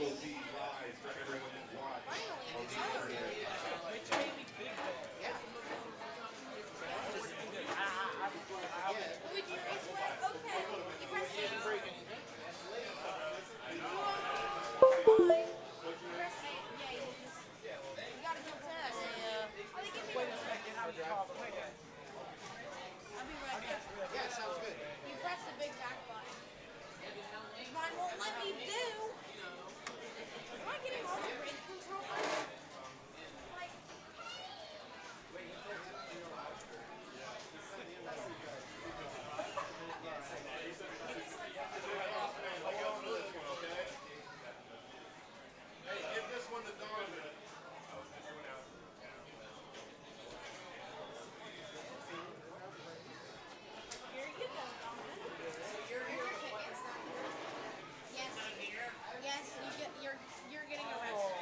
Finally, I'm excited. Which made me big though. Yeah. Luigi Raceway? Okay. You press A. Didn't break anything. Why? You press A. Yeah, you just. You gotta go fast. Oh, they give me Wait the. a second, I'll be called. Wait a minute. I'll be right back. Yeah, sounds good. You press the big back button. Mine won't let me do. Am I getting all the brake controllers? Like, here you go, Donovan. Here's your tickets. Yes. Yes, you're getting a raffle.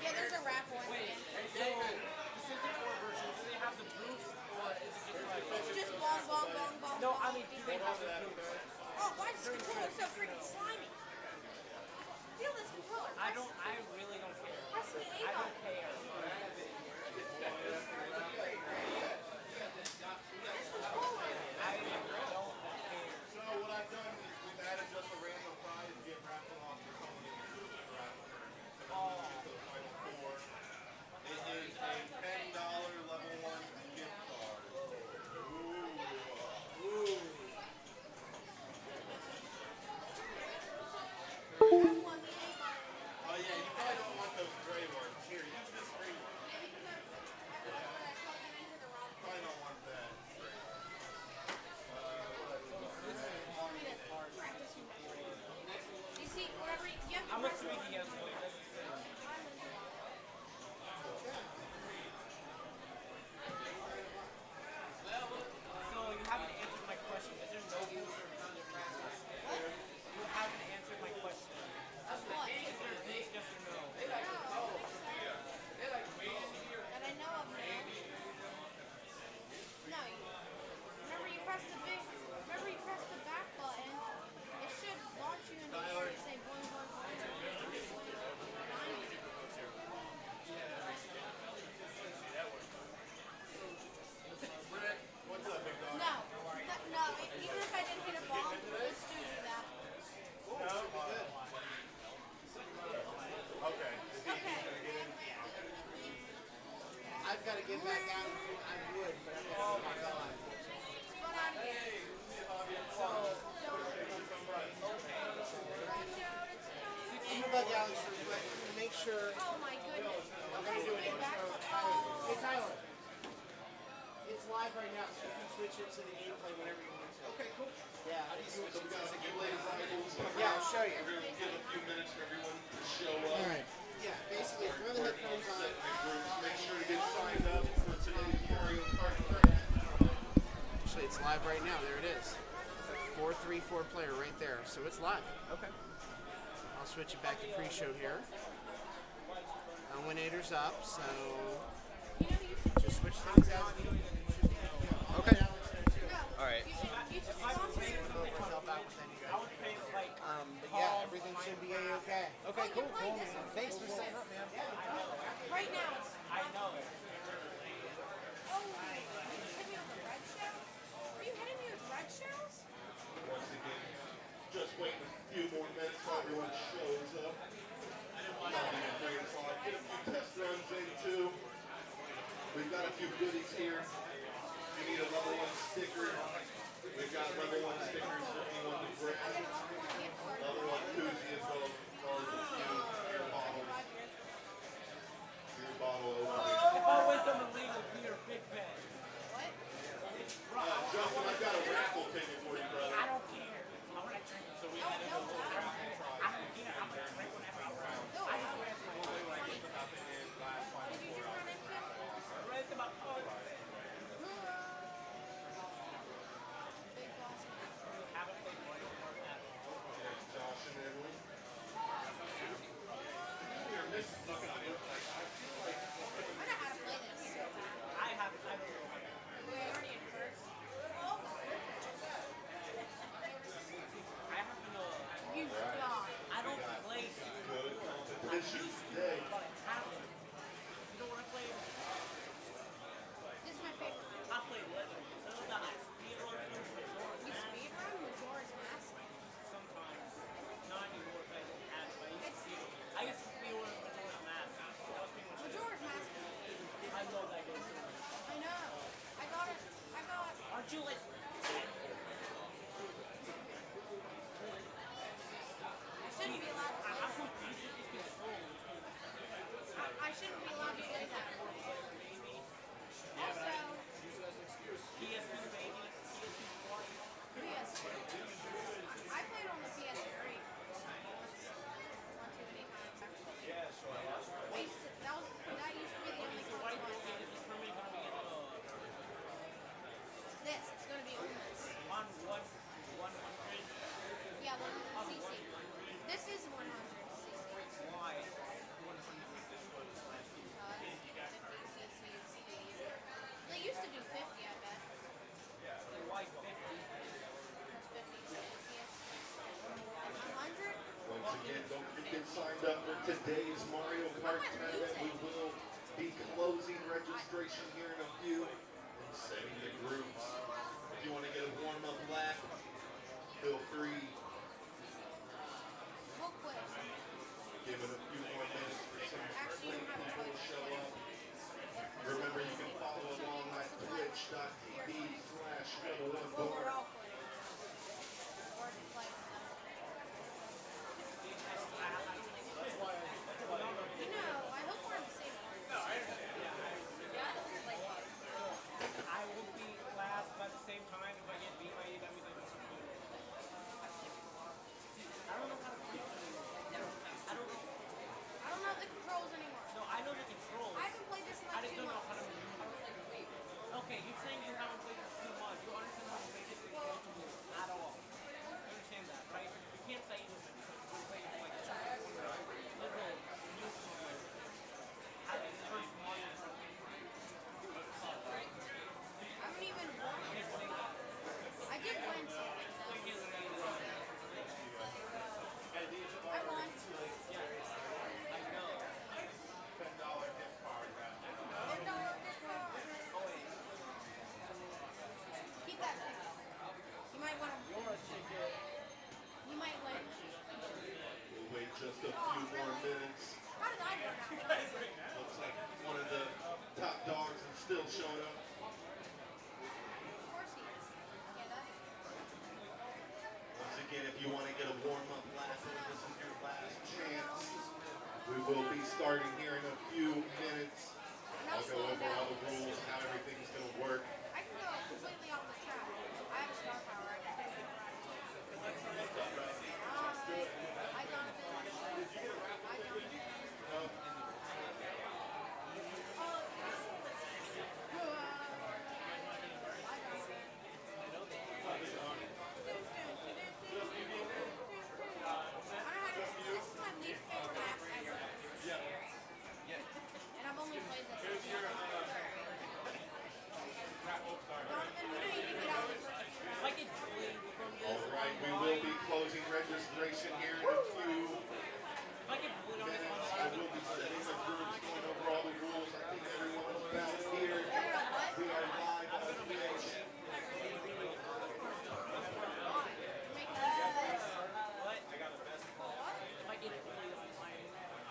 Yeah, there's a raffle at the end. So, the 64 version, do they have the boost or is it just like... It's just bong, bong, bong, bong, No, bong. I mean, do they have the boost? Oh, why is this controller so freaking slimy? Feel this controller. I really don't care. Press the A I button. don't care. This controller. I don't care. So what I've done is we've added just a random prize to get raffle off for someone in the raffle to the final four. It is a $10 level 1 gift card. That one, the A button. Oh yeah, you probably don't want those gray ones. Here, use this green one. I plugged it into the wrong. Probably don't want that. Practice. You see, whatever you have to I'm a press. 3DS boy, that's the thing. So, you haven't answered my question. Is there no booster? You haven't answered my question. Of what? Is there a boost, yes or no? That I know of now. No. Whenever you press the back button, it should launch you into the air and say boing, boing, boing. What's up, big dog? No. Even if I didn't hit a ball, it would still do that. Okay. Okay. I've got to get back out. I would, but I've got to get back on. Spun out again. Watch out, it's I'm coming. about Alex real quick. I'm going to make sure. Oh my goodness. I'm going to do it. Back. Hey, Oh. Tyler. It's live right now, so you can switch it to the gameplay whenever you want to. Okay, cool. Yeah. How do you switch it? Yeah, I'll show you. We're going to give a few minutes for everyone to show up. All right. Yeah, basically, throw the headphones on. Make sure to get signed up for today's Mario Kart tournament. Actually, it's live right now. There it is. 4-3-4 player right there. So it's live. Okay. I'll switch it back to pre-show here. Eliminator's up, so just switch things out. Okay. All right. You just sponsor it. But yeah, everything should be a-okay. Okay, cool. Thanks for setting up, man. Right now. I know it. Oh, you hit me with a red shell? Are you hitting me with red shells? Once again, just waiting a few more minutes so everyone shows up. Get a few test runs in too. We've got a few goodies here. You need a level 1 sticker. We've got level 1 stickers for anyone to grab. Level 1 koozie as well as a few beer bottles. Beer bottle opener. If I went on the league with Peter Big Ben, What? Justin, I've got a raffle ticket for you, brother. I don't care. I want to drink. So we Oh, no, I don't care. I'm going to drink don't forget to get signed up for today's Mario Kart tournament. We will be closing registration here in a few and setting the groups. If you want to get a warm-up lap, feel free. We'll quit. Give it a few more minutes for some Actually, you people have to to show up. Remember, you can follow along at twitch.tv/Rebel1 Well, we're Board. all quitting. Or just play with them. You know, I hope we're in the same one. I will be last by the same time if I get beat by you. That means I must be. I don't know how to play this anymore. I don't know the controls anymore. No, I know the controls. I haven't played this in I like just 2 don't know months. how to maneuver. Okay, you're saying you haven't played this too much. You understand how to play this at all. You understand that, right? You can't say anything because you're playing for like literal new players. I was first Mario. I haven't even won. I did win something though. I won. $10 gift card. Keep that thing. You might want to. You might win. We'll wait just a few more minutes. How did I run out? Looks like one of the top dogs is still showing up. Of course he is. Yeah, that's. Once again, if you want to get a warm-up lap, this is your last chance. We will be starting here in a few minutes. I'll go over all the rules and how everything's going to work. I can go completely off the track. I have a star power. I can do it. I got it. This is my least favorite map ever. And I've only played this. Donovan, we need to get out of the first round. If I get played from this, All right, we will be closing registration here in a few if I get played on this minutes. one, I will be setting the groups, going over all the rules. I think everyone's about here. What? We are live on Twitch. Making this. what? If I get played on mine,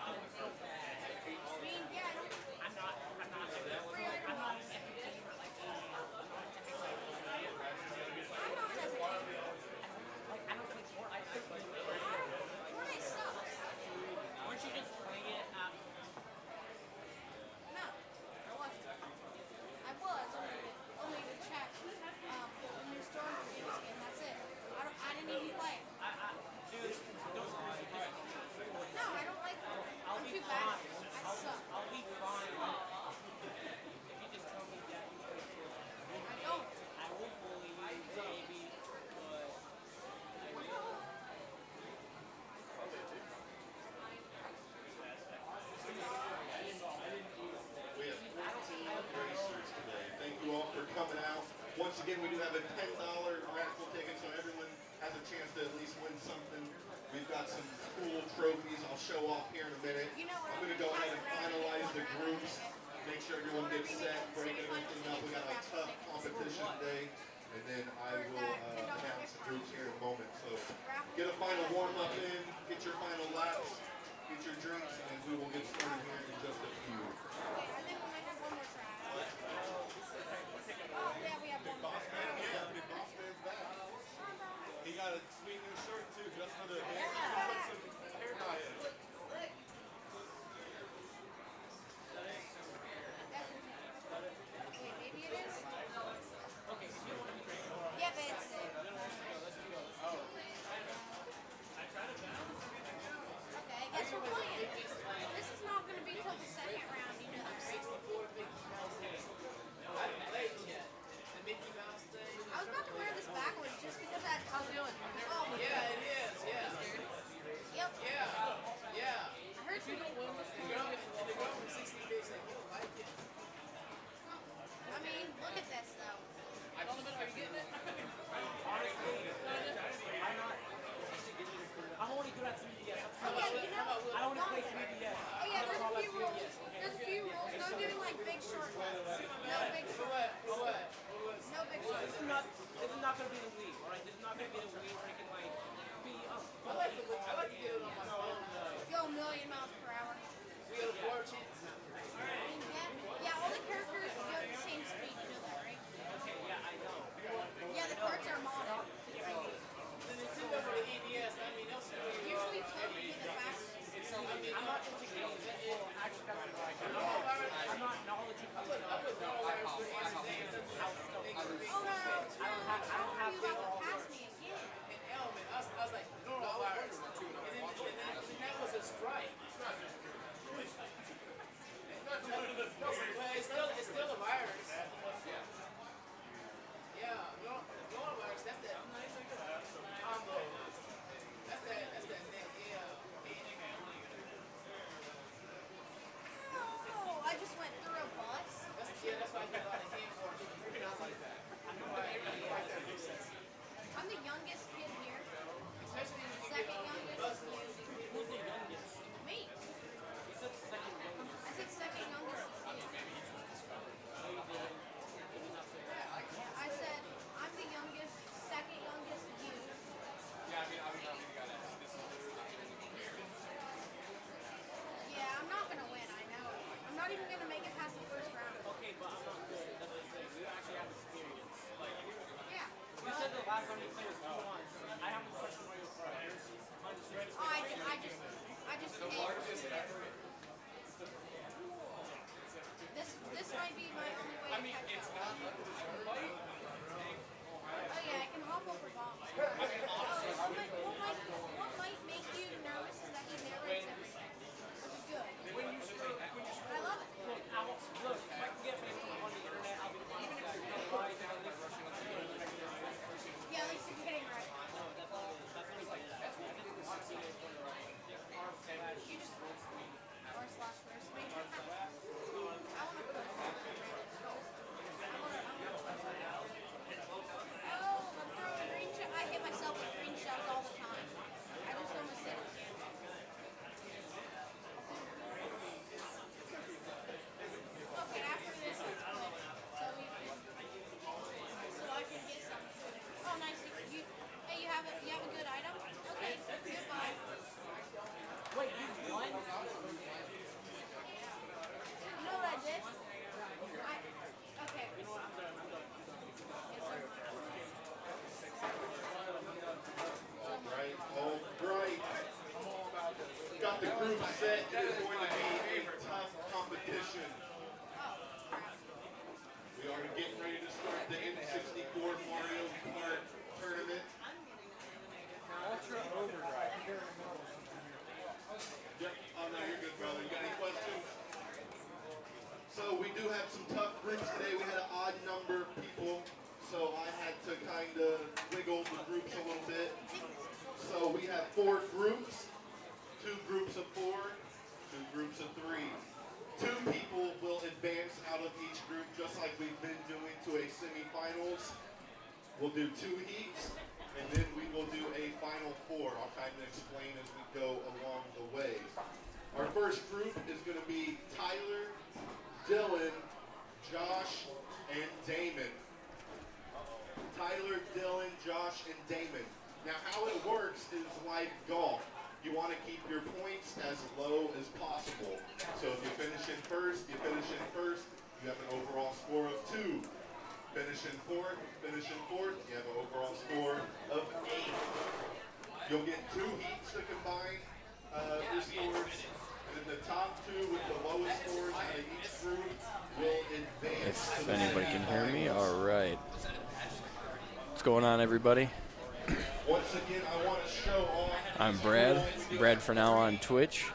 I'm so bad. I mean, yeah, I don't. I'm not an entertainer like I'm not an entertainer. I don't play Fortnite. I play Fortnite sucks. Weren't you just playing it? No, I wasn't. I was only to check the new Stormtroopers game. That's it. I didn't even play it. Dude, don't No, I don't like it. I'm too bad. I suck. I'll be fine if you just tell me that you play Fortnite. I don't. I will bully you, baby, but We have 14 racers today. Thank you all for coming out. Once again, we do have a $10 raffle ticket, so everyone has a chance to at least win something. We've got some cool trophies I'll show off here in a minute. You know what? I'm going to go ahead and finalize the groups, make sure everyone gets set, break everything up. We got a tough competition today, and then I will announce the groups here in a moment. So get a final warm-up in, get your final laps, get your drinks, and we will get started here in just a few. Okay, I think we might have one more track. Oh, yeah, we have one more. Big boss man's back. He got a sweet new shirt too, just for the Yeah. hair dye in it. It's still a virus. Yeah, coronavirus. That's that. That's that. Oh, I just went through a bus. That's why I get a lot of hand for it. Not like that. I'm the youngest kid here. Especially when you Second get on the youngest. bus. Who's the youngest? Me. You said second youngest. I said second youngest. No, you didn't. You did not say that. I said I'm the youngest, second youngest you. Yeah, I'm not gonna win. I know. I'm not even gonna make it past the first round. Okay, but I'm not good. That's the thing. You actually have experience. Yeah. You said the last time you played was 2 months. I haven't touched Mario Kart. Oh, I just hate. This might be my only way to catch up. Oh yeah, I can hop over bombs. What might make you nervous is that he narrates everything, which is good. I love it. Look, if I can get based on the internet, I'll be the one to say, otherwise, at least Yeah, at least you're getting it right. You just or slash first me. I want to put. Oh, I'm throwing green shell. I hit myself with green shells all the time. I just don't miss it. Okay, after this, let's quit. So I can get some. Oh, nice. Hey, you have a good item? Okay, goodbye. wait, you won? You know what I did? Okay. Yes, sir. All right. Got the group set. It is going to be a tough competition. We are getting ready to start the N64 Mario Kart tournament. Ultra Overdrive. Yep. Oh, no, you're good, brother. You got any questions? So we do have some tough groups today. We had an odd number of people, so I had to kind of wiggle the groups a little bit. So we have 4 groups, 2 groups of 4, 2 groups of 3. 2 people will advance out of each group, just like we've been doing to a semifinals. We'll do 2 heats, and then we will do a final 4. I'll kind of explain as we go along the way. Our first group is going to be Tyler, Dylan, Josh, and Damon. Tyler, Dylan, Josh, and Damon. Now, how it works is like golf. You want to keep your points as low as possible. So if you finish in first, you finish in first. You have an overall score of 2. Finish in fourth, you have an overall score of 8. You'll get 2 heats to combine your scores. And then the top 2 with the lowest scores out of each group will advance. If anybody can hear me, all right. What's going on, everybody? Once again, I want to show off. I'm Brad. Brad for now on Twitch.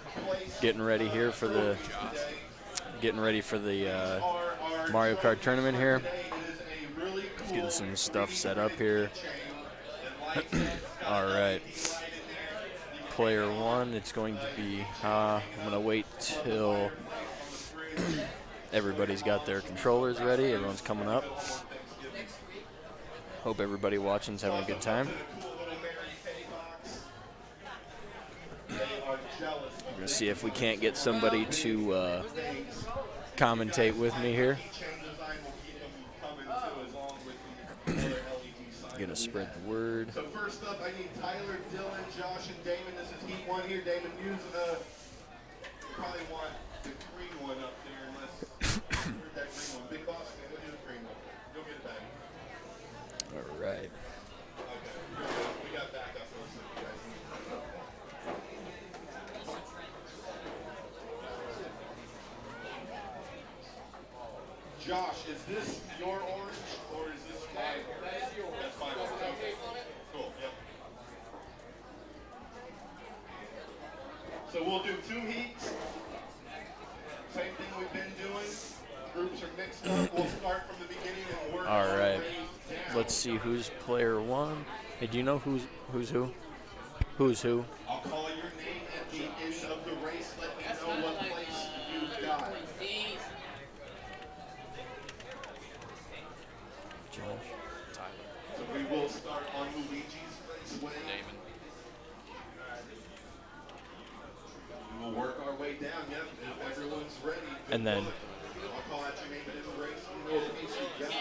Getting ready for the Mario Kart tournament here. Just getting some stuff set up here. All right. Player 1, it's going to be. I'm gonna wait till everybody's got their controllers ready. Everyone's coming up. Hope everybody watching's having a good time. We're going to see if we can't get somebody to commentate with me here. Going to spread the word. So first up, I need Tyler, Dylan, Josh, and Damon. This is Heat 1 here. Damon, use you probably want the green one up there unless where's that green one? Big boss, man, what is the green one? You'll get it back. All right. Okay, we got backup. Josh, is this your orange or is this mine? That's yours. That's mine. Okay. Cool. Yep. So we'll do 2 heats. Same thing we've been doing. Groups are mixed up. We'll start from the beginning and work All our right. way down. Let's see who's player 1. Hey, do you know who's who? Who's who? I'll call your name at the end of the race. Let me know what place you've got. So we will start on Luigi's raceway. We will work our way down. Yep, if everyone's ready. good And then- luck. I'll call out your name in the race. You know what place you've got.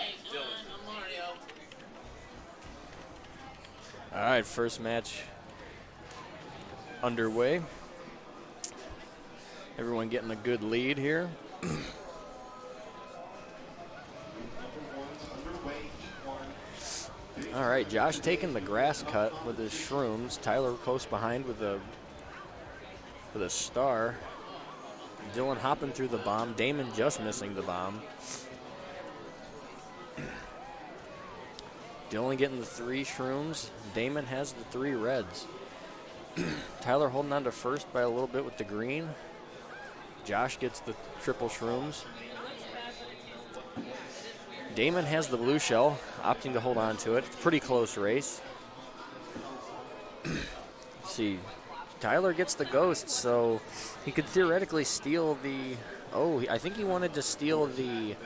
All right, first match underway. Everyone getting a good lead here. Number one's underway, heat 1. All right, Josh taking the grass cut with his shrooms. Tyler close behind with a star. Dylan hopping through the bomb. Damon just missing the bomb. Dylan getting the 3 shrooms. Damon has the 3 reds. Tyler holding on to first by a little bit with the green. Josh gets the triple shrooms. Damon has the blue shell, opting to hold on to it. It's a pretty close race. Let's see. Tyler gets the ghost, so he could theoretically steal the... Oh, I think he wanted to steal the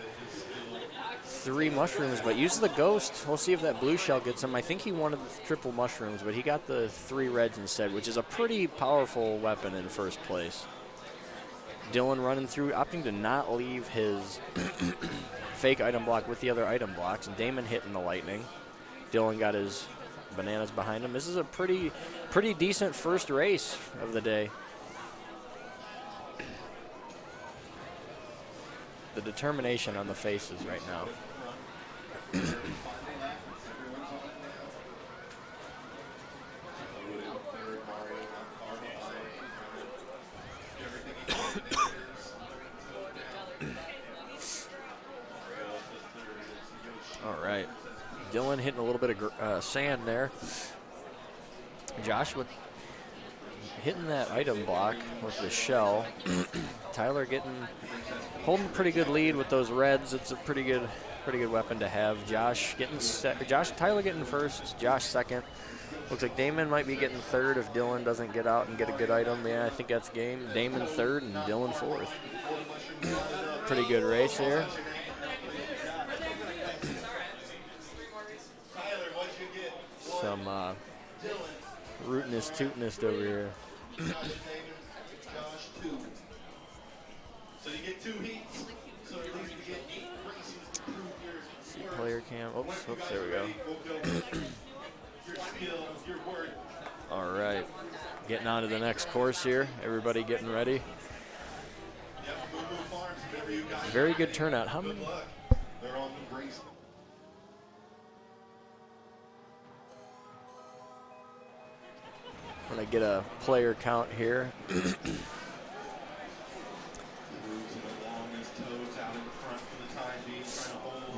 3 mushrooms, but use the ghost. We'll see if that blue shell gets him. I think he wanted the triple mushrooms, but he got the 3 reds instead, which is a pretty powerful weapon in first place. Dylan running through, opting to not leave his fake item block with the other item blocks, and Damon hitting the lightning. Dylan got his bananas behind him. This is a pretty decent first race of the day. The determination on the faces right now. All right. Dylan hitting a little bit of sand there. Josh with hitting that item block with the shell. Tyler holding a pretty good lead with those reds. It's a pretty good weapon to have. Tyler getting first. Josh second. Looks like Damon might be getting third if Dylan doesn't get out and get a good item. Yeah, I think that's game. Damon third and Dylan fourth. Pretty good race here. Some rootinest tootinest over here. So you get 2 heats. So at least you get 8 races to prove See player cam. Oops, there we go. your skill, your work. All right, getting on to the next course here. Everybody getting ready. Yep, Boo Boo Farms, whatever you got. Very good turnout. How many? Good luck. They're on the race. I'm gonna get a player count here.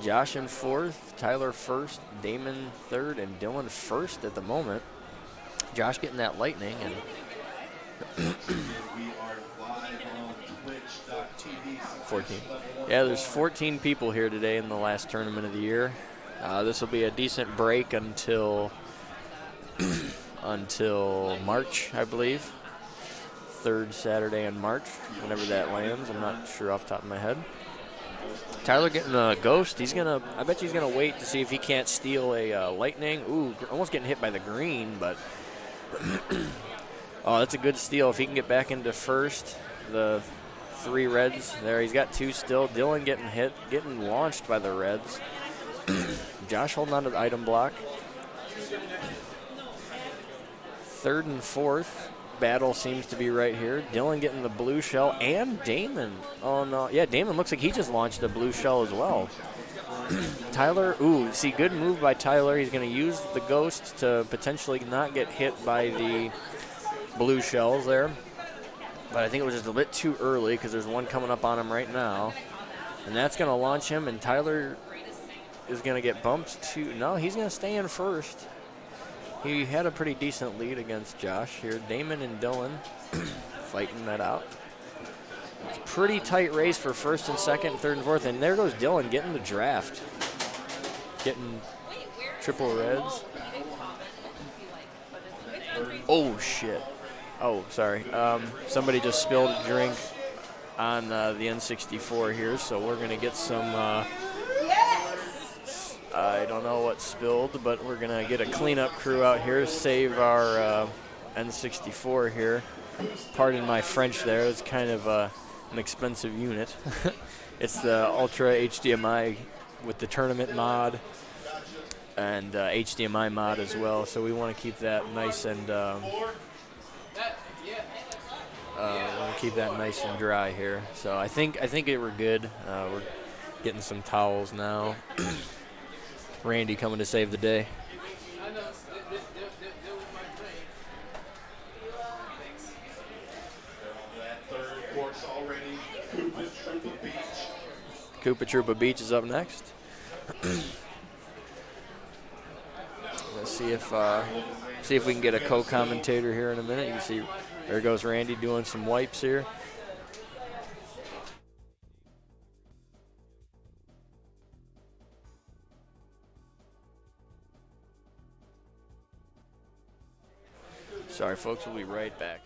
Josh in fourth, Tyler first, Damon third, and Dylan first at the moment. Josh getting that lightning, and We are live on Twitch.tv. 14. Yeah, there's 14 people here today in the last tournament of the year. This will be a decent break until March, I believe. 3rd Saturday in March, whenever that lands. I'm not sure off the top of my head. Tyler getting a ghost. I bet he's gonna wait to see if he can't steal a lightning. Ooh, almost getting hit by the green, but oh, that's a good steal. If he can get back into first, the 3 reds there. He's got 2 still. Dylan getting launched by the reds. Josh holding on to the item block. 3rd and 4th. Battle seems to be right here. Dylan getting the blue shell, and Damon. Oh, no. Yeah, Damon looks like he just launched a blue shell as well. Tyler, see, good move by Tyler. He's going to use the ghost to potentially not get hit by the blue shells there. But I think it was just a bit too early because there's one coming up on him right now. And that's going to launch him, and Tyler is going to get bumped to... No, he's going to stay in first. He had a pretty decent lead against Josh here. Damon and Dylan fighting that out. It's a pretty tight race for first and second, third and fourth. And there goes Dylan getting the draft. Getting triple reds. Oh, shit. Oh, sorry. Somebody just spilled a drink on the N64 here, so we're going to get some... I don't know what spilled, but we're going to get a cleanup crew out here to save our N64 here. Pardon my French there. It's kind of an expensive unit. It's the Ultra HDMI with the tournament mod and HDMI mod as well, so we want to keep that nice and dry here. So I think we're good. We're getting some towels now. Randy coming to save the day. Koopa Troopa Beach is up next. Let's see if we can get a co-commentator here in a minute. You can see there goes Randy doing some wipes here. Sorry, folks, we'll be right back.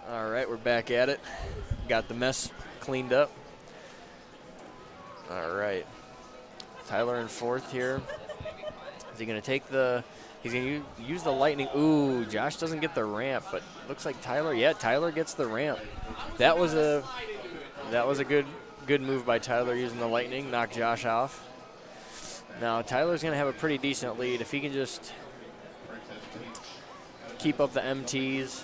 All right, we're back at it. Got the mess cleaned up. All right. Tyler in fourth here. Is he going to take the... He's going to use the lightning. Ooh, Josh doesn't get the ramp, but looks like Tyler... Yeah, Tyler gets the ramp. That was a good move by Tyler using the lightning. Knock Josh off. Now, Tyler's going to have a pretty decent lead. If he can just keep up the MTs...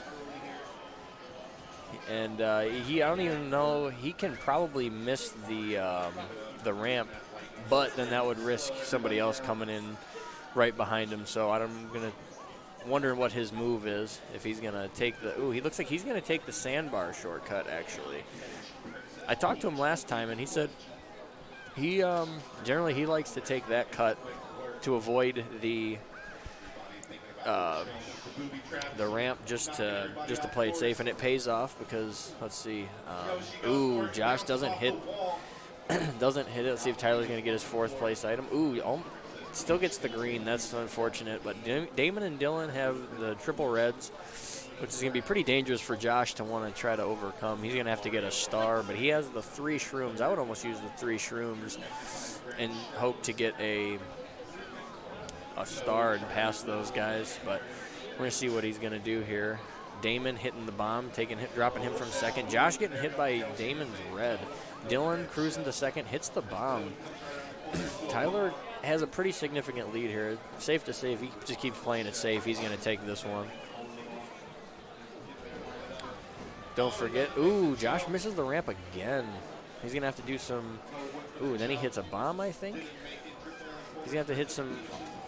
And I don't even know, he can probably miss the ramp, but then that would risk somebody else coming in right behind him. So I'm gonna wonder what his move is. If he's gonna take the he looks like he's gonna take the sandbar shortcut. Actually, I talked to him last time, and he said he generally he likes to take that cut to avoid the ramp just to play it safe, and it pays off because let's see. Ooh, Josh doesn't hit it. Let's see if Tyler's gonna get his fourth place item. Ooh, still gets the green. That's unfortunate. But Damon and Dylan have the triple reds, which is gonna be pretty dangerous for Josh to want to try to overcome. He's gonna have to get a star, but he has the 3 shrooms. I would almost use the 3 shrooms and hope to get a star and pass those guys, but we're going to see what he's going to do here. Damon hitting the bomb, dropping him from second. Josh getting hit by Damon's red. Dylan cruising to second, hits the bomb. Tyler has a pretty significant lead here. Safe to say if he just keeps playing it safe, he's going to take this one. Don't forget, ooh, Josh misses the ramp again. He's going to have to do some, then he hits a bomb, I think. He's going to have to hit some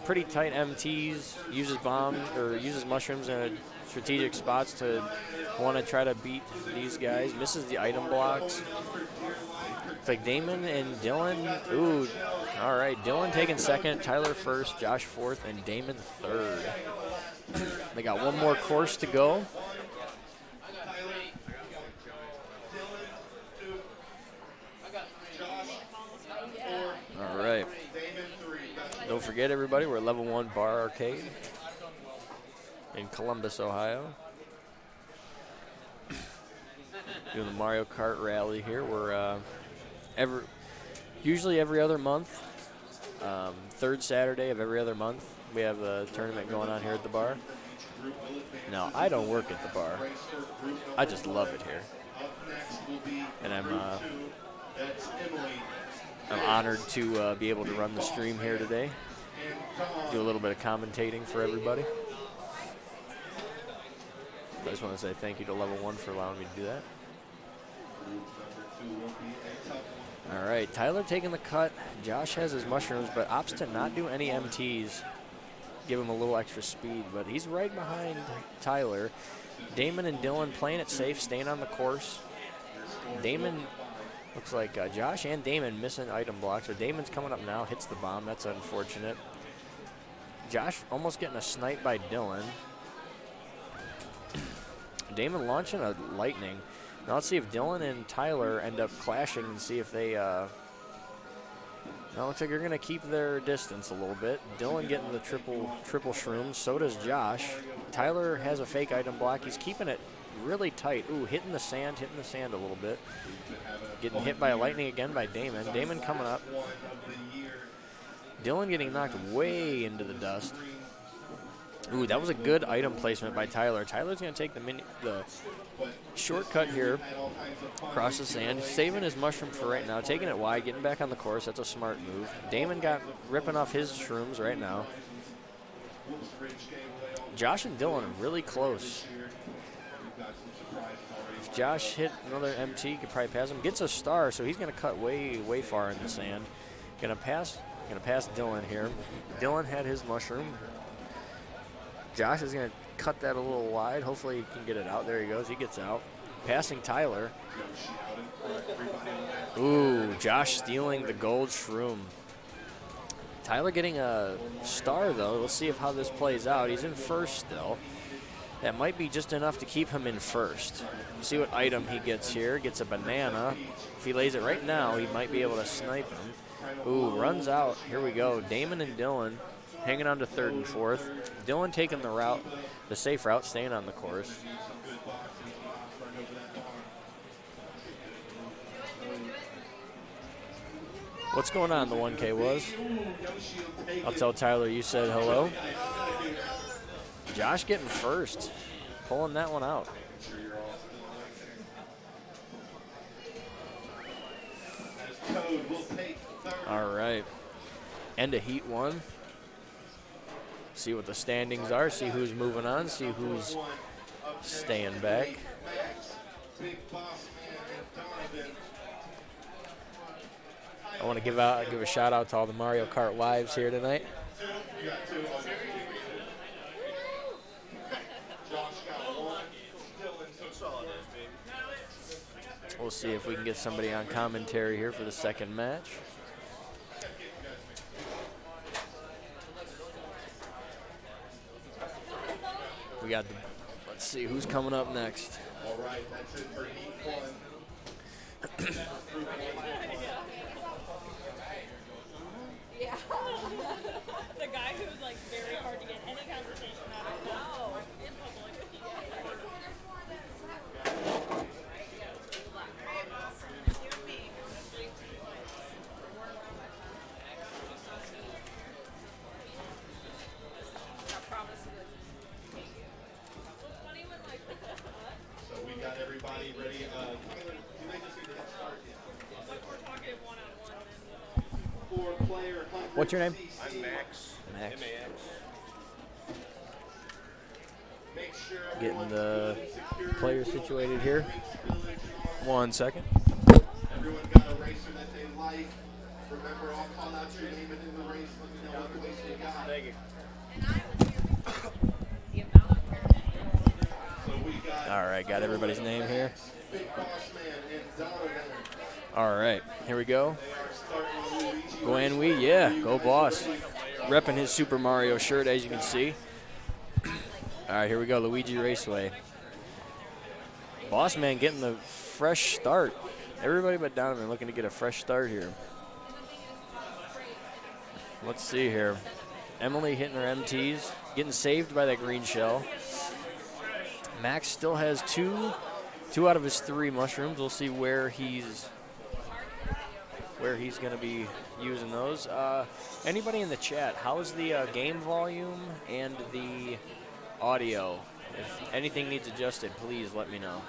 pretty tight MTs, uses mushrooms in strategic spots to want to try to beat these guys. Misses the item blocks. It's like Damon and Dylan. Ooh, all right. Dylan taking second, Tyler first, Josh fourth, and Damon third. They got one more course to go. All right. Don't forget, everybody, we're at Level 1 Bar Arcade in Columbus, Ohio. Doing the Mario Kart rally here. We're usually every other month, third Saturday of every other month, we have a tournament going on here at the bar. Now, I don't work at the bar. I just love it here. And I'm honored to be able to run the stream here today. Do a little bit of commentating for everybody. I just want to say thank you to Level 1 for allowing me to do that. All right, Tyler taking the cut. Josh has his mushrooms, but opts to not do any MTs. Give him a little extra speed, but he's right behind Tyler. Damon and Dylan playing it safe, staying on the course. Damon looks like Josh and Damon missing item blocks. So Damon's coming up now, hits the bomb. That's unfortunate. Josh almost getting a snipe by Dylan. Damon launching a lightning. Now let's see if Dylan and Tyler end up clashing and see if they. Now it looks like they're gonna keep their distance a little bit. Dylan getting the triple shrooms. So does Josh. Tyler has a fake item block. He's keeping it really tight. Ooh, hitting the sand a little bit. Getting hit by a lightning again by Damon. Damon coming up. Dylan getting knocked way into the dust. Ooh, that was a good item placement by Tyler. Tyler's going to take the shortcut here across the sand, saving his mushroom for right now, taking it wide, getting back on the course. That's a smart move. Damon got ripping off his shrooms right now. Josh and Dylan are really close. If Josh hit another MT, he could probably pass him. Gets a star, so he's going to cut way, way far in the sand. Going to pass Dylan here. Dylan had his mushroom. Josh is going to cut that a little wide. Hopefully he can get it out. There he goes. He gets out. Passing Tyler. Ooh, Josh stealing the gold shroom. Tyler getting a star, though. We'll see how this plays out. He's in first still. That might be just enough to keep him in first. See what item he gets here. Gets a banana. If he lays it right now, he might be able to snipe him. Ooh, runs out. Here we go. Damon and Dylan hanging on to third and fourth. Dylan taking the route, the safe route, staying on the course. What's going on, the 1K was? I'll tell Tyler you said hello. Josh getting first, pulling that one out. All right, end of heat one. See what the standings are, see who's moving on, see who's staying back. I want to give a shout out to all the Mario Kart lives here tonight. We'll see if we can get somebody on commentary here for the second match. We got the, let's see who's coming up next. All right, that's it for heat one. Yeah. The guy who's like very hard to get any conversation out of. No, in public. So we got everybody ready. Tyler, do they just need to start yet? Like we're talking one-on-one. Four-player. What's your name? I'm Max. Max. MAX. Make sure Getting the players situated here. 1 second. everyone got a racer that they like. Remember, I'll call out your name and in the race. Let me know what race you got. Thank you. So we got All right, got everybody's name here. Big Boss Man and Donovan. All right, here we go. They are starting on Luigi. Gwen Wee, yeah, go boss. Repping his Super Mario shirt, as you can see. All right, here we go, Luigi Raceway. Boss Man getting the fresh start. Everybody but Donovan looking to get a fresh start here. Let's see here. Emily hitting her MTs, getting saved by that green shell. Max still has two 2 out of his 3 mushrooms. We'll see where he's going to be using those. Anybody in the chat, how's the game volume and the audio? If anything needs adjusted, please let me know.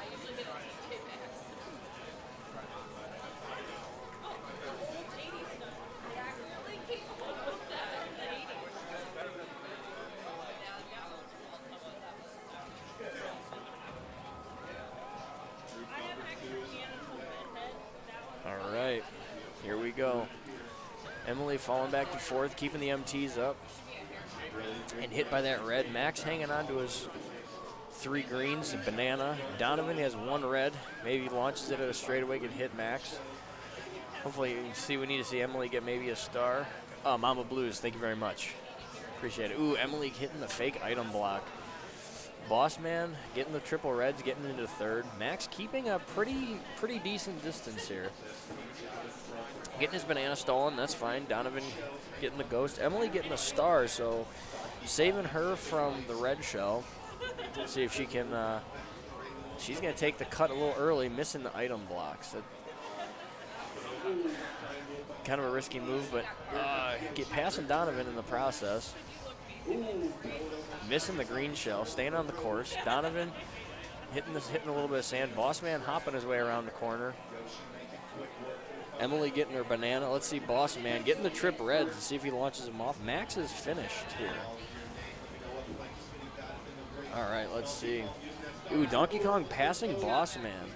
All right, here we go. Emily falling back to 4th, keeping the MTs up. And hit by that red. Max hanging on to his 3 greens, a banana. Donovan has 1 red. Maybe he launches it at a straightaway, can hit Max. Hopefully, we need to see Emily get maybe a star. Oh, Mama Blues, thank you very much. Appreciate it. Ooh, Emily hitting the fake item block. Boss Man getting the triple reds, getting into 3rd. Max keeping a pretty decent distance here. Getting his banana stolen, that's fine. Donovan getting the ghost. Emily getting a star, so saving her from the red shell. Let's see if she can, she's going to take the cut a little early, missing the item blocks. That, kind of a risky move, but get passing Donovan in the process. Missing the green shell, staying on the course. Donovan hitting a little bit of sand. Boss Man hopping his way around the corner. Emily getting her banana. Let's see Boss Man getting the trip reds and see if he launches him off. Max is finished here. All right, let's see. Ooh, Donkey Kong passing Boss Man.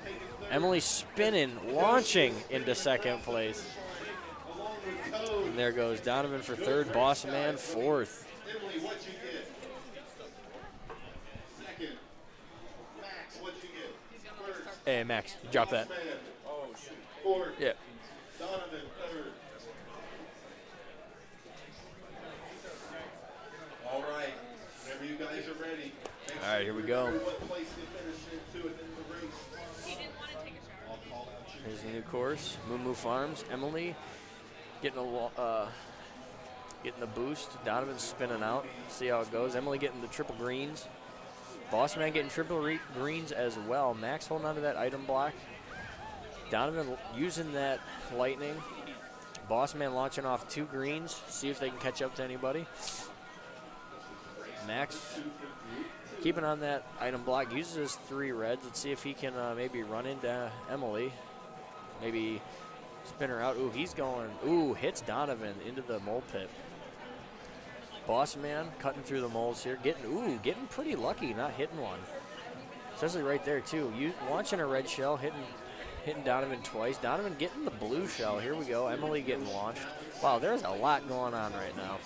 Emily spinning, launching into 2nd place. And there goes Donovan for 3rd, Boss Man 4th. Emily, what'd you get? 2nd. Max, what'd you get? 1st. Hey, Max, drop that. Oh, shoot. 4th. Yeah. Donovan, 3rd. All right. Whenever you guys are ready. All right, here we go. What place they finish into it in the race. He didn't want to take a shower. I'll call out you. Here's the new course, Moo Moo Farms. Emily getting the boost. Donovan spinning out. See how it goes. Emily getting the triple greens. Boss Man getting triple greens as well. Max holding on to that item block. Donovan using that lightning. Boss Man launching off 2 greens. See if they can catch up to anybody. Max keeping on that item block. Uses his 3 reds. Let's see if he can maybe run into Emily. Maybe spin her out. Ooh, he's going. Ooh, hits Donovan into the mole pit. Boss Man cutting through the moles here. Getting pretty lucky, not hitting one. Especially right there, too. Launching a red shell, hitting Donovan twice. Donovan getting the blue shell. Here we go. Emily getting launched. Wow, there's a lot going on right now.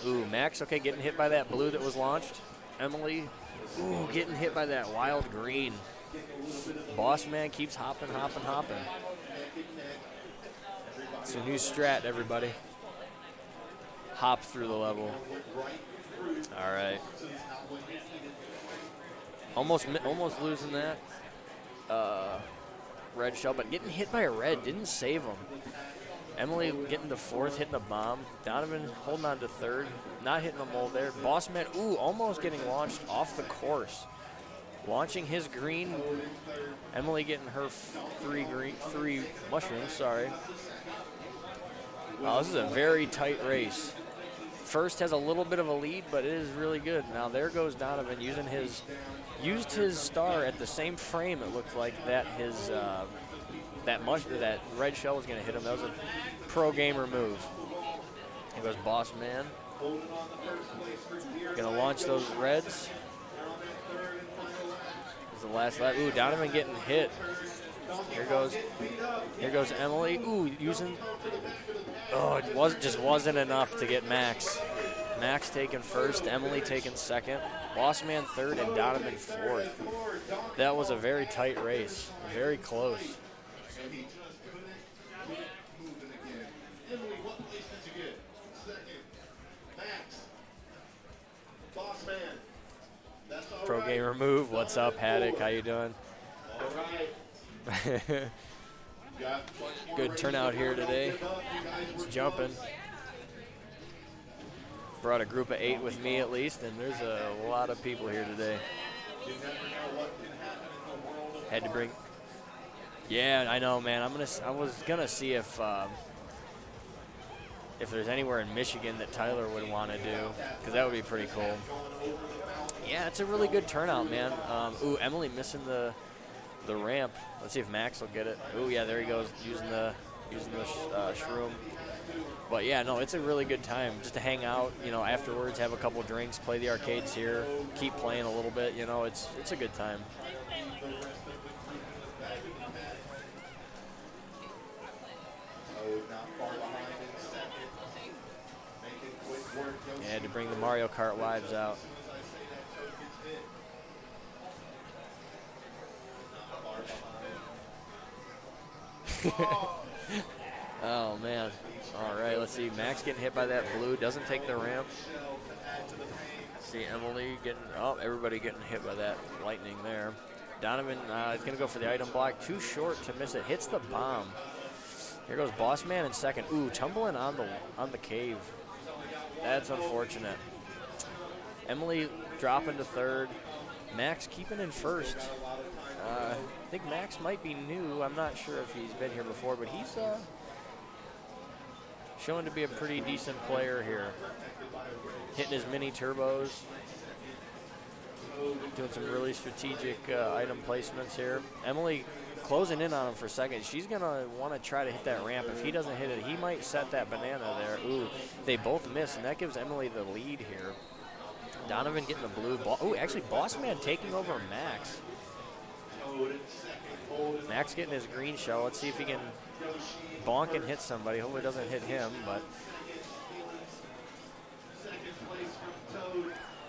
Ooh, Max, okay, getting hit by that blue that was launched. Emily, ooh, getting hit by that wild green. Boss Man keeps hopping. It's a new strat, everybody. Hop through the level. All right. Almost losing that red shell, but getting hit by a red didn't save him. Emily getting to 4th, hitting a bomb. Donovan holding on to 3rd, not hitting the mole there. Boss Man, ooh, almost getting launched off the course. Launching his green. Emily getting her 3 mushrooms, sorry. Wow, this is a very tight race. First has a little bit of a lead, but it is really good. Now there goes Donovan used his star at the same frame. It looked like that that red shell was going to hit him. That was a pro gamer move. Here goes Boss Man. Going to launch those reds. This is the last lap. Ooh, Donovan getting hit. Here goes Emily. Ooh, using. Oh, it just wasn't enough to get Max. Max taking 1st, Emily taking 2nd, Boss Man 3rd, and Donovan 4th. That was a very tight race, very close. Emily, what place did you get? 2nd. Max. Boss Man. That's all Pro right. gamer move. What's up, Haddock? How you doing? All right. Good turnout here today. It's jumping. Brought a group of 8 with me at least, and there's a lot of people here today. Had to bring. Yeah, I know, man. I was gonna see if there's anywhere in Michigan that Tyler would want to do, because that would be pretty cool. Yeah, it's a really good turnout, man. Ooh, Emily missing the ramp. Let's see if Max will get it. Ooh, yeah, there he goes, using the shroom. But yeah, no, it's a really good time just to hang out, you know, afterwards, have a couple drinks, play the arcades here, keep playing a little bit, you know, it's a good time. Yeah, to bring the Mario Kart wives out. Oh, man. All right, let's see. Max getting hit by that blue. Doesn't take the ramp. See Emily getting, oh, everybody getting hit by that lightning there. Donovan is going to go for the item block. Too short to miss it. Hits the bomb. Here goes Boss Man in second. Ooh, tumbling on the cave. That's unfortunate. Emily dropping to third. Max keeping in first. I think Max might be new. I'm not sure if he's been here before, but he's showing to be a pretty decent player here. Hitting his mini turbos. Doing some really strategic item placements here. Emily closing in on him for a second. She's going to want to try to hit that ramp. If he doesn't hit it, he might set that banana there. Ooh, they both miss, and that gives Emily the lead here. Donovan getting the blue ball. Ooh, actually, Boss Man taking over Max. Max getting his green shell. Let's see if he can bonk and hit somebody. Hopefully it doesn't hit him, but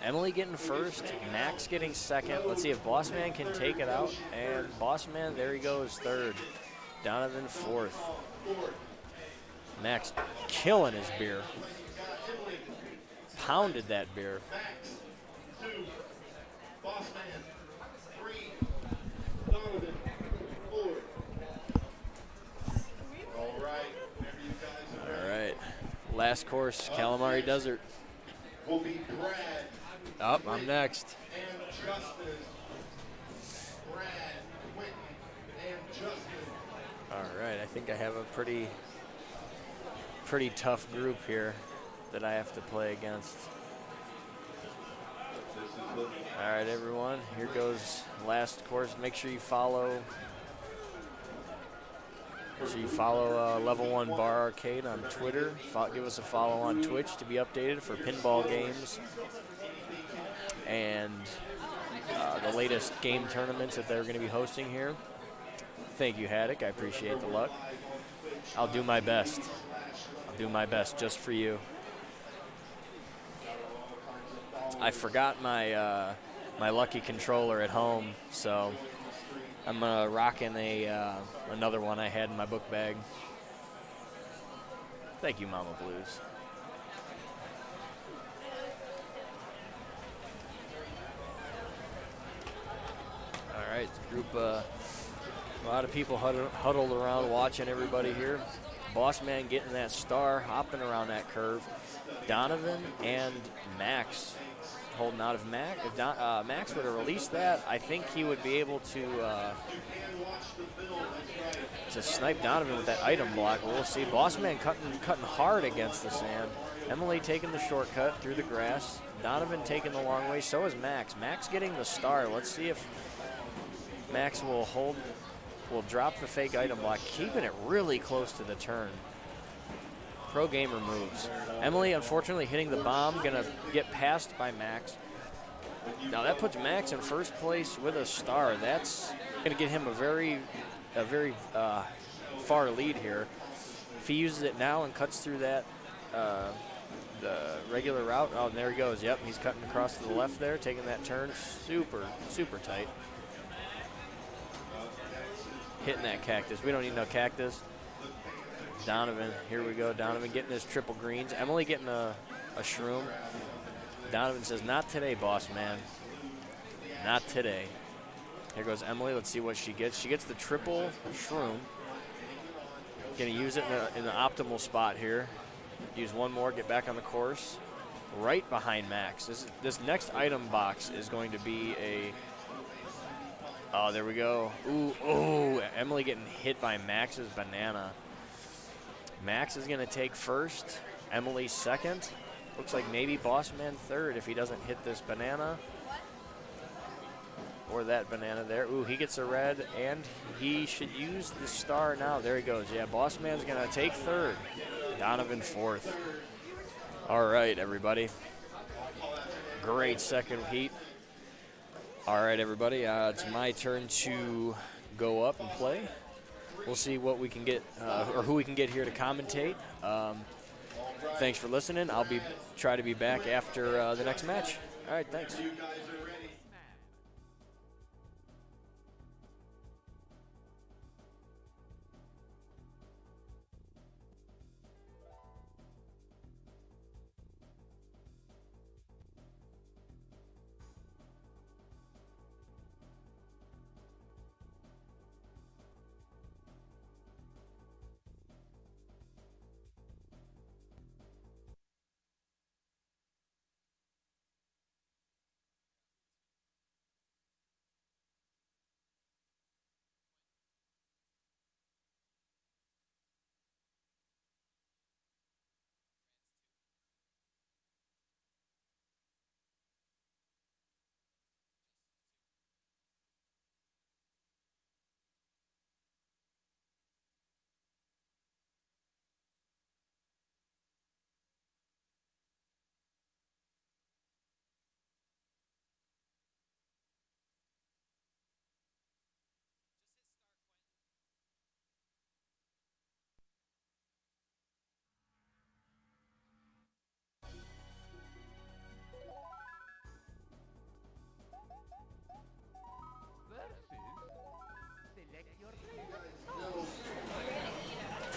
Emily getting first, Max getting second. Let's see if Boss Man can take it out. And Boss Man, there he goes, third. Donovan fourth. Max killing his beer. Pounded that beer. All right. Last course, Calamari Desert. Will be Brad. Up, I'm next. And Justin. Brad, Quentin, and Justin. All right, I think I have a pretty tough group here that I have to play against. All right, everyone, here goes last course. Make sure you follow. Level 1 Bar Arcade on Twitter. Give us a follow on Twitch to be updated for pinball games and the latest game tournaments that they're going to be hosting here. Thank you, Haddock. I appreciate the luck. I'll do my best. I'll do my best just for you. I forgot my my lucky controller at home, so I'm rocking another one I had in my book bag. Thank you, Mama Blues. All right, group. A lot of people huddled around watching everybody here. Boss Man getting that star, hopping around that curve. Donovan and Max holding out. If Max would have released that, I think he would be able to snipe Donovan with that item block. We'll see. Boss Man cutting hard against the sand. Emily taking the shortcut through the grass. Donovan taking the long way. So is Max. Max getting the star. Let's see if Max will drop the fake item block, keeping it really close to the turn. Pro gamer moves. Emily, unfortunately, hitting the bomb, gonna get passed by Max. Now that puts Max in first place with a star. That's gonna get him a very far lead here. If he uses it now and cuts through that the regular route, oh, there he goes. Yep, he's cutting across to the left there, taking that turn. Super tight. Hitting that cactus. We don't need no cactus. Donovan, here we go. Donovan getting his triple greens. Emily getting a shroom. Donovan says, not today, Boss Man. Not today. Here goes Emily. Let's see what she gets. She gets the triple shroom. Going to use it in the optimal spot here. Use one more, get back on the course. Right behind Max. This next item box is going to be a Oh, there we go. Ooh, Emily getting hit by Max's banana. Max is going to take first. Emily second. Looks like maybe Bossman third if he doesn't hit this banana. Or that banana there. Ooh, he gets a red, and he should use the star now. There he goes. Yeah, Bossman's going to take third. Donovan fourth. All right, everybody. Great second heat. All right, everybody. It's my turn to go up and play. We'll see what we can get, or who we can get here to commentate. Thanks for listening. I'll try to be back after the next match. All right, thanks.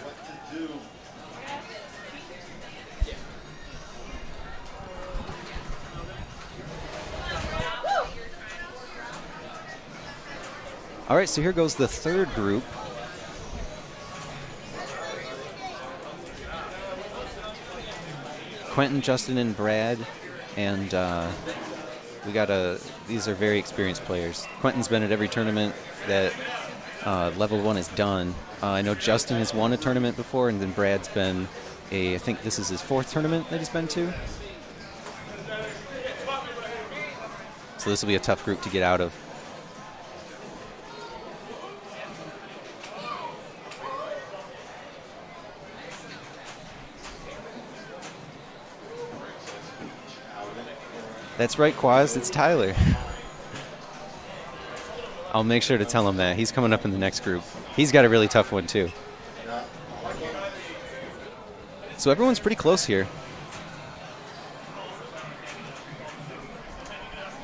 What to do? All right, so here goes the third group. Quentin, Justin, and Brad, and these are very experienced players. Quentin's been at every tournament that Level 1 is done. I know Justin has won a tournament before, and then Brad's been I think this is his fourth tournament that he's been to. So this will be a tough group to get out of. That's right, Quaz. It's Tyler. I'll make sure to tell him that. He's coming up in the next group. He's got a really tough one, too. So everyone's pretty close here.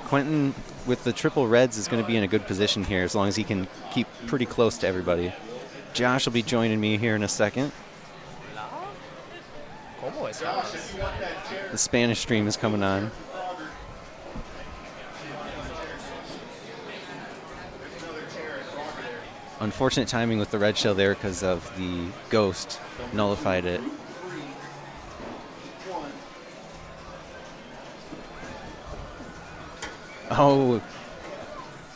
Quentin, with the triple reds, is going to be in a good position here as long as he can keep pretty close to everybody. Josh will be joining me here in a second. The Spanish stream is coming on. Unfortunate timing with the red shell there because of the ghost nullified it. Oh,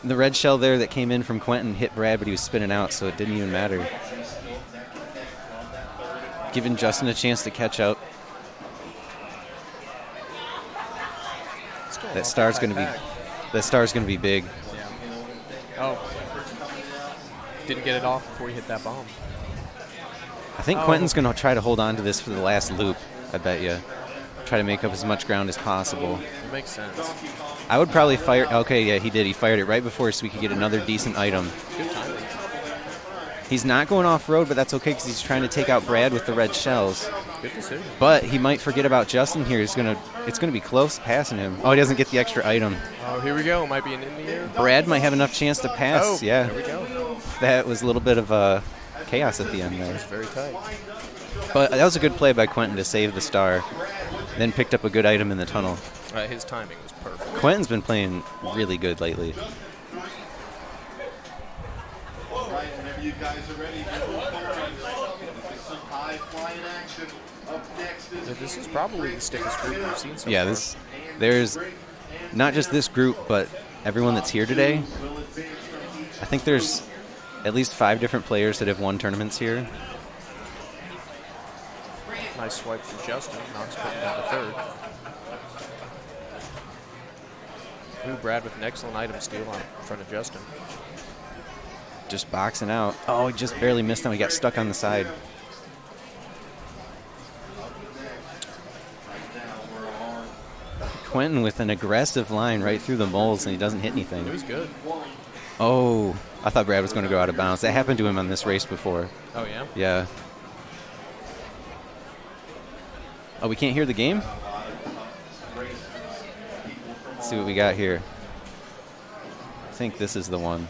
the red shell there that came in from Quentin hit Brad, but he was spinning out, so it didn't even matter. Giving Justin a chance to catch up. That star's going to be big. Yeah. Oh. Didn't get it off before he hit that bomb. I think Quentin's going to try to hold on to this for the last loop, I bet you. Try to make up as much ground as possible. It makes sense. I would probably fire... Okay, yeah, he did. He fired it right before so we could get another decent item. Good timing. He's not going off-road, but that's okay because he's trying to take out Brad with the red shells. Good decision. But he might forget about Justin here. It's gonna be close passing him. Oh, he doesn't get the extra item. Oh, here we go. Might be an in the air. Brad might have enough chance to pass. Oh, yeah. There we go. That was a little bit of chaos at the end there. It's very tight. But that was a good play by Quentin to save the star. Then picked up a good item in the tunnel. His timing was perfect. Quentin's been playing really good lately. All right, whenever you guys are ready, some high flying action. Up next is This is probably the stiffest group we've seen so far. Yeah, there's not just this group, but everyone that's here today. will advance from heat I think there's at least 5 different players that have won tournaments here. Nice swipe from Justin. Knocks Quentin down to third. Ooh, Brad with an excellent item steal on in front of Justin. Just boxing out. Oh, he just barely missed him. He got stuck on the side. Quentin with an aggressive line right through the moles, and he doesn't hit anything. It was good. Oh, I thought Brad was going to go out of bounds. That happened to him on this race before. Oh, yeah? Yeah. Oh, we can't hear the game? Let's see what we got here. I think this is the one.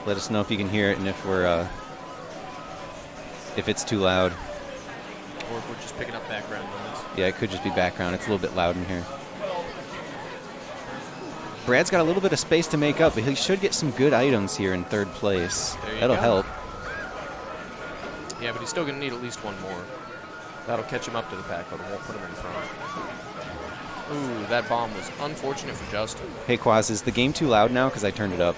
Let us know if you can hear it and if we're if it's too loud. Or if we're just picking up background noise. Yeah, it could just be background. It's a little bit loud in here. Brad's got a little bit of space to make up, but he should get some good items here in third place. That'll help. Yeah, but he's still going to need at least one more. That'll catch him up to the pack, but it won't put him in front. Ooh, that bomb was unfortunate for Justin. Hey, Quaz, is the game too loud now? Because I turned it up.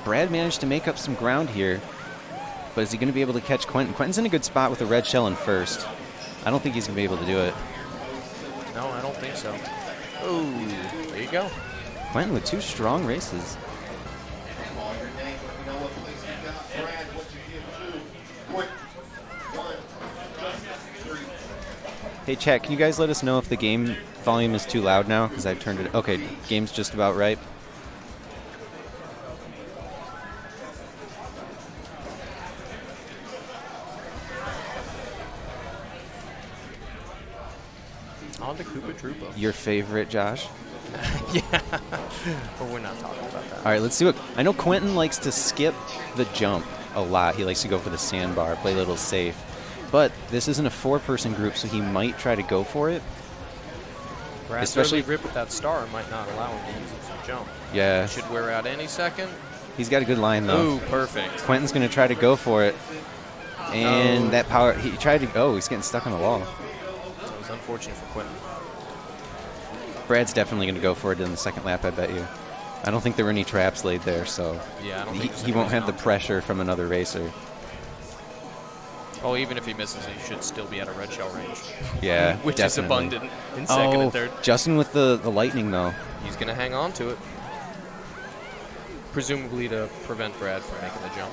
Brad managed to make up some ground here, but is he going to be able to catch Quentin? Quentin's in a good spot with a red shell in first. I don't think he's going to be able to do it. No, I don't think so. Ooh, there you go. Quentin with 2 strong races. Hey, chat, can you guys let us know if the game volume is too loud now? Because I turned it... Okay, game's just about right. On to Koopa Troopa. Your favorite, Josh? Yeah. But we're not talking about that. All right, let's see what... I know Quentin likes to skip the jump a lot. He likes to go for the sandbar, play a little safe. But this isn't a 4-person group, so he might try to go for it. Brad's Especially rip with that star might not allow him to use it for jump. Yeah. It should wear out any second. He's got a good line, though. Ooh, perfect. Quentin's going to try to go for it. And that power... He tried to... Oh, he's getting stuck on the wall. It was unfortunate for Quentin. Brad's definitely going to go for it in the second lap, I bet you. I don't think there were any traps laid there, so yeah, I don't think he won't have the pressure from another racer. Well, even if he misses, he should still be at a red shell range. Yeah, which definitely. is abundant in second and third. Justin with the lightning, though. He's going to hang on to it. Presumably to prevent Brad from making the jump.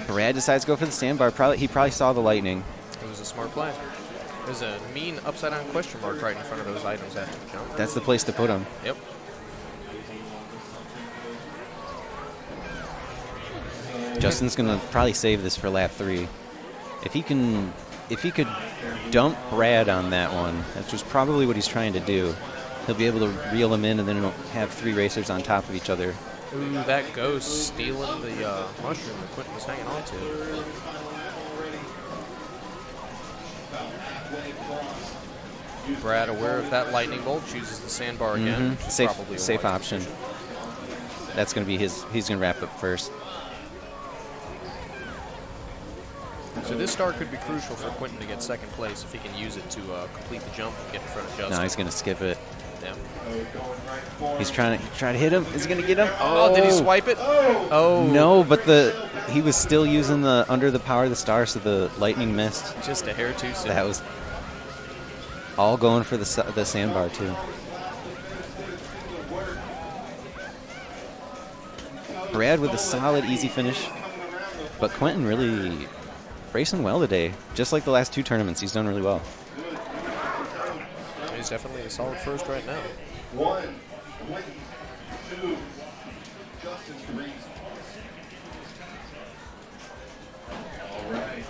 Brad decides to go for the sandbar. He probably saw the lightning. It was a smart play. There's a mean upside-down question mark right in front of those items after the jump. That's the place to put them. Yep. Justin's gonna probably save this for lap 3. If he could dump Brad on that one, that's just probably what he's trying to do. He'll be able to reel him in, and then he'll have 3 racers on top of each other. Ooh, that ghost stealing the mushroom that Quentin was hanging on to. Brad, aware of that lightning bolt, chooses the sandbar again. Safe option. That's going to be his. He's going to wrap up first. So this star could be crucial for Quentin to get second place if he can use it to complete the jump and get in front of Justin. No, he's going to skip it. Yeah. He's trying to hit him. Is he going to get him? Oh, did he swipe it? Oh. No, but he was still using the under the power of the star, so the lightning missed. Just a hair too soon. That was all going for the sandbar, too. Brad with a solid, easy finish. But Quentin really racing well today. Just like the last 2 tournaments, he's done really well. He's definitely a solid first right now. 1, 2, Justin 3. All right.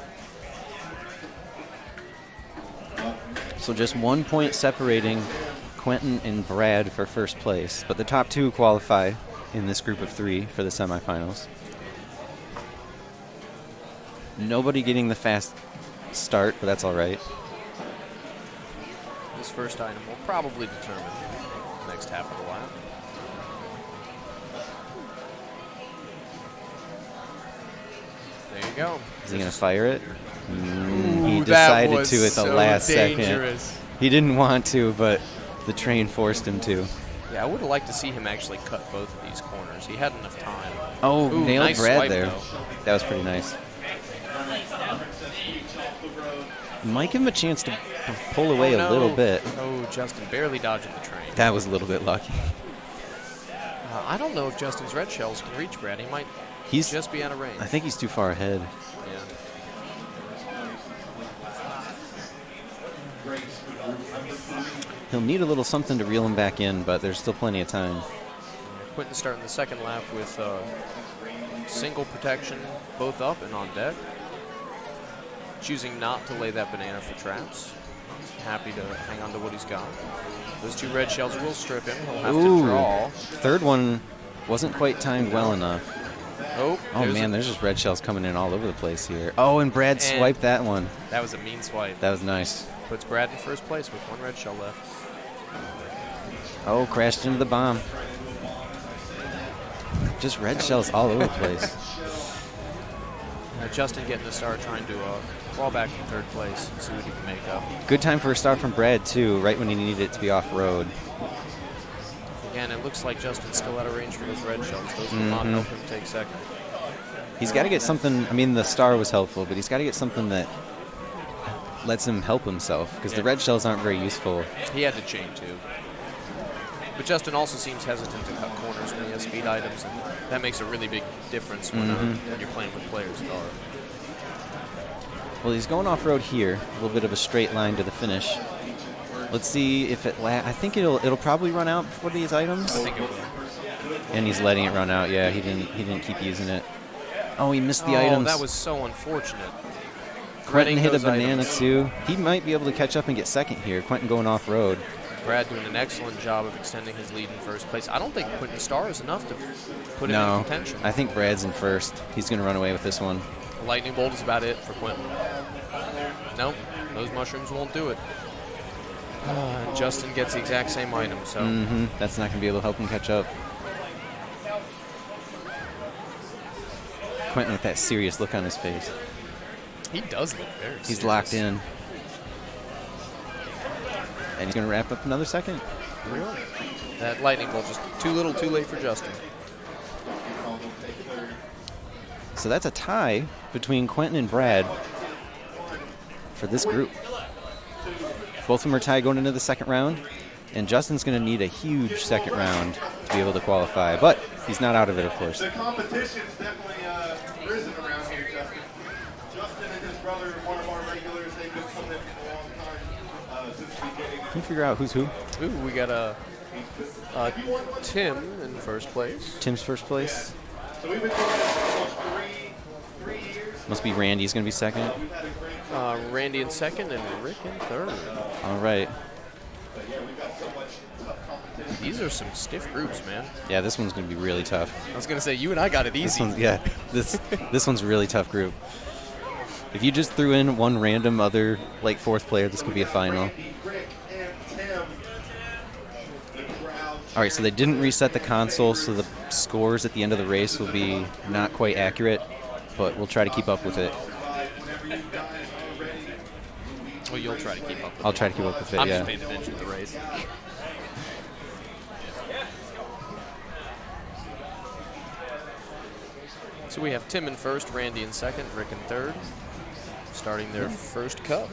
So just 1 point separating Quentin and Brad for first place. But the top 2 qualify in this group of 3 for the semifinals. Nobody getting the fast start, but that's all right. This first item will probably determine the next half of the lap. There you go. Is he going to fire it? He Ooh, decided that was to at the so last dangerous. second. He didn't want to, but the train forced him to. Yeah, I would have liked to see him actually cut both of these corners. He had enough time. Oh, Ooh, nailed nice Brad swipe, there. though. That was pretty nice. Might give him a chance to pull away Oh, a little no. bit. Oh, Justin barely dodging the train. That was a little bit lucky. I don't know if Justin's red shells can reach Brad. He might just be out of range. I think he's too far ahead. Yeah. He'll need a little something to reel him back in, but there's still plenty of time. Quentin starting the second lap with single protection, both up and on deck. Choosing not to lay that banana for traps. Happy to hang on to what he's got. Those two red shells will strip him. He'll have to draw. Third one wasn't quite timed well enough. Oh man, there's just red shells coming in all over the place here. Oh, and Brad swiped that one. That was a mean swipe. That was nice. Puts Brad in first place with one red shell left. Oh, crashed into the bomb. Just red shells all over the place. Justin getting the start, trying to fall back from third place and see what he can make up. Good time for a start from Brad, too, right when he needed it to be off-road. Again, it looks like Justin's still out of range for those red shells. Those will not help him take second. He's got to get something. I mean, the star was helpful, but he's got to get something that lets him help himself, because the red shells aren't very useful. He had to chain too. But Justin also seems hesitant to cut corners when he has speed items, and that makes a really big difference when you're playing with players that are. Well, he's going off-road here. A little bit of a straight line to the finish. Let's see if it I think it'll probably run out before these items. I think it will. And he's letting it run out. Yeah, he didn't keep using it. Oh, he missed the items. That was so unfortunate. Quentin hit a those banana items. too. He might be able to catch up and get second here. Quentin going off-road. Brad doing an excellent job of extending his lead in first place. I don't think Quentin Starr is enough to put him in contention. I think Brad's in first. He's going to run away with this one. Lightning bolt is about it for Quentin. Nope, those mushrooms won't do it. And Justin gets the exact same item, so. That's not going to be able to help him catch up. Quentin with that serious look on his face. He does look very serious. He's locked in. And he's going to wrap up another second. Really? That lightning bolt just too little, too late for Justin. So that's a tie between Quentin and Brad for this group. Both of them are tied going into the second round, and Justin's going to need a huge second round to be able to qualify, but he's not out of it, of course. The competition's definitely risen around here, Justin. Justin and his brother are one of our regulars. They've been coming in for a long time since the beginning. Can you figure out who's who? Ooh, we got Tim in first place. Tim's first place. So we've been doing this for almost three years. Must be Randy's going to be second. Randy in second and Rick in third. All right. These are some stiff groups, man. Yeah, this one's going to be really tough. I was going to say, you and I got it easy. This one's a really tough group. If you just threw in one random other, like, fourth player, this could be a final. All right, so they didn't reset the console, so the scores at the end of the race will be not quite accurate, but we'll try to keep up with it. Well, you'll try to keep up with it. I'll try to keep up with it, I'm yeah. just paying attention to the race. So we have Tim in first, Randy in second, Rick in third, starting their first cup.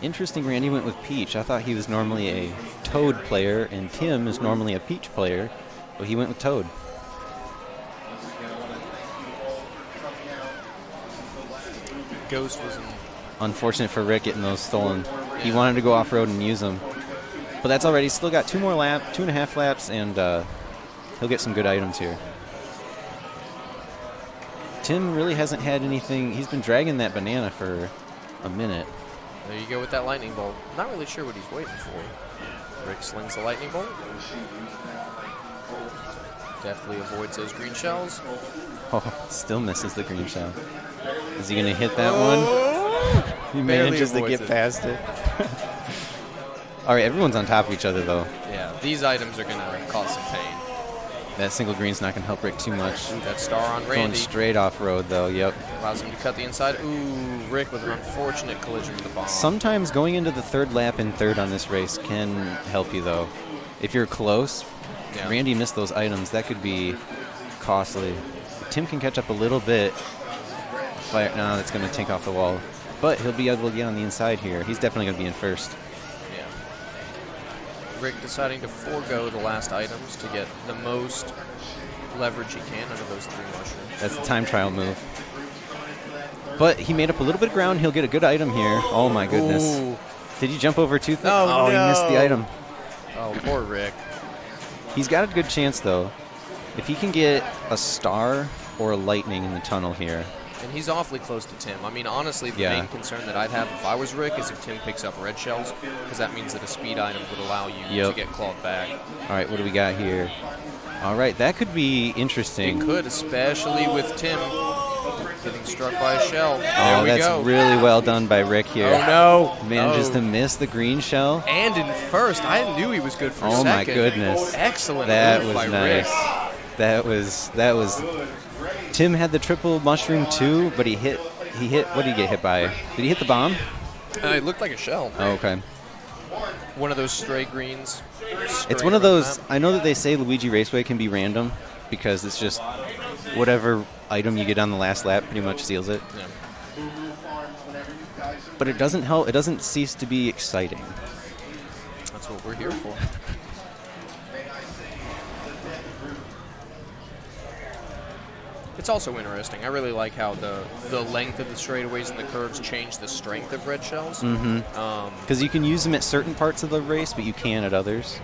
Interesting, Randy went with Peach. I thought he was normally a Toad player, and Tim is normally a Peach player, but he went with Toad. Ghost was in. Unfortunate for Rick getting those stolen. He wanted to go off-road and use them. But that's all right. He's still got 2.5 laps, and he'll get some good items here. Tim really hasn't had anything. He's been dragging that banana for a minute. There you go with that lightning bolt. Not really sure what he's waiting for. Rick slings the lightning bolt. Definitely avoids those green shells. Oh, still misses the green shell. Is he going to hit that one? He manages to get past it. All right, everyone's on top of each other, though. Yeah, these items are going to cause some pain. That single green's not going to help Rick too much. Ooh, that star on Going Randy straight off road, though. Yep. allows him to cut the inside. Ooh, Rick with an unfortunate collision with the bomb. Sometimes going into the third lap in third on this race can help you, though. If you're close, Yeah. Randy missed those items. That could be costly. If Tim can catch up a little bit. No, that's going to take off the wall. But he'll be able to get on the inside here. He's definitely going to be in first. Yeah. Rick deciding to forego the last items to get the most leverage he can out of those 3 mushrooms. That's the time trial move. But he made up a little bit of ground. He'll get a good item here. Oh, my goodness. Ooh. Did he jump over too thick? Oh, he missed the no. item. Oh, poor Rick. He's got a good chance, though. If he can get a star or a lightning in the tunnel here. And he's awfully close to Tim. I mean, honestly, the main concern that I'd have if I was Rick is if Tim picks up red shells, because that means that a speed item would allow you to get clawed back. All right, what do we got here? All right, that could be interesting. It could, especially with Tim getting struck by a shell. Oh, that's really well done by Rick here. Oh, no. Manages to miss the green shell. And in first. I knew he was good for second. Oh, my goodness. Excellent That move was by nice. Rick. That was. Tim had the triple mushroom too, but he hit. What did he get hit by? Did he hit the bomb? It looked like a shell. Oh, okay. One of those stray greens. It's one of those. I know that they say Luigi Raceway can be random because it's just whatever item you get on the last lap pretty much seals it. Yeah. But it doesn't help. It doesn't cease to be exciting. That's what we're here for. It's also interesting. I really like how the length of the straightaways and the curves change the strength of red shells. Because you can use them at certain parts of the race, but you can at others.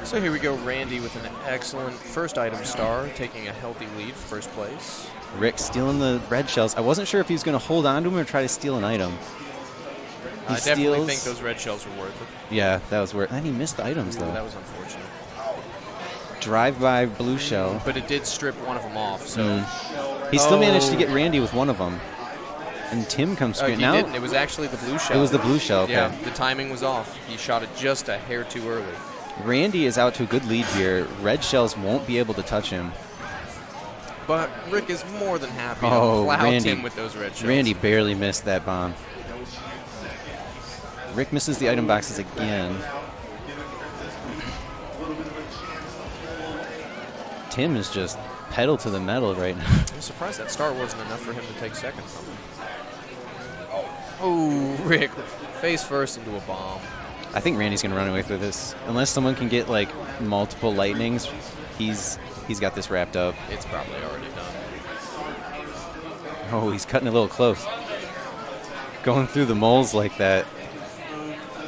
So here we go, Randy with an excellent first item star, taking a healthy lead for first place. Rick stealing the red shells. I wasn't sure if he was going to hold on to them or try to steal an item. I definitely think those red shells were worth it. Yeah, that was worth it. And he missed the items, though. That was unfortunate. Drive-by blue shell. But it did strip one of them off, so... He still managed to get Randy with one of them. And Tim comes straight. He didn't. It was actually the blue shell. It was the blue shell, okay. Yeah, the timing was off. He shot it just a hair too early. Randy is out to a good lead here. Red shells won't be able to touch him. But Rick is more than happy to plow Tim with those red shells. Randy barely missed that bomb. Rick misses the item boxes again. Tim is just pedal to the metal right now. I'm surprised that star wasn't enough for him to take second from him. Oh, Rick, face first into a bomb. I think Randy's going to run away with this. Unless someone can get, like, multiple lightnings, he's got this wrapped up. It's probably already done. Oh, he's cutting a little close. Going through the moles like that.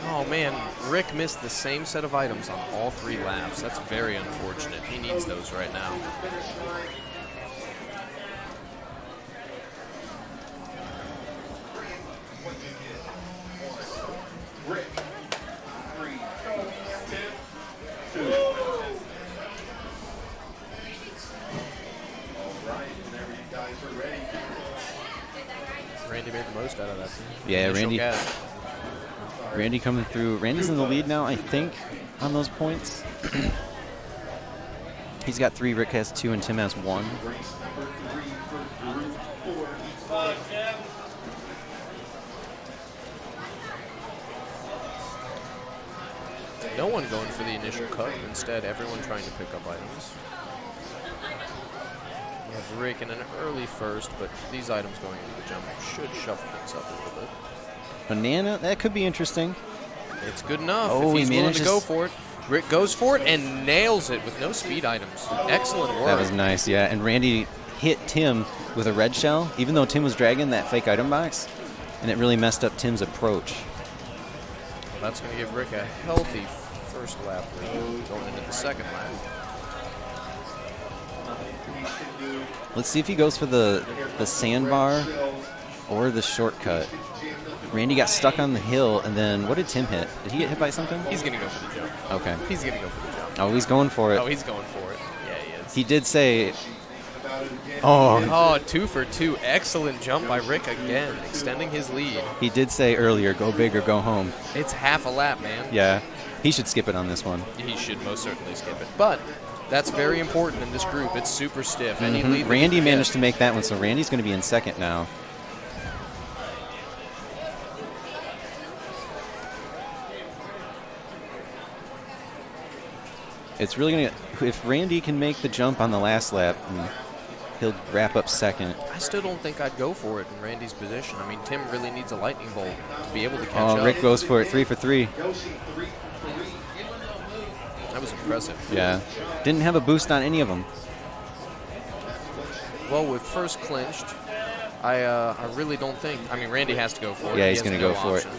Oh, man. Rick missed the same set of items on all 3 laps. That's very unfortunate. He needs those right now. Rick. 3, 2. All right, whenever you guys are ready. Randy made the most out of that. Yeah, Initial gap. Randy coming through. Randy's in the lead now, I think, on those points. He's got 3, Rick has 2, and Tim has 1. No one going for the initial cut. Instead, everyone trying to pick up items. We have Rick in an early first, but these items going into the jump should shuffle things up a little bit. Banana, that could be interesting. It's good enough Oh, if he's he willing to manages- go for it. Rick goes for it and nails it with no speed items. Excellent work. That was nice, yeah. And Randy hit Tim with a red shell, even though Tim was dragging that fake item box, and it really messed up Tim's approach. Well, that's going to give Rick a healthy first lap lead going into the second lap. Let's see if he goes for the sandbar or the shortcut. Randy got stuck on the hill, and then what did Tim hit? Did he get hit by something? He's going to go for the jump. Okay. He's going to go for the jump. Oh, he's going for it. Oh, he's going for it. Yeah, he is. He did say... Oh, 2 for 2. Excellent jump by Rick again, extending his lead. He did say earlier, go big or go home. It's half a lap, man. Yeah. He should skip it on this one. He should most certainly skip it. But that's very important in this group. It's super stiff. Any lead that Randy he can managed get- to make that one, so Randy's going to be in second now. It's really going to... If Randy can make the jump on the last lap, he'll wrap up second. I still don't think I'd go for it in Randy's position. I mean, Tim really needs a lightning bolt to be able to catch Oh, up. Rick goes for it, 3 for 3. That was impressive. Yeah. Didn't have a boost on any of them. Well, with first clinched, I really don't think... I mean, Randy has to go for it. Yeah, He he's has going to no go for option. it.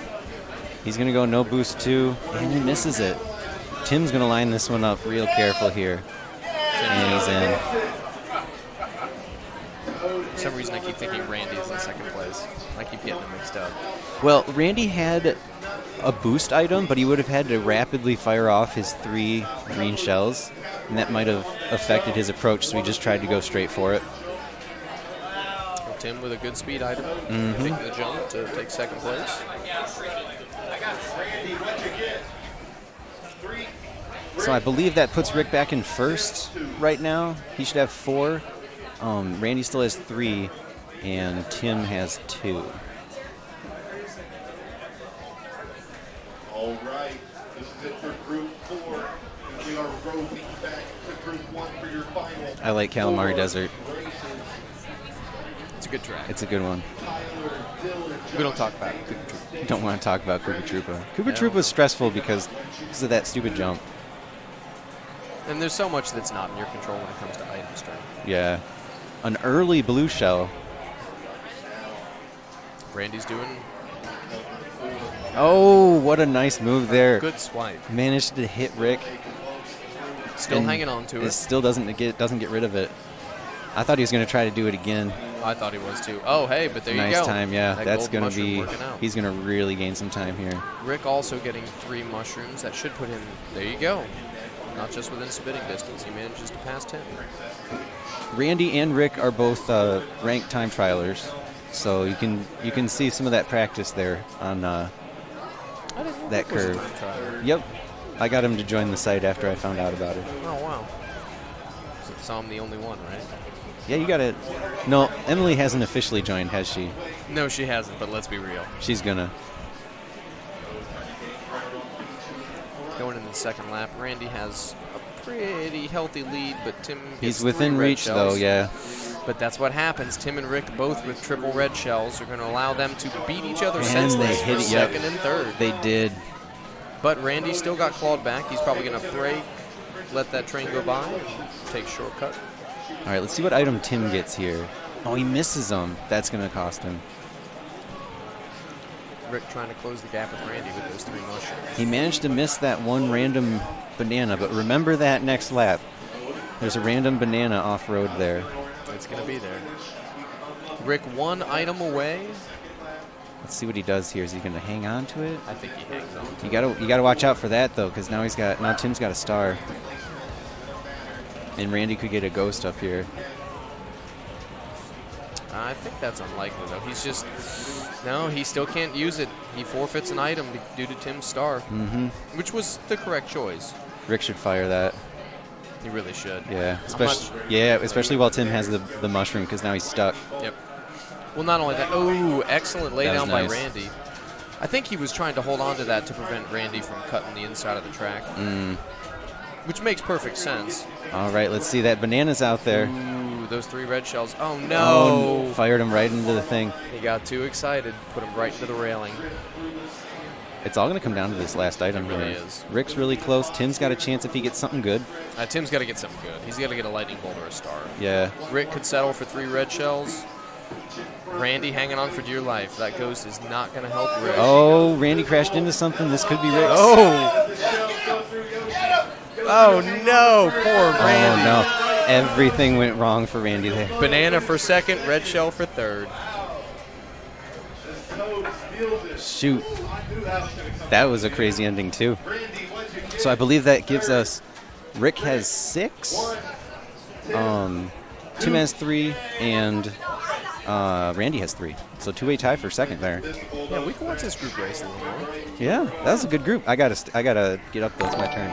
He's going to go no boost too, and he misses it. Tim's going to line this one up real careful here. And he's in. For some reason, I keep thinking Randy is in second place. I keep getting them mixed up. Well, Randy had a boost item, but he would have had to rapidly fire off his 3 green shells, and that might have affected his approach, so he just tried to go straight for it. Well, Tim with a good speed item, taking the jump to take second place. So I believe that puts Rick back in first right now. He should have 4. Randy still has 3, and Tim has 2. All right, this is it for Group 4. We are roving back to Group 1 for your final. I like Calamari 4 Desert. races. It's a good track. It's a good one. Tyler, Dylan, We don't talk about it. Don't want to talk about Koopa Troopa. Koopa Troopa was stressful because of that stupid jump. And there's so much that's not in your control when it comes to item strength. Yeah. An early blue shell. Randy's doing Oh, what a nice move there. good swipe. Managed to hit Rick. Still and hanging on to It it. still doesn't get rid of it. I thought he was going to try to do it again. I thought he was too. Oh, hey, but there you Nice go. time, yeah. That That's gold going to mushroom be. working out. He's going to really gain some time here. Rick also getting 3 mushrooms. That should put him. There you go. Not just within spitting distance. He manages to pass 10. Randy and Rick are both ranked time trialers, so you can see some of that practice there on that Rick was a curve. time trialer. Yep, I got him to join the site after I found out about it. Oh, wow. So I'm the only one, right? Yeah, you got it. No, Emily hasn't officially joined, has she? No, she hasn't, but let's be real. She's gonna. Going in the second lap, Randy has a pretty healthy lead, but Tim He's gets within 3 red reach shells. though, yeah. But that's what happens. Tim and Rick, both with triple red shells, are going to allow them to beat each other And senseless they for hit it, yep. second and third. They did. But Randy still got clawed back. He's probably going to brake, let that train go by, take shortcut. All right, let's see what item Tim gets here. Oh, he misses them. That's gonna cost him. Rick trying to close the gap with Randy with those 3 mushrooms. He managed to miss that one random banana, but remember that next lap. There's a random banana off-road there. It's going to be there. Rick 1 item away. Let's see what he does here. Is he gonna hang on to it? I think he hangs on. You gotta watch out for that though, because now Tim's got a star, and Randy could get a ghost up here. I think that's unlikely, though. He's just... No, he still can't use it. He forfeits an item due to Tim's star, which was the correct choice. Rick should fire that. He really should. Yeah, I'm especially while Tim has the mushroom, because now he's stuck. Yep. Well, not only that. Oh, excellent lay That was down by nice. Randy. I think he was trying to hold on to that to prevent Randy from cutting the inside of the track, which makes perfect sense. All right, let's see. That banana's out there. Ooh, those 3 red shells. Oh, no. Oh, fired him right into the thing. He got too excited, put him right into the railing. It's all going to come down to this last item It really here. is. Rick's really close. Tim's got a chance if he gets something good. Tim's got to get something good. He's got to get a lightning bolt or a star. Yeah. Rick could settle for 3 red shells. Randy hanging on for dear life. That ghost is not going to help Rick. Oh, Randy crashed into something. This could be Rick's. Oh, no. Poor Randy. Oh, no. Everything went wrong for Randy there. Banana for second, red shell for third. Shoot. That was a crazy ending, too. So I believe that gives us... Rick has 6. Tim has 3, and Randy has 3. So 2-way tie for second there. Yeah, we can watch this group race a little more. Yeah, that was a good group. I gotta get up though. It's my turn.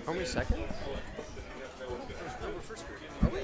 Are we second? Are we?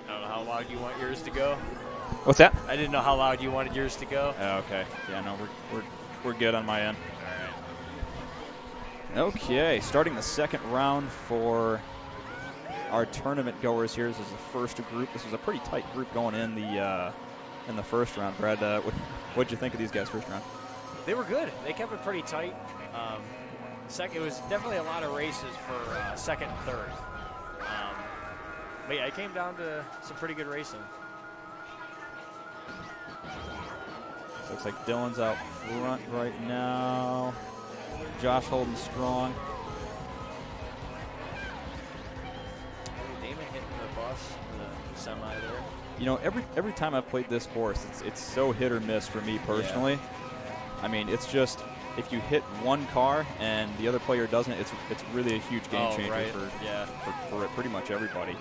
I don't know how loud you want yours to go. What's that? I didn't know how loud you wanted yours to go. Oh, okay. Yeah, no, we're good on my end. All right. Okay, starting the second round for our tournament goers here. This is the first group. This was a pretty tight group going in the first round. Brad, what'd you think of these guys first round? They were good. They kept it pretty tight. It was definitely a lot of races for second and third. But yeah, it came down to some pretty good racing. Looks like Dylan's out front right now. Josh holding strong. Damon hitting the bus, the semi there. You know, every time I've played this course, it's so hit or miss for me personally. Yeah. I mean, it's just if you hit one car and the other player doesn't, it's really a huge game changer for pretty much everybody.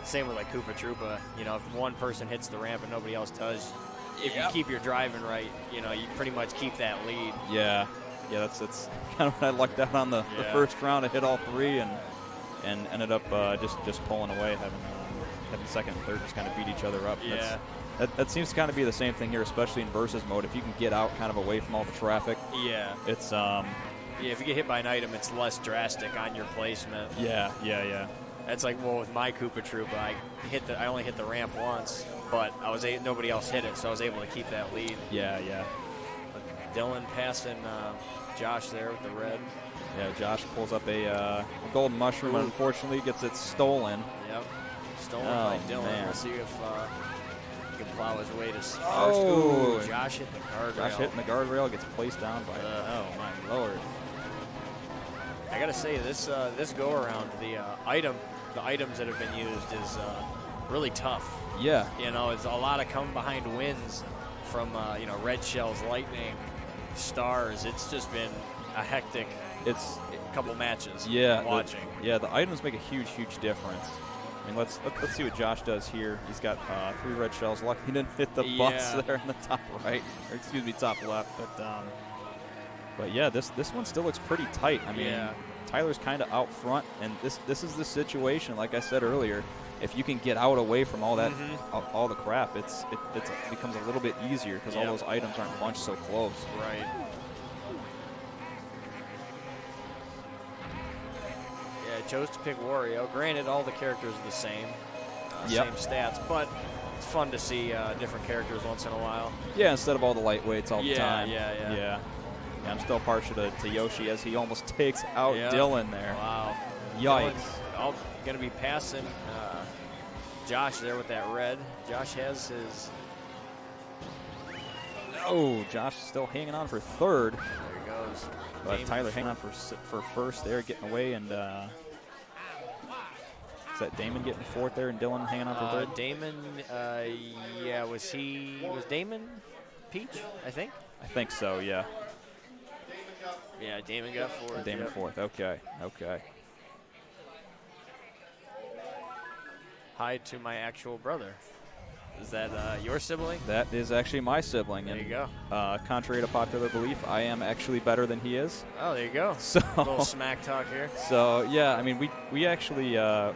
Same with like Koopa Troopa. You know, if one person hits the ramp and nobody else does, if you keep your driving right, you know, you pretty much keep that lead. Yeah, that's kind of what I lucked out on the first round. I hit all 3 and ended up just pulling away, having second and third just kind of beat each other up. Yeah. That seems to kind of be the same thing here, especially in versus mode. If you can get out kind of away from all the traffic, it's if you get hit by an item, it's less drastic on your placement. Yeah. That's like, well, with my Koopa Troopa, I only hit the ramp once, but nobody else hit it, so I was able to keep that lead. Yeah. Dylan passing Josh there with the red. Yeah, Josh pulls up a golden mushroom. Ooh. Unfortunately, gets it stolen. Yep, stolen by Dylan. Man. We'll see if he can plow his way to first. Oh, Josh hitting the guardrail. Josh hitting the guardrail, gets placed down by. Oh my lord! I gotta say, this go around, the items that have been used is really tough. Yeah. You know, it's a lot of come behind wins from red shells, lightning, stars. It's just been a hectic couple matches. Yeah. Watching. The items make a huge difference. I mean, let's see what Josh does here. He's got 3 red shells. Lucky he didn't hit the bus there in the top right, or excuse me, top left. But yeah, this one still looks pretty tight. I mean, Tyler's kind of out front, and this is the situation. Like I said earlier, if you can get out away from all that, all the crap, it becomes a little bit easier because all those items aren't bunched so close. Right. Yeah, chose to pick Wario. Granted, all the characters are the same. Yep. Same stats, but it's fun to see different characters once in a while. Yeah, instead of all the lightweights all the time. Yeah. Yeah, I'm still partial to Yoshi as he almost takes out Dylan there. Wow. Yikes. Dylan's going to be passing Josh there with that red. Josh has his... Oh, Josh still hanging on for third. There he goes. But Damon Tyler hanging on for first there, getting away. And is that Damon getting fourth there and Dylan hanging on for third? Damon, was Damon Peach, I think? I think so, yeah. Yeah, Damon got fourth. Damon fourth, okay. Hi to my actual brother. Is that your sibling? That is actually my sibling. There and, you go. Contrary to popular belief, I am actually better than he is. Oh, there you go. So a little smack talk here. So yeah, I mean we actually all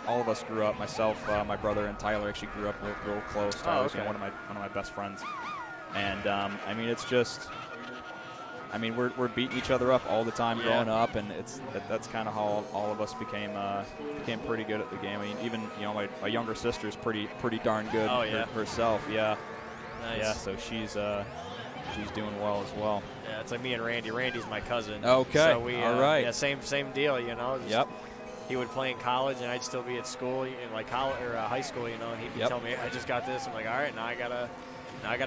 of us grew up. Myself, my brother, and Tyler actually grew up real close. Tyler's one of my best friends, and it's just. We're beating each other up all the time growing up, and that's kind of how all of us became pretty good at the game. I mean, even my younger sister's pretty darn good herself. Yeah. Nice. Yeah. So she's doing well as well. Yeah, it's like me and Randy. Randy's my cousin. Okay. So we all right. Yeah, same deal. Yep. He would play in college, and I'd still be at school, in like college or high school. And he'd tell me, I just got this. I'm like, all right, now I gotta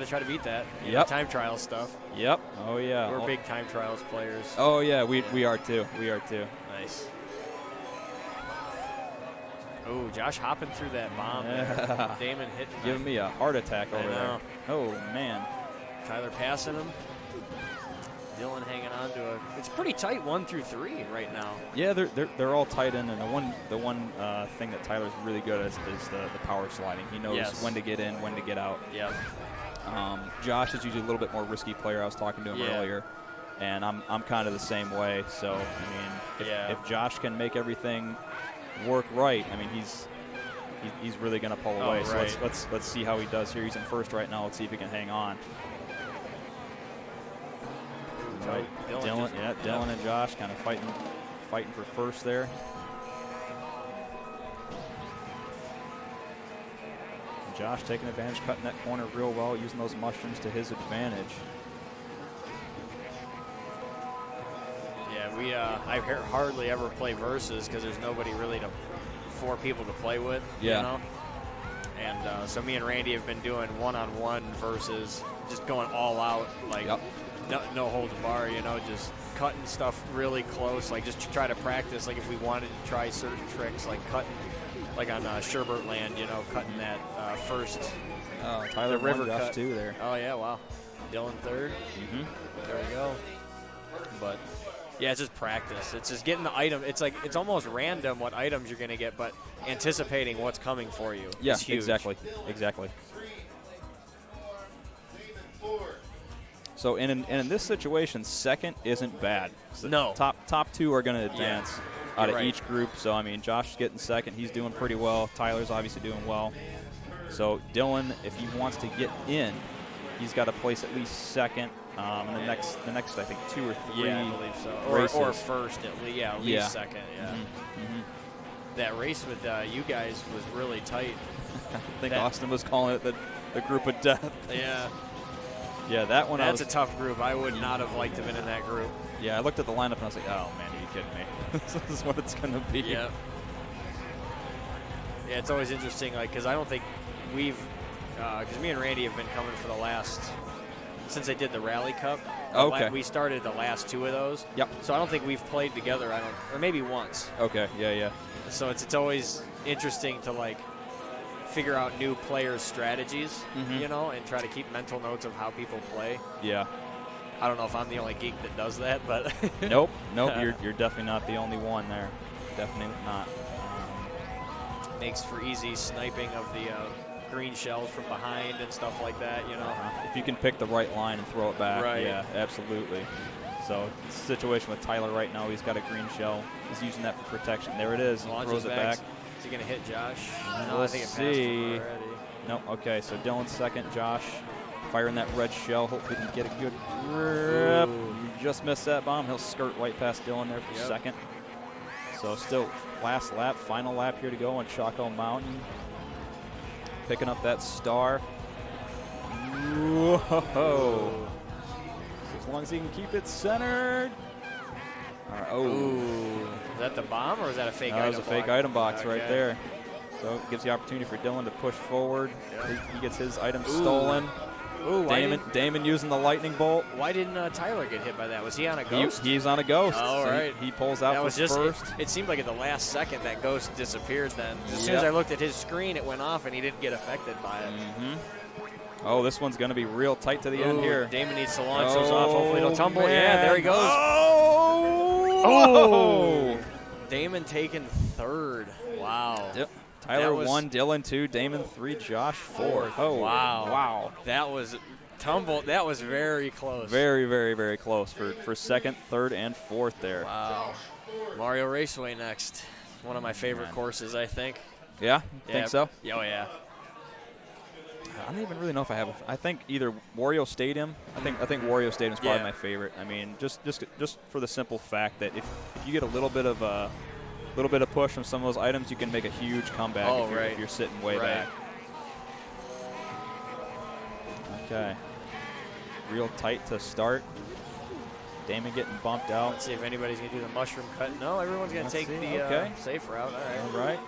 try to beat that. Time trial stuff. Yep. Oh yeah. We're big time trials players. Oh yeah, we are too. Nice. Oh, Josh hopping through that bomb there. Damon hitting. Giving me a heart attack over there. Oh man. Tyler passing him. Dylan hanging on to it's pretty tight 1 through 3 right now. Yeah, they're all tight in, and the one thing that Tyler's really good at is the power sliding. He knows when to get in, when to get out. Yep. Josh is usually a little bit more risky player. I was talking to him earlier, and I'm kind of the same way. So if Josh can make everything work right, he's really going to pull away. So let's see how he does here. He's in first right now. Let's see if he can hang on. Right. Dylan and Josh kind of fighting for first there. Josh taking advantage, cutting that corner real well, using those mushrooms to his advantage. Yeah, I hardly ever play versus because there's nobody really for people to play with. Yeah. And so me and Randy have been doing one-on-one versus, just going all out, like no holds barred. Just cutting stuff really close, like just to try to practice. Like if we wanted to try certain tricks, like cutting. Like on Sherbert Land, cutting that first. Oh, Tyler river Josh cut too there. Oh yeah, wow. Dylan third. Mm-hmm. There we go. But yeah, it's just practice. It's just getting the item. It's like it's almost random what items you're gonna get, but anticipating what's coming for you. Yeah, is huge. exactly. So in this situation, second isn't bad. So no. Top two are going to advance out of right. each group. So Josh is getting second. He's doing pretty well. Tyler's obviously doing well. So Dylan, if he wants to get in, he's got to place at least second. And the next I think 2 or 3 Yeah, I believe so. races. Or first at least. Yeah, at least second. Yeah. Mm-hmm. That race with you guys was really tight. I think Austin was calling it the group of death. Yeah. Yeah, that one. That's a tough group. I would not have liked to have been in that group. Yeah, I looked at the lineup and I was like, oh man, are you kidding me? This is what it's going to be. Yeah. Yeah, it's always interesting, because I don't think because me and Randy have been coming for the last, since they did the Rally Cup. Okay. We started the last 2 of those. Yep. So I don't think we've played together. Or maybe once. Okay. Yeah. So it's always interesting to figure out new players' strategies, and try to keep mental notes of how people play. Yeah. I don't know if I'm the only geek that does that, but Nope. You're definitely not the only one there. Definitely not. Makes for easy sniping of the green shells from behind and stuff like that. If you can pick the right line and throw it back. Right. Yeah, absolutely. So the situation with Tyler right now, he's got a green shell. He's using that for protection. There it is. He throws it back. Is he going to hit Josh? We'll I think it passed him already. No, okay, so Dylan's second, Josh firing that red shell. Hopefully he can get a good grip. You just missed that bomb. He'll skirt right past Dylan there for second. So still last lap, final lap here to go on Chaco Mountain. Picking up that star. Whoa. So as long as he can keep it centered. All right. Ooh. Is that the bomb or is that a fake item That was a box? fake item box right Okay. there. So it gives the opportunity for Dylan to push forward. He gets his item stolen. Ooh, Damon using the lightning bolt. Why didn't Tyler get hit by that? Was he on a ghost? He's on a ghost. Oh, so right. He pulls out that was just, first. It seemed like at the last second that ghost disappeared then. As soon Yep. as I looked at his screen, it went off and he didn't get affected by it. Oh, this one's going to be real tight to the end Ooh, here. Damon needs to launch those off. Hopefully it'll tumble. Man. Yeah, there he goes. Oh! Damon taking third. Wow. Tyler 1, Dylan 2, Damon 3, Josh 4. Oh, wow. Wow. That was tumble. That was very close. Very, very, very close for second, third, and fourth there. Wow. Mario Raceway next. One of my favorite courses, I think. Yeah? Think so? Oh, yeah. I don't even really know if I have. I think either Wario Stadium. I think Wario Stadium is probably my favorite. I mean, just for the simple fact that if you get a little bit of push from some of those items, you can make a huge comeback if you're sitting way back. Okay. Real tight to start. Damon getting bumped out. Let's see if anybody's going to do the mushroom cut. No, everyone's going to take the safe route. All right.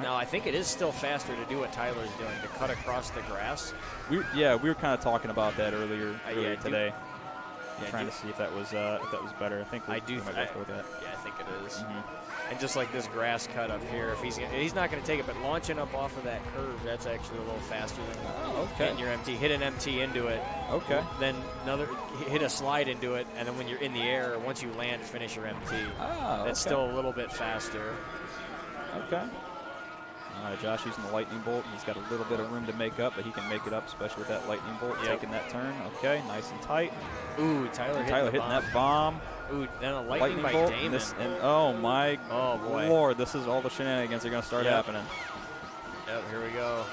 Now, I think it is still faster to do what Tyler's doing, to cut across the grass. We were kind of talking about that earlier today. Trying to see if that was better. I think we might go with that. Yeah, I think it is. And just like this grass cut up here, if he's not going to take it, but launching up off of that curve, that's actually a little faster than hitting your MT. Hit an MT into it. Okay. Then hit a slide into it, and then when you're in the air, once you land, finish your MT. That's still a little bit faster. Okay. Josh using the lightning bolt. He's got a little bit of room to make up, but he can make it up, especially with that lightning bolt taking that turn. Okay, nice and tight. Ooh, Tyler hitting that bomb. Ooh, then a lightning by bolt. Damon. Oh my boy. Lord, this is all the shenanigans are going to start happening. Yep, here we go.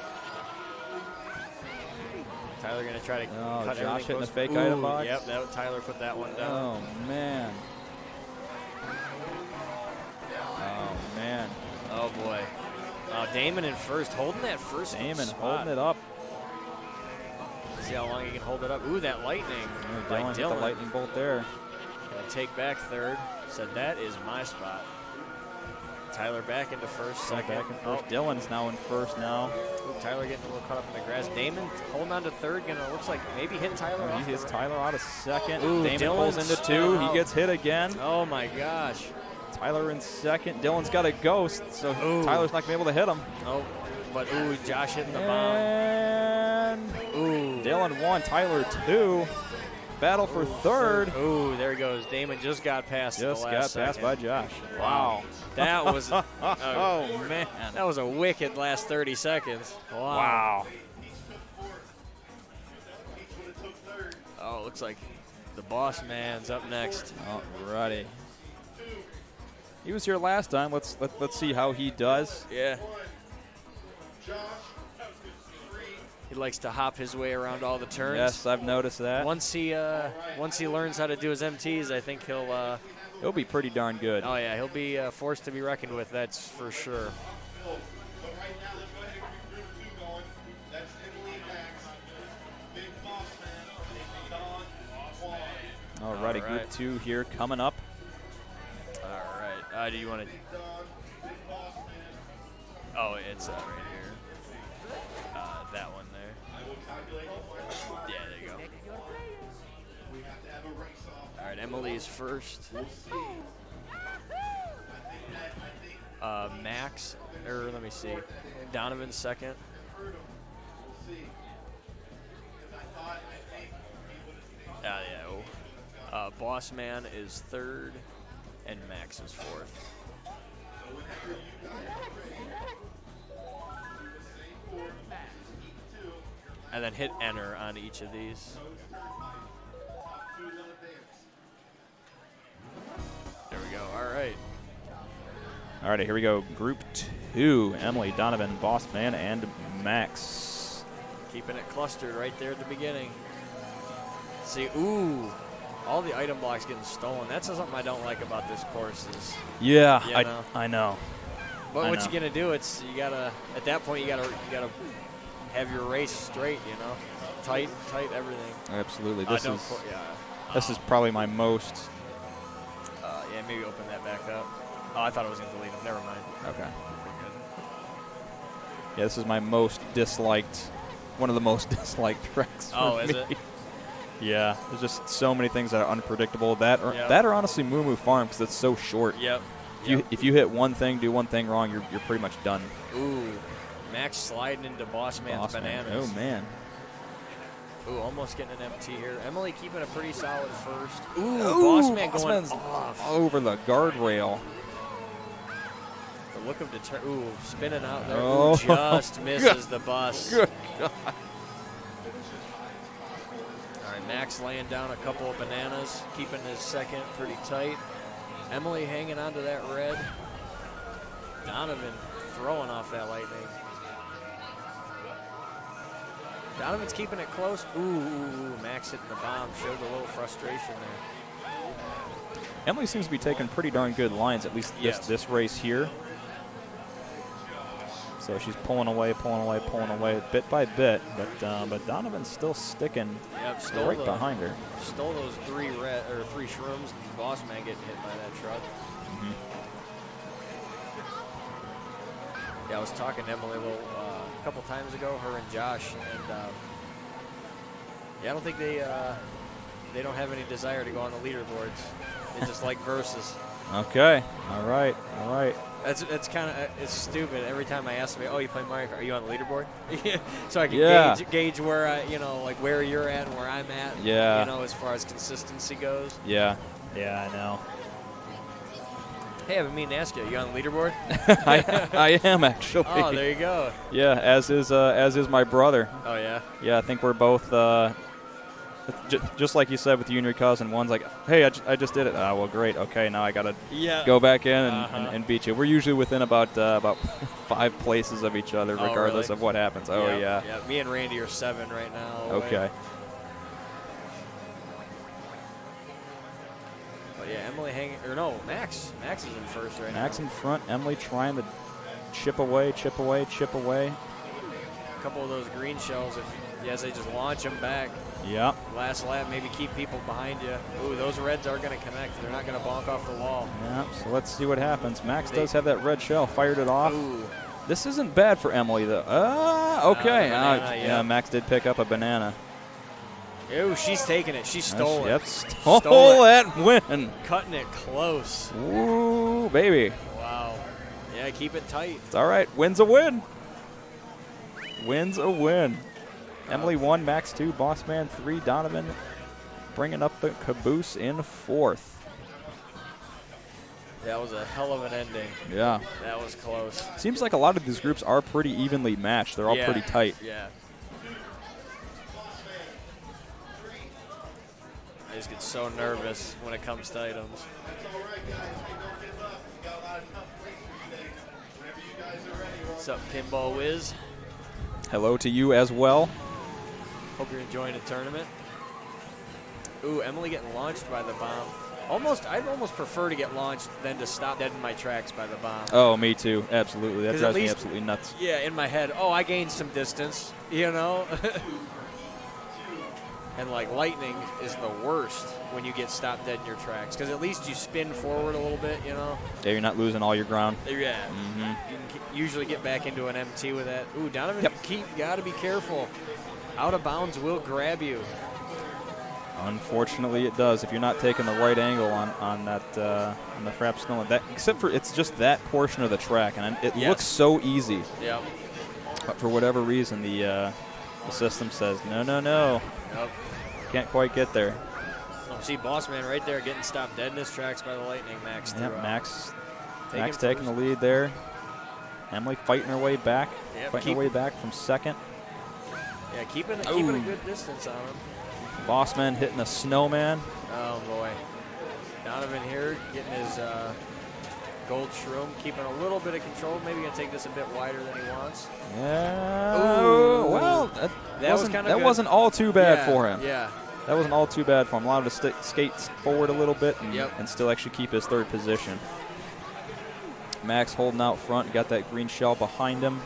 Tyler going to try to cut Josh hitting close. the fake item box. Yep, Tyler put that one down. Oh man. Oh man. Oh boy. Damon in first, holding that first Damon spot. holding it up. See how long he can hold it up. Ooh, that lightning. Dylan hit the lightning bolt there. Gonna take back third. Said that is my spot. Tyler back into first, second. Back in first. Dylan's now in first now. Ooh, Tyler getting a little caught up in the grass. Damon holding on to third. Looks like maybe hit Tyler off. He hits Tyler out of second. Ooh, Damon Dylan's pulls into two. He gets hit again. Oh my gosh. Tyler in second. Dylan's got a ghost, so Tyler's not going to be able to hit him. Oh, but Josh hitting the bomb. And Dylan 1, Tyler 2. Battle for third. Ooh, there he goes. Damon just got past the last passed second. by Josh. Wow. That was oh man. That was a wicked last 30 seconds. Wow. Oh, looks like the boss man's up next. Alrighty. He was here last time. Let's see how he does. Yeah. He likes to hop his way around all the turns. Yes, I've noticed that. Once he learns how to do his MTs, I think he'll be pretty darn good. Oh yeah, he'll be a force to be reckoned with. That's for sure. Alrighty, group 2 here coming up. All right. Do you want to? Oh, it's right here. That one there. Yeah, there you go. All right, Emily's first. Max, or let me see. Donovan's second. Boss Man is third, and Max is fourth. And then hit enter on each of these. There we go. All right. All right, here we go. Group 2. Emily, Donovan, Boss Man, and Max. Keeping it clustered right there at the beginning. See, ooh. all the item blocks getting stolen. That's something I don't like about this course. Is Yeah, you know. I know. But I what know. you gonna do? It's you gotta at that point you gotta have your race straight. You know, tight everything. Absolutely. This is probably my most. Yeah, maybe open that back up. Oh, I thought it was gonna delete them. Never mind. Okay. Yeah, this is my most disliked, one of the most disliked tracks for me. Is it? Yeah, there's just so many things that are unpredictable. That Yep. or honestly Moo Moo Farm because it's so short. Yep. If you hit one thing, do one thing wrong, you're pretty much done. Ooh, Max sliding into Boss Man's bananas. Oh man. Ooh, almost getting an MT here. Emily keeping a pretty solid first. Ooh, Boss Man going Man's off. over the guardrail. The look of deter. Ooh, spinning out there. Oh. Ooh, just misses the bus. Good God. All right, Max laying down a couple of bananas, keeping his second pretty tight. Emily hanging onto that red. Donovan throwing off that lightning. Donovan's keeping it close. Ooh, Max hitting the bomb. Showed a little frustration there. Emily seems to be taking pretty darn good lines, at least this race here. So she's pulling away bit by bit, but Donovan's still sticking right behind her. Stole those three shrooms, and Boss Man getting hit by that truck. Mm-hmm. Yeah, I was talking to Emily a couple times ago, her and Josh, and I don't think they don't have any desire to go on the leaderboards. They just like versus. Okay, all right. It's kind of it's stupid. Every time I ask them, "Oh, you play Mario Kart? Are you on the leaderboard?" So I can gauge where where you're at and where I'm at. Yeah. As far as consistency goes. Yeah, I know. Hey, I've been meaning to ask you. Are you on the leaderboard? I am actually. Oh, there you go. Yeah, as is my brother. Oh yeah. Yeah, I think we're both. Just like you said with you and your cousin, one's like, "Hey, I just did it." Ah, well, great. Okay, now I gotta go back in and beat you. We're usually within about 5 places of each other, regardless of what happens. Oh yeah. Yeah, me and Randy are 7 right now. Okay. But yeah, Emily Max. Max is in first right now. Max in front. Emily trying to chip away. A couple of those green shells, as they just launch them back. Yeah. Last lap, maybe keep people behind you. Ooh, those reds are going to connect. They're not going to bonk off the wall. Yeah, so let's see what happens. Max does have that red shell. Fired it off. Ooh. This isn't bad for Emily, though. Okay. Banana, yeah, Max did pick up a banana. Ooh, she's taking it. She stole it. Yep, stole that win. Cutting it close. Ooh, baby. Wow. Yeah, keep it tight. It's all right. Win's a win. Win's a win. Emily 1, Max 2, Boss Man 3, Donovan bringing up the caboose in 4th. That was a hell of an ending. Yeah. That was close. Seems like a lot of these groups are pretty evenly matched. They're all pretty tight. Yeah. I just get so nervous when it comes to items. What's up, Pinball Wiz? Hello to you as well. Hope you're enjoying the tournament. Ooh, Emily getting launched by the bomb. I'd almost prefer to get launched than to stop dead in my tracks by the bomb. Oh, me too. Absolutely. That drives me absolutely nuts. Yeah, in my head, I gained some distance, And like lightning is the worst when you get stopped dead in your tracks, because at least you spin forward a little bit, Yeah, you're not losing all your ground. Yeah. Mm-hmm. You can usually get back into an MT with that. Ooh, Donovan, gotta be careful. Out of bounds will grab you. Unfortunately, it does. If you're not taking the right angle on that on the Frapp Snow, except for it's just that portion of the track, and it looks so easy. Yep. But for whatever reason, the system says no. Yep. Can't quite get there. Oh, see, Boss Man right there getting stopped dead in his tracks by the lightning. Max. Yep, Max taking the lead there. Emily fighting her way back. Yep, fighting her way back from second. Yeah, keeping a good distance on him. Bossman hitting a snowman. Oh boy. Donovan here getting his gold shroom, keeping a little bit of control. Maybe gonna take this a bit wider than he wants. Yeah. Ooh. Well, that wasn't all too bad for him. Yeah. that wasn't all too bad for him. Allowed to skate forward a little bit and, Yep. and still actually keep his third position. Max holding out front, got that green shell behind him.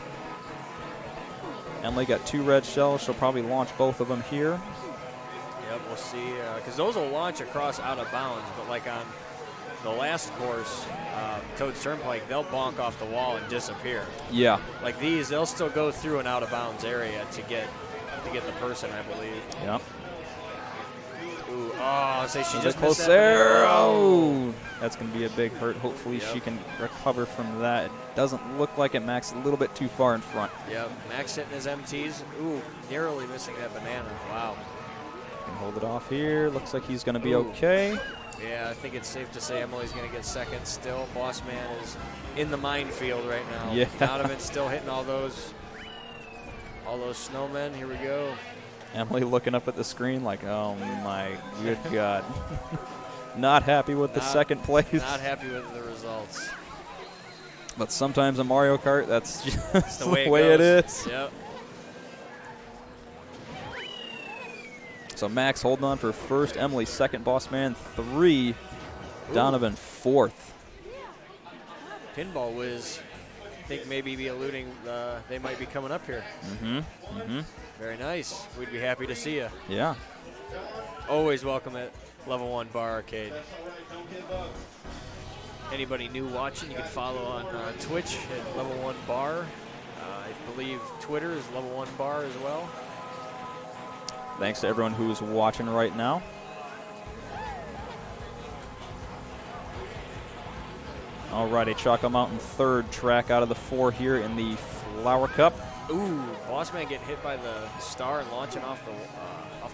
Emily got 2 red shells. She'll probably launch both of them here. Yep, we'll see. Because those will launch across out of bounds, but like on the last course, Toad's Turnpike, they'll bonk off the wall and disappear. Yeah. Like these, they'll still go through an out of bounds area to get the person, I believe. Yep. Ooh, oh, say she Was just it close missed that there? banana. Oh, that's going to be a big hurt. Hopefully Yep. she can recover from that. It doesn't look like it. Max a little bit too far in front. Yep, Max hitting his MTs. Ooh, narrowly missing that banana. Wow. Can hold it off here. Looks like he's going to be Ooh. okay. Yeah, I think it's safe to say Emily's going to get second still. Boss Man is in the minefield right now. Yeah. Donovan's still hitting all those snowmen. Here we go. Emily looking up at the screen like, oh my good God. Not happy with the second place. Not happy with the results. But sometimes in Mario Kart, that's just The way, it goes. is. Yep. So Max holding on for first, Emily second, Boss Man 3, Donovan 4th. Pinball Whiz, I think maybe be alluding they might be coming up here. Very nice. We'd be happy to see you. Yeah. Always welcome at Level 1 Bar Arcade. Anybody new watching, you can follow on Twitch at Level 1 Bar. I believe Twitter is Level 1 Bar as well. Thanks to everyone who's watching right now. Alrighty, Choco Mountain third track out of the 4 here in the Flower Cup. Ooh, Boss Man getting hit by the star and launching off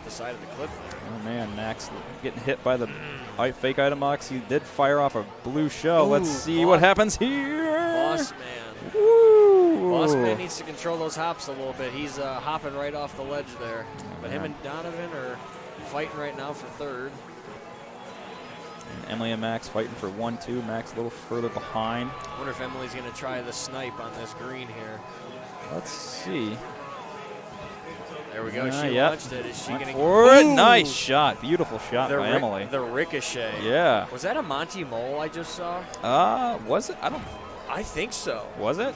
the side of the cliff. Oh man, Max getting hit by the fake item box. He did fire off a blue shell. Ooh, Let's see what happens here. Boss Man. Woo. Boss Man needs to control those hops a little bit. He's hopping right off the ledge there. But him and Donovan are fighting right now for third. And Emily and Max fighting for 1-2. Max a little further behind. I wonder if Emily's going to try the snipe on this green here. Let's see. There we go. She Yep. launched it. Is she Went going for it. Nice shot. Beautiful shot by Emily. The ricochet. Yeah. Was that a Monty Mole I just saw? Was it? I think so. Was it?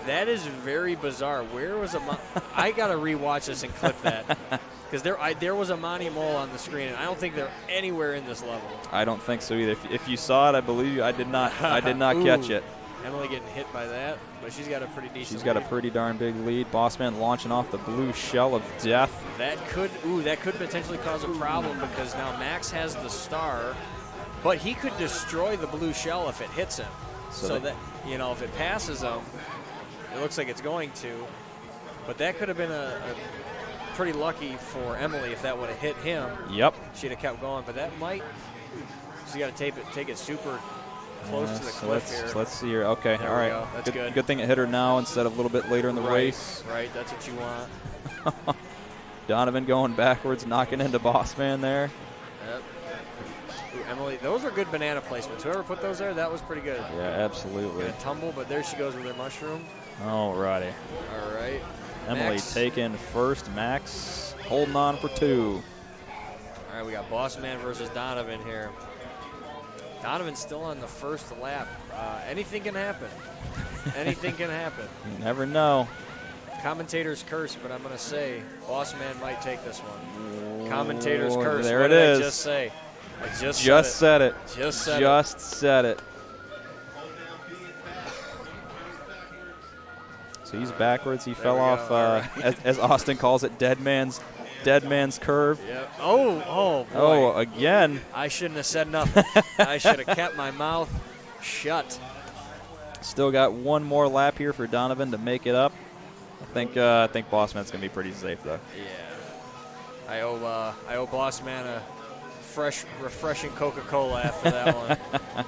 That is very bizarre. Where was a I got to rewatch this and clip that. Because there was a Monty Mole on the screen, and I don't think they're anywhere in this level. I don't think so either. If you saw it, I believe you. I did not catch it. Emily getting hit by that, but she's got a pretty decent She's got a pretty darn big lead. Bossman launching off the blue shell of death. That could potentially cause a problem because now Max has the star, but he could destroy the blue shell if it hits him. So that if it passes him, it looks like it's going to. But that could have been a pretty lucky for Emily if that would have hit him. Yep. She'd have kept going, but that might. She's got to take it super close to the cliff here. Let's see here. Okay, There all we right. go. That's good. Good thing it hit her now instead of a little bit later in the race. Right, that's what you want. Donovan going backwards, knocking into Bossman there. Yep. Ooh, Emily, those are good banana placements. Whoever put those there, that was pretty good. Yeah, absolutely. Gonna tumble, but there she goes with her mushroom. All righty. All right. Emily Max. taking first. Max holding on for 2. All right, we got Boss Man versus Donovan here. Donovan's still on the first lap. Anything can happen. Anything can happen. You never know. Commentator's curse, but I'm going to say Boss Man might take this one. Commentator's curse. There what it did is. I just say? I just said it. Just said Just said it. So he's backwards. He fell off, as Austin calls it, dead man's curve. Yep. Oh, boy. Oh, again. I shouldn't have said nothing. I should have kept my mouth shut. Still got one more lap here for Donovan to make it up. I think Bossman's gonna be pretty safe though. Yeah. I owe Boss Man a fresh, refreshing Coca-Cola after that one.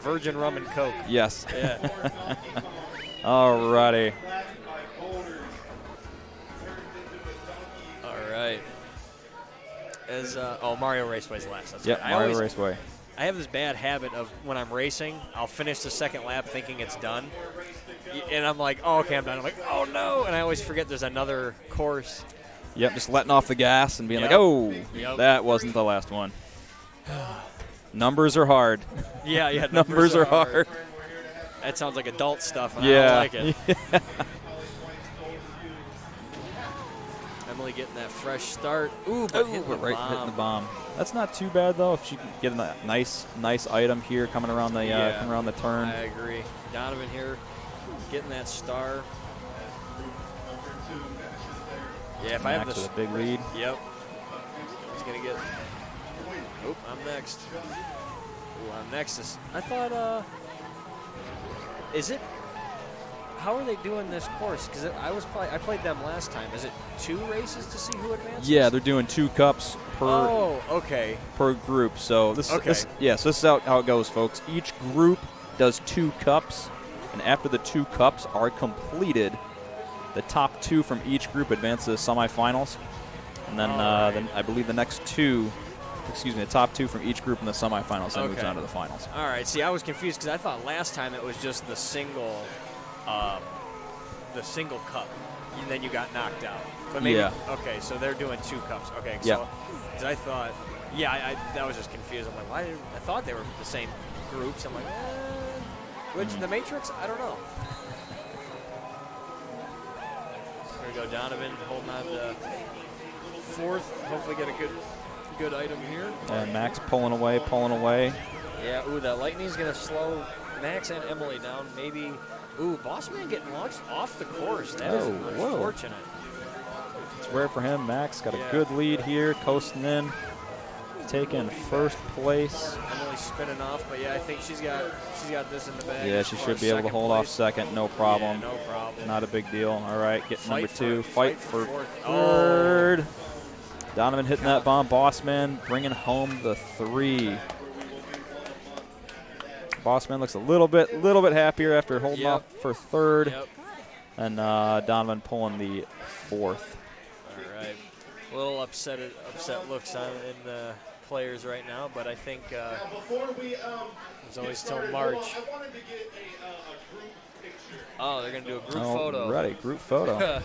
Virgin rum and Coke. Yes. Yeah. Alrighty. All right. Mario Raceway's last. That's Yep, right. Mario Raceway. I have this bad habit of when I'm racing, I'll finish the second lap thinking it's done. And I'm like, oh, okay, I'm done. I'm like, oh, no. And I always forget there's another course. Yep, just letting off the gas and being Yep. like, oh, Yep. that wasn't the last one. Numbers are hard. Yeah, Numbers are hard. That sounds like adult stuff, and I Yeah. don't like it. Yeah. Emily getting that fresh start. Ooh, but hitting the right, bomb. hitting the bomb. That's not too bad though. If she can get a nice item here coming around the coming around the turn. I agree. Donovan here getting that star. Yeah, if I have Max this with a big lead. Yep. He's gonna get. Oop, I'm next. Ooh, I'm next. I thought. Is it? How are they doing this course? Because I played them last time. Is it 2 races to see who advances? Yeah, they're doing 2 cups per. Oh, okay. Per group. So this Okay. so this is how it goes, folks. Each group does 2 cups, and after the 2 cups are completed, the top 2 from each group advance to the semifinals, and then then I believe the next 2, the top 2 from each group in the semifinals then moves on to the finals. All right. See, I was confused because I thought last time it was just the single cup, and then you got knocked out. But maybe, Yeah. Okay, so they're doing 2 cups. Okay, Yeah. so 'cause I thought, I was just confused. I'm like, I thought they were the same groups. I'm like, which the Matrix? I don't know. Here we go, Donovan holding on to 4th. Hopefully get a good item here. And Max pulling away. Yeah, ooh, that lightning's going to slow Max and Emily down. Maybe, ooh, Bossman getting launched off the course. That is whoa. unfortunate. It's rare for him. Max got Yeah. a good lead here, coasting in, taking first place. Emily's spinning off, but yeah, I think she's got this in the bag. Yeah, as she far should as be able to second hold off place. second, no problem. Yeah, no problem. Not a big deal. All right, get number 2. Fight Fight for for fourth. third. Donovan hitting that bomb. Bossman bringing home the 3. Bossman looks a little bit happier after holding off for third. Yep. And Donovan pulling the 4th. All right. A little upset looks in the players right now, but I think Before we it's always till March. I wanted to get a group picture. Oh, they're gonna do a group photo. Right, group photo.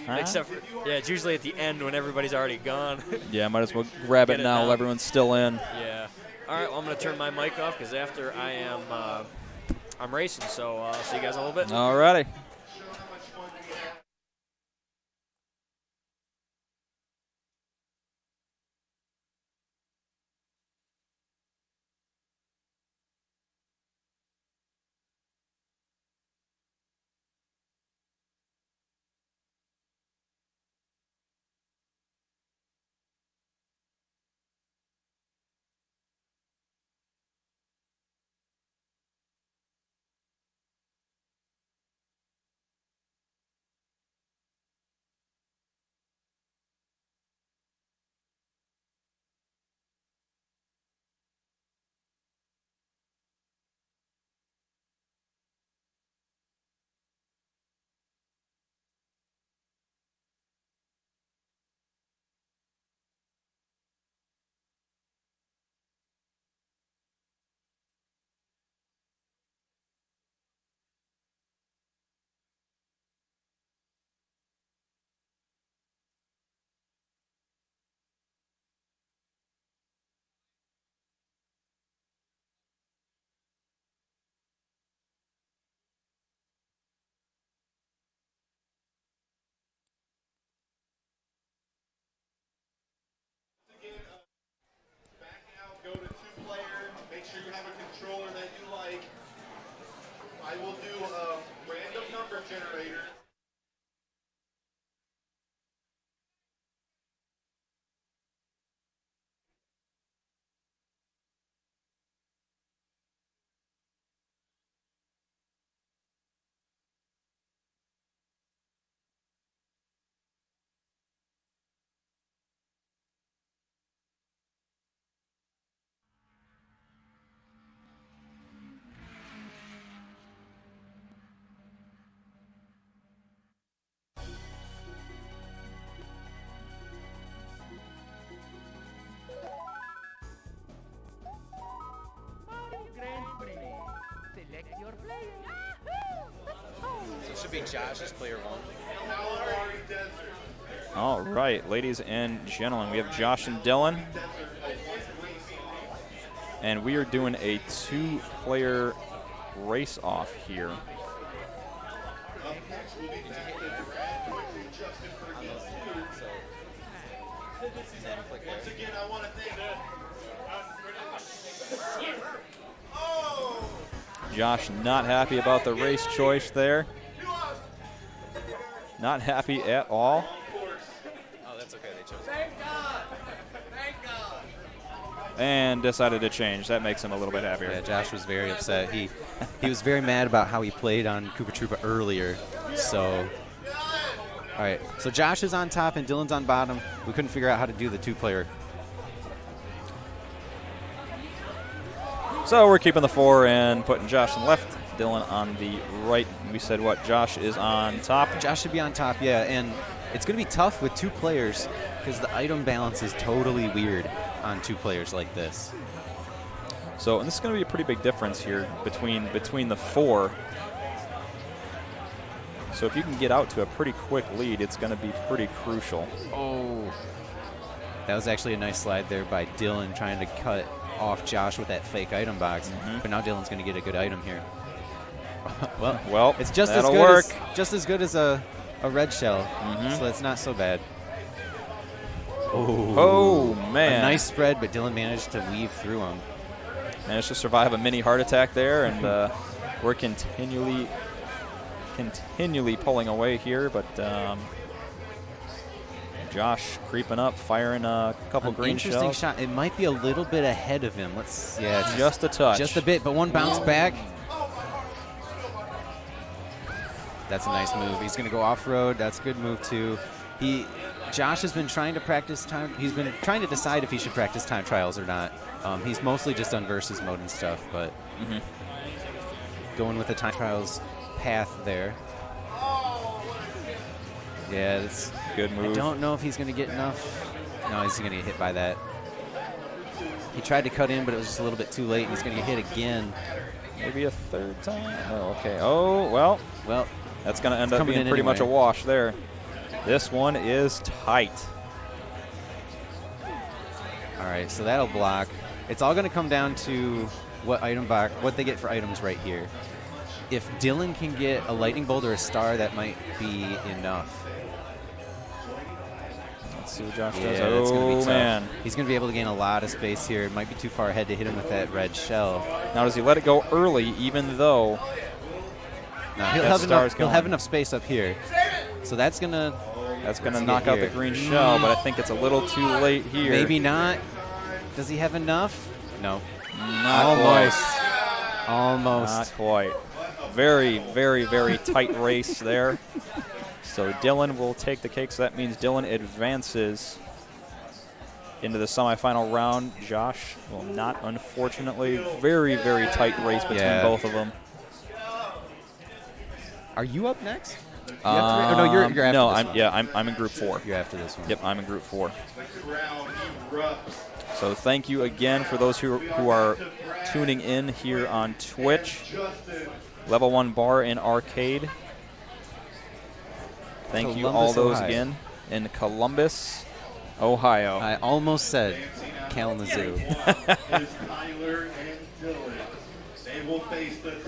Except for it's usually at the end when everybody's already gone. Yeah, might as well grab it Get it now now. while everyone's still in. Yeah. All right. Well, I'm gonna turn my mic off because after I'm racing. So I'll see you guys in a little bit. All righty. Back out, go to 2-player. Make sure you have a controller that you like. I will do a random number generator. So it should be Josh's player 1. Kalahari Desert. All right, ladies and gentlemen, we have Josh and Dylan. And we are doing a 2-player race-off here. Once again, I want to thank Josh not happy about the race choice there. Not happy at all. Oh, that's okay. They chose. Thank God. Thank God. And decided to change. That makes him a little bit happier. Yeah, Josh was very upset. He was very mad about how he played on Koopa Troopa earlier. So, all right. So Josh is on top and Dylan's on bottom. We couldn't figure out how to do the 2-player. So we're keeping the 4 and putting Josh on the left, Dylan on the right. We said what? Josh is on top. Josh should be on top, yeah. And it's going to be tough with 2 players because the item balance is totally weird on 2 players like this. So, and this is going to be a pretty big difference here between the 4. So if you can get out to a pretty quick lead, it's going to be pretty crucial. Oh. That was actually a nice slide there by Dylan trying to cut off Josh with that fake item box. But now Dylan's going to get a good item here. well, it's just as that'll good work. Just as good as a red shell. So that's not so bad. Oh, man. A nice spread, but Dylan managed to weave through him. Managed to survive a mini heart attack there, and we're continually pulling away here, but Josh creeping up, firing a couple green interesting shells. shot. It might be a little bit ahead of him. Just a touch. Just a bit, but one bounce back. That's a nice move. He's going to go off-road. That's a good move, too. Josh has been trying to practice time. He's been trying to decide if he should practice time trials or not. He's mostly just done versus mode and stuff, but going with the time trials path there. Yeah, that's good move. I don't know if he's going to get enough. No, he's going to get hit by that. He tried to cut in, but it was just a little bit too late, and he's going to get hit again. Maybe a 3rd time? Oh, okay. Oh, well, that's going to end up being pretty much a wash there. This one is tight. All right, so that'll block. It's all going to come down to what they get for items right here. If Dylan can get a lightning bolt or a star, that might be enough. Let's see what Josh does. Yeah, that's going to be tough. Man. He's going to be able to gain a lot of space here. It might be too far ahead to hit him with that red shell. Now, does he let it go early, even though he'll have enough space up here. So that's going to knock out the green shell, but I think it's a little too late here. Maybe not. Does he have enough? No. Almost. Almost. Not quite. Very, very, very tight race there. So Dylan will take the cake, so that means Dylan advances into the semifinal round. Josh will not, unfortunately. Very, very tight race between both of them. Are you up next? No, you're after no, this one. I'm in group 4. You're after this one. Yep, I'm in group 4. So thank you again for those who are tuning in here on Twitch. Level 1 Bar and Arcade. Thank you all those Ohio. again in Columbus, Ohio. I almost said Kalamazoo.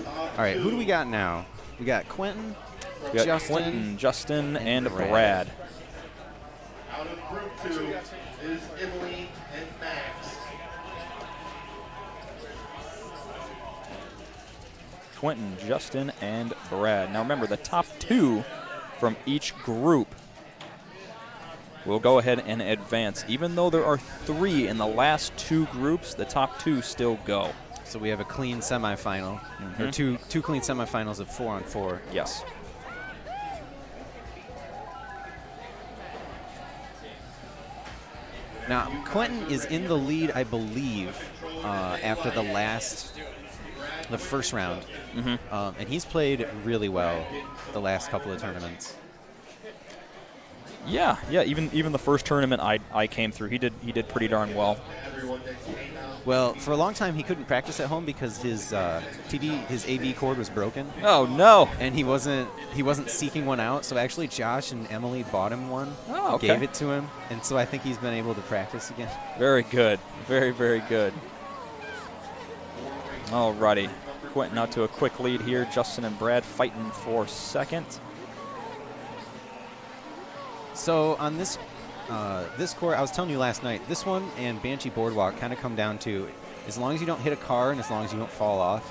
All right, who do we got now? We got Quentin, We got Quentin, Justin, and Brad. Out of group 2 is Emily and Max. Quentin, Justin, and Brad. Now remember, the top 2 from each group will go ahead and advance. Even though there are 3 in the last 2 groups, the top 2 still go. So we have a clean semifinal, or two clean semifinals of 4-on-4. Yes. Now, Quentin is in the lead, I believe, after the first round. And he's played really well the last couple of tournaments. Yeah. Even the first tournament I came through, he did pretty darn well. Well, for a long time he couldn't practice at home because his his AV cord was broken. Oh no! And he wasn't seeking one out. So actually, Josh and Emily bought him one. Oh, okay. Gave it to him, and so I think he's been able to practice again. Very good. Very, very good. Alrighty. Quentin out to a quick lead here. Justin and Brad fighting for second. So on this court, I was telling you last night, this one and Banshee Boardwalk kind of come down to, as long as you don't hit a car and as long as you don't fall off,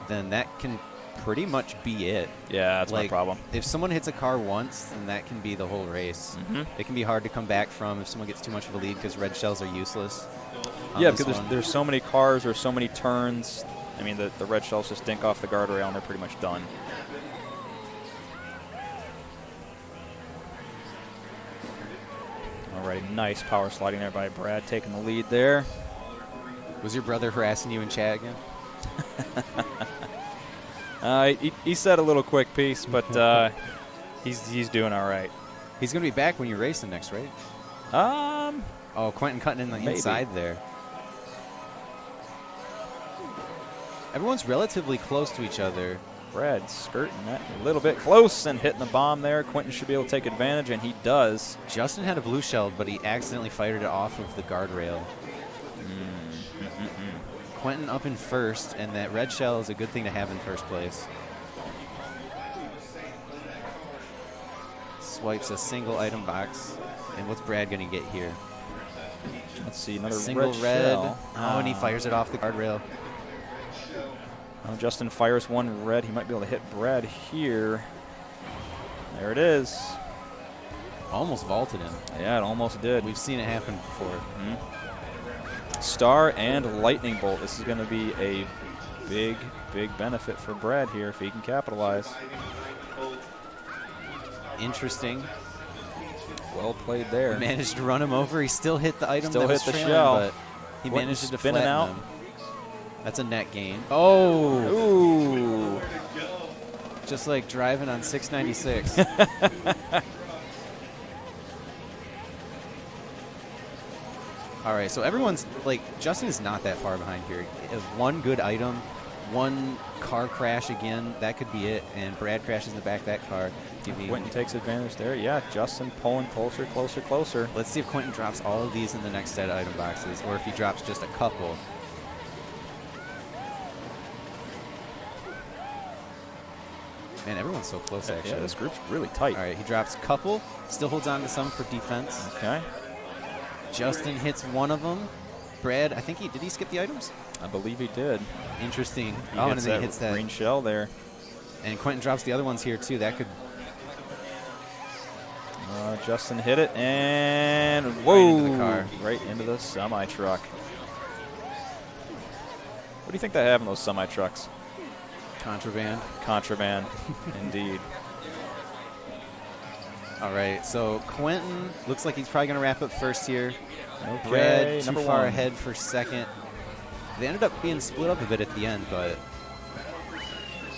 then that can pretty much be it. Yeah, that's my problem. If someone hits a car once, then that can be the whole race. It can be hard to come back from if someone gets too much of a lead because red shells are useless. Yeah, because there's so many cars, there's so many turns. I mean, the red shells just dink off the guardrail and they're pretty much done. Alrighty, nice power sliding there by Brad, taking the lead there. Was your brother harassing you in chat again? He said a little quick piece, but he's doing all right. He's going to be back when you're racing next, right? Oh, Quentin cutting in the inside there. Everyone's relatively close to each other. Brad skirting that a little bit close and hitting the bomb there. Quentin should be able to take advantage, and he does. Justin had a blue shell, but he accidentally fired it off of the guardrail. Quentin up in first, and that red shell is a good thing to have in first place. Swipes a single item box. And what's Brad going to get here? Let's see, another single red shell. Oh, and he fires it off the guardrail. Oh, Justin fires one red. He might be able to hit Brad here. There it is. Almost vaulted him. Yeah, it almost did. We've seen it happen before. Star and lightning bolt. This is going to be a big, big benefit for Brad here if he can capitalize. Interesting. Well played there. Managed to run him over. He still hit the item. Still that hit was the trailing, shell. But he managed to spinning flatten out. him. That's a net gain. Oh! Ooh! Just like driving on 696. All right, so everyone's like, Justin is not that far behind here. One good item, one car crash again, that could be it, and Brad crashes in the back of that car. Quentin takes advantage there. Yeah, Justin pulling closer, closer, closer. Let's see if Quentin drops all of these in the next set of item boxes, or if he drops just a couple. Man, everyone's so close, actually. Yeah, this group's really tight. All right, he drops a couple, still holds on to some for defense. Okay. Justin hits one of them. Brad, I think did he skip the items? I believe he did. Interesting. He hits and then he hits that green shell there. And Quentin drops the other ones here, too. That could... Justin hit it, and whoa! Right into the car. Right into the semi-truck. What do you think they have in those semi-trucks? Contraband. Contraband, indeed. All right, so Quentin looks like he's probably going to wrap up first here. Okay, Brad too number far one. ahead for second. They ended up being split up a bit at the end, but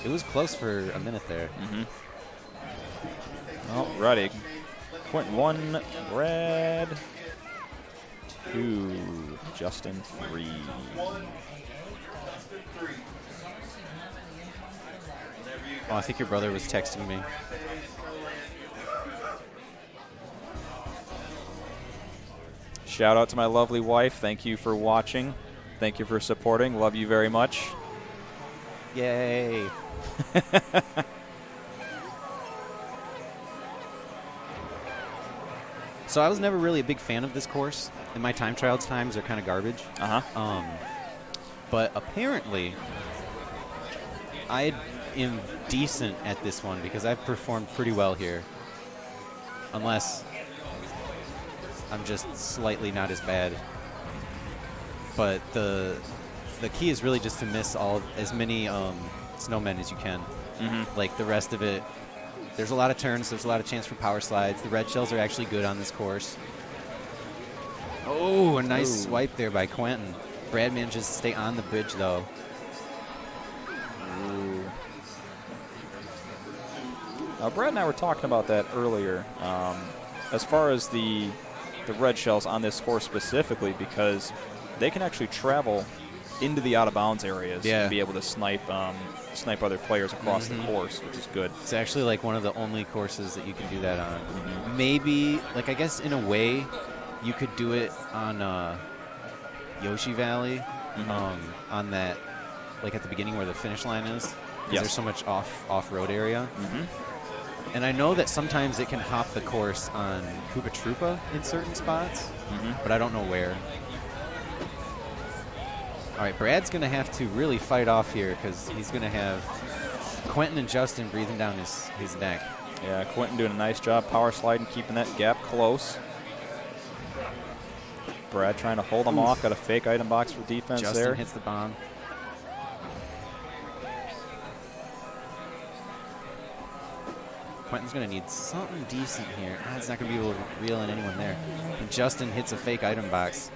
it was close for a minute there. Alrighty. Quentin 1, Brad 2, Justin 3. Oh, I think your brother was texting me. Shout out to my lovely wife. Thank you for watching. Thank you for supporting. Love you very much. Yay. So I was never really a big fan of this course, and my time trials times are kind of garbage. But apparently, I am decent at this one because I've performed pretty well here. Unless I'm just slightly not as bad. But the key is really just to miss as many snowmen as you can. Like the rest of it, there's a lot of turns, there's a lot of chance for power slides. The red shells are actually good on this course. Oh, a nice swipe there by Quentin. Brad manages to stay on the bridge, though. Brad and I were talking about that earlier. as far as the red shells on this course specifically, because they can actually travel into the out-of-bounds areas and be able to snipe other players across the course, which is good. It's actually like one of the only courses that you can do that on. Maybe, like, I guess in a way, you could do it on Yoshi Valley, on that, like at the beginning where the finish line is. Yes. There's so much off-road area. And I know that sometimes it can hop the course on Koopa Troopa in certain spots, but I don't know where. All right, Brad's going to have to really fight off here because he's going to have Quentin and Justin breathing down his neck. Yeah, Quentin doing a nice job power sliding, keeping that gap close. Brad trying to hold him off. Got a fake item box for defense Justin there. Hits the bomb. Quentin's going to need something decent here. He's not going to be able to reel in anyone there. And Justin hits a fake item box.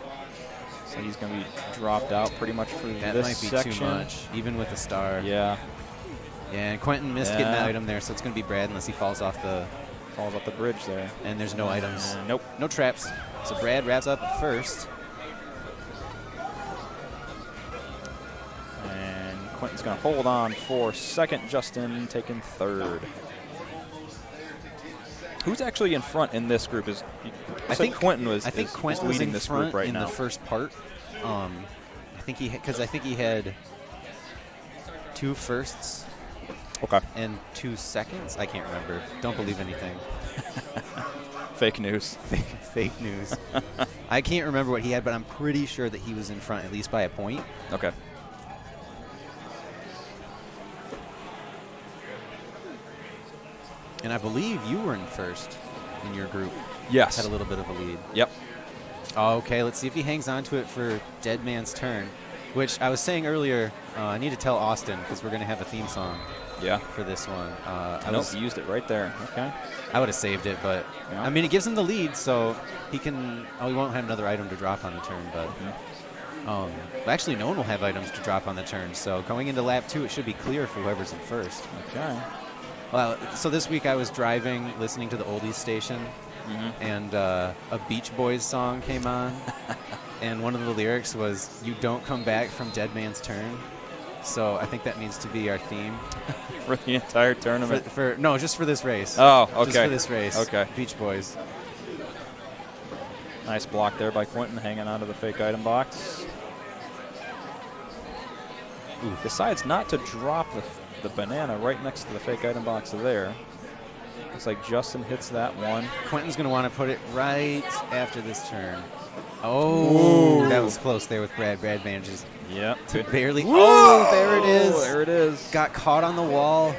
So he's going to be dropped out pretty much for that this might be section. Too much, even with a star. Yeah. Yeah, and Quentin missed getting that item there, so it's going to be Brad unless he falls off the bridge there. And there's no items. Nope. No traps. So Brad wraps up first. And Quentin's going to hold on for second. Justin taking third. Who's actually in front in this group? I think Quentin was. I think Quentin was leading in this front group right in now. the first part. I think he had 2 firsts. Okay. And 2 seconds. I can't remember. Don't believe anything. Fake news. Fake news. I can't remember what he had, but I'm pretty sure that he was in front at least by a point. Okay. And I believe you were in first in your group. Yes. Had a little bit of a lead. Yep. Okay, let's see if he hangs on to it for Dead Man's Turn, which I was saying earlier, I need to tell Austin because we're going to have a theme song for this one. Nope, you used it right there. Okay. I would have saved it, but, I mean, it gives him the lead, so he can – he won't have another item to drop on the turn, but actually no one will have items to drop on the turn, so going into lap 2, it should be clear for whoever's in first. Okay. Well, so this week I was driving, listening to the oldies station, and a Beach Boys song came on, and one of the lyrics was, "You don't come back from Dead Man's Turn." So I think that needs to be our theme. For the entire tournament? No, just for this race. Oh, okay. Just for this race. Okay. Beach Boys. Nice block there by Quentin, hanging onto the fake item box. Ooh, decides not to drop the banana right next to the fake item box there. Looks like Justin hits that one. Quentin's going to want to put it right after this turn. Oh, that was close there with Brad. Brad manages. Yep. To barely. Oh, there it is. There it is. Got caught on the wall.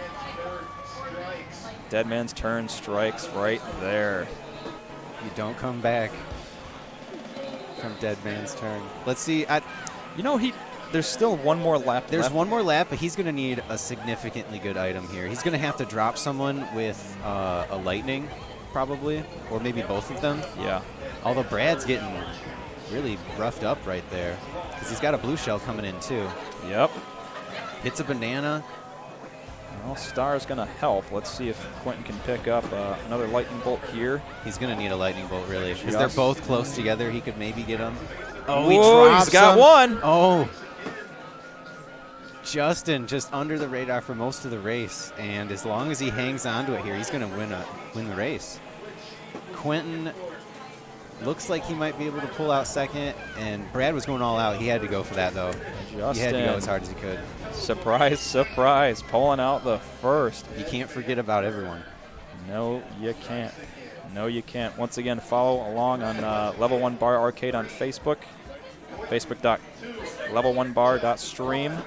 Dead Man's Turn strikes right there. You don't come back from Dead Man's Turn. Let's see. There's still one more lap There's left. one more lap, but he's going to need a significantly good item here. He's going to have to drop someone with a lightning, probably, or maybe both of them. Yeah. Although Brad's getting really roughed up right there because he's got a blue shell coming in, too. Yep. Hits a banana. Well, Star's going to help. Let's see if Quentin can pick up another lightning bolt here. He's going to need a lightning bolt, really. Because they're both close together. He could maybe get them. Oh, whoa, he's got one. Oh. Justin just under the radar for most of the race, and as long as he hangs on to it here, he's going to win the race. Quentin looks like he might be able to pull out second, and Brad was going all out. He had to go for that, though. Justin, he had to go as hard as he could. Surprise, surprise, pulling out the first. You can't forget about everyone. No, you can't. No, you can't. Once again, follow along on Level 1 Bar Arcade on Facebook, facebook.level1bar.stream.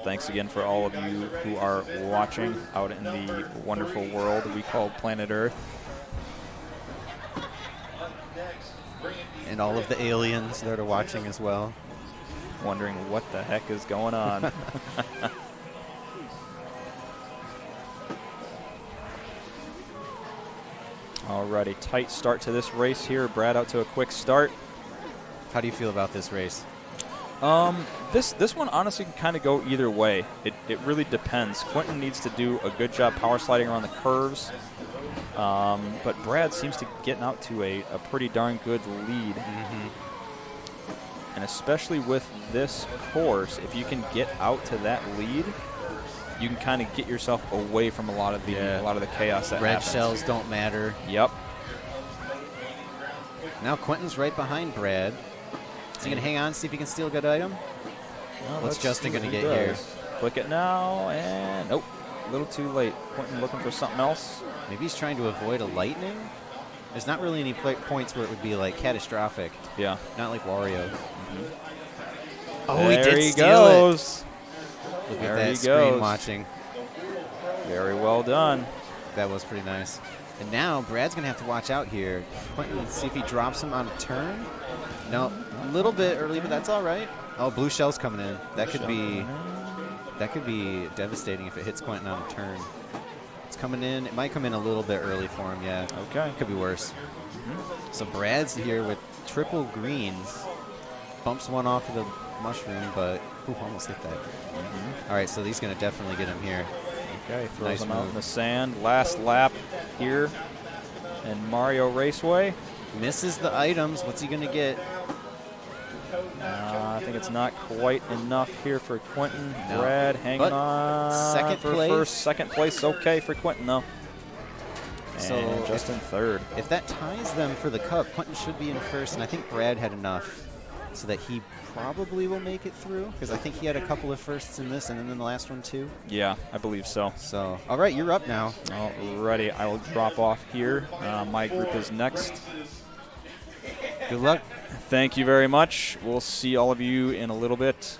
Thanks again for all of you who are watching out in the wonderful world we call planet Earth. And all of the aliens that are watching as well. Wondering what the heck is going on. Alrighty, tight start to this race here. Brad out to a quick start. How do you feel about this race? This one honestly can kind of go either way. It really depends. Quentin needs to do a good job power sliding around the curves, but Brad seems to getting out to a pretty darn good lead. And especially with this course, if you can get out to that lead, you can kind of get yourself away from a lot of the chaos that Red happens. shells don't matter. Yep. Now Quentin's right behind Brad. Is he going to hang on, see if he can steal a good item? Well, What's let's Justin see going to what get he here? does. Click it now, and nope, a little too late. Quentin looking for something else. Maybe he's trying to avoid a lightning? There's not really any points where it would be like catastrophic. Yeah. Not like Wario. Oh, There he did he steal goes. it. Look There at he that screen goes. watching. Very well done. That was pretty nice. And now Brad's going to have to watch out here. Quentin, let's see if he drops him on a turn. No, a little bit early, but that's all right. Oh, blue shell's coming in. That could be devastating if it hits Quentin on a turn. It's coming in. It might come in a little bit early for him, yeah. Okay. Could be worse. So Brad's here with triple greens. Bumps one off of the mushroom, but almost hit that. All right, so he's going to definitely get him here. Okay, throws Nice him out move. in the sand. Last lap here in Mario Raceway. Misses the items. What's he going to get? I think it's not quite enough here for Quentin. No. Brad hanging But on second for place. first. Second place okay for Quentin, though. So And Justin third. If that ties them for the cup, Quentin should be in first, and I think Brad had enough so that he probably will make it through, because I think he had a couple of firsts in this and then in the last one too. Yeah, I believe so. So, all right, you're up now. Alrighty, I will drop off here. My group is next. Good luck. Thank you very much. We'll see all of you in a little bit.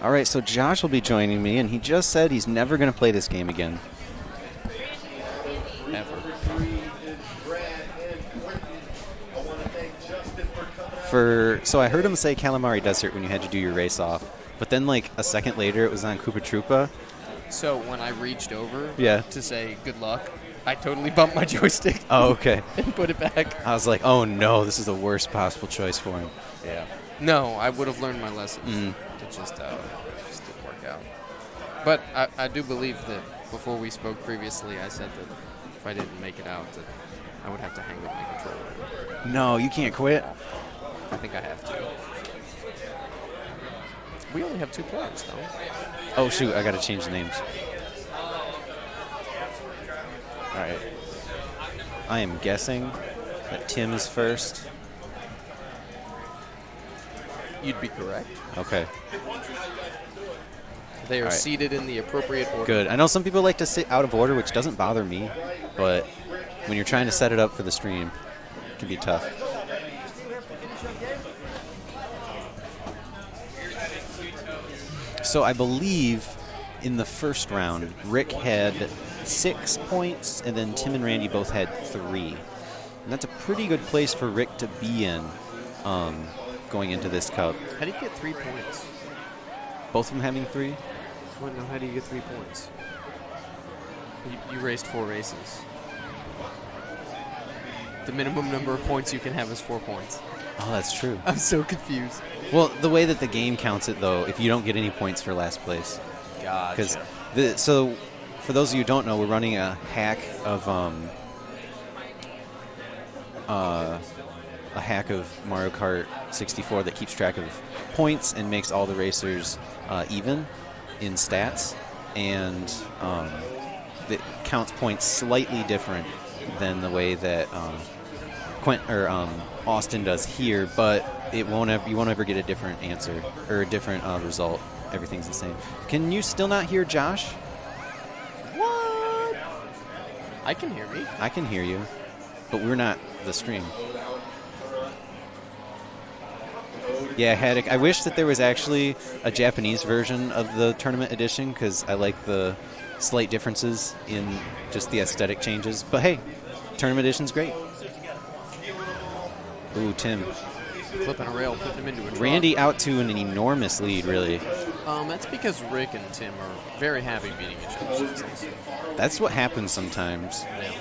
All right, so Josh will be joining me, and he just said he's never going to play this game again. Ever. So I heard him say Calamari Desert when you had to do your race off, but then like a second later it was on Koopa Troopa. So when I reached over Yeah. to say good luck, I totally bumped my joystick. Oh, okay. And put it back. I was like, oh no, this is the worst possible choice for him. Yeah. No, I would have learned my lesson. It just didn't work out. But I do believe that before we spoke previously, I said that if I didn't make it out, that I would have to hang up my controller. No, you can't quit. I think I have to. We only have 2 players, though. Oh shoot, I gotta change the names. All right. I am guessing that Tim is first. You'd be correct. Okay. They are All right. seated in the appropriate order. Good. I know some people like to sit out of order, which doesn't bother me, but when you're trying to set it up for the stream, it can be tough. So I believe in the first round, Rick had 6 points, and then Tim and Randy both had 3. And that's a pretty good place for Rick to be in going into this cup. How do you get 3 points? Both of them having 3? What, no, how do you get 3 points? You raced 4 races. The minimum number of points you can have is 4 points. Oh, that's true. I'm so confused. Well, the way that the game counts it, though, if you don't get any points for last place. Gotcha. So, for those of you who don't know, we're running a hack of Mario Kart 64 that keeps track of points and makes all the racers even in stats, and that counts points slightly different than the way that Austin does here, but you won't ever get a different answer or a different result. Everything's the same. Can you still not hear Josh? What? I can hear me. I can hear you, but we're not the stream. Yeah, Haddock. I wish that there was actually a Japanese version of the tournament edition because I like the slight differences in just the aesthetic changes. But hey, tournament edition's great. Ooh, Tim. Clipping a rail, putting him into a truck. Randy out to an enormous lead, really. That's because Rick and Tim are very happy beating each other. That's what happens sometimes. Yeah.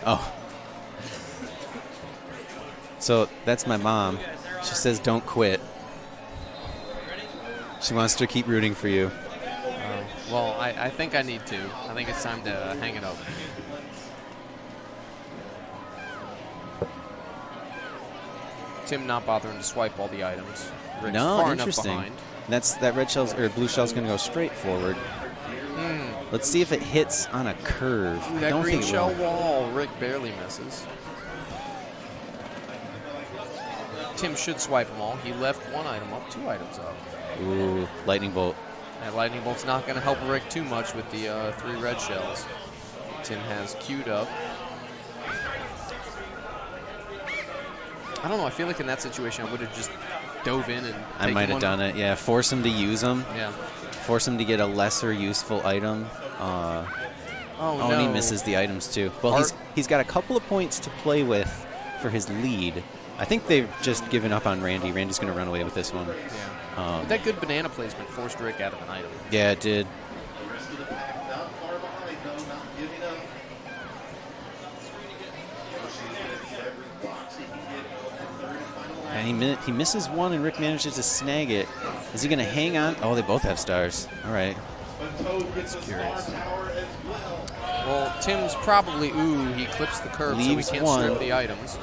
Oh. So that's my mom. She says don't quit. She wants to keep rooting for you. Well, I think I need to. I think it's time to hang it up. Tim not bothering to swipe all the items. Rick's No, far enough interesting. behind. That red shell's or blue shell's going to go straight forward. Let's see if it hits on a curve. Ooh, I that don't green think it shell will. wall, Rick barely misses. Tim should swipe them all. He left one item up, 2 items up. Ooh, lightning bolt. That lightning bolt's not going to help Rick too much with the 3 red shells. Tim has queued up. I don't know. I feel like in that situation I would have just dove in and I might have done it. Yeah, force him to use them. Yeah. Force him to get a lesser useful item. Oh, no. And he misses the items too. Well, he's got a couple of points to play with for his lead. I think they've just given up on Randy. Randy's going to run away with this one. Yeah. But that good banana placement forced Rick out of an item. Yeah, it did. And he misses one, and Rick manages to snag it. Is he going to hang on? Oh, they both have stars. All right. It's curious. Well, Tim's probably, he clips the curve Leaves so he can't one. strip the items.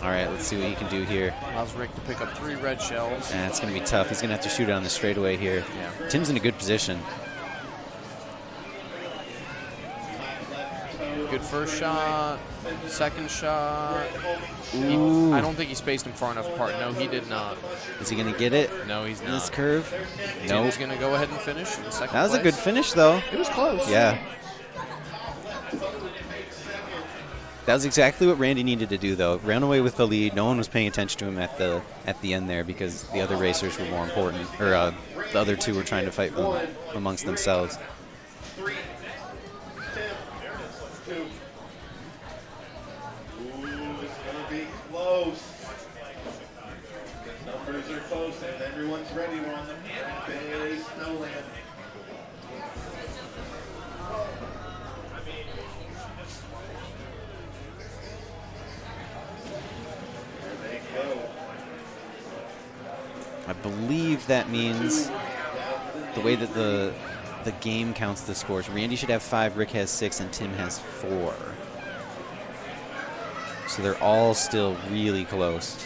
All right, let's see what he can do here. Allows Rick to pick up 3 red shells. It's going to be tough. He's going to have to shoot it on the straightaway here. Yeah. Tim's in a good position. Good first shot. Second shot. Ooh. I don't think he spaced him far enough apart. No, he did not. Is he going to get it? No, he's not. This curve? No. Nope. He's going to go ahead and finish in second That was place. a good finish, though. It was close. Yeah. That was exactly what Randy needed to do, though. Ran away with the lead. No one was paying attention to him at the end there because the other racers were more important, or the other two were trying to fight amongst themselves. 3, 2. Ooh, it's going to be close. The numbers are close, and everyone's ready. We're on the Bay Snowland. I believe that means the way that the game counts the scores. Randy should have 5, Rick has 6, and Tim has 4. So they're all still really close.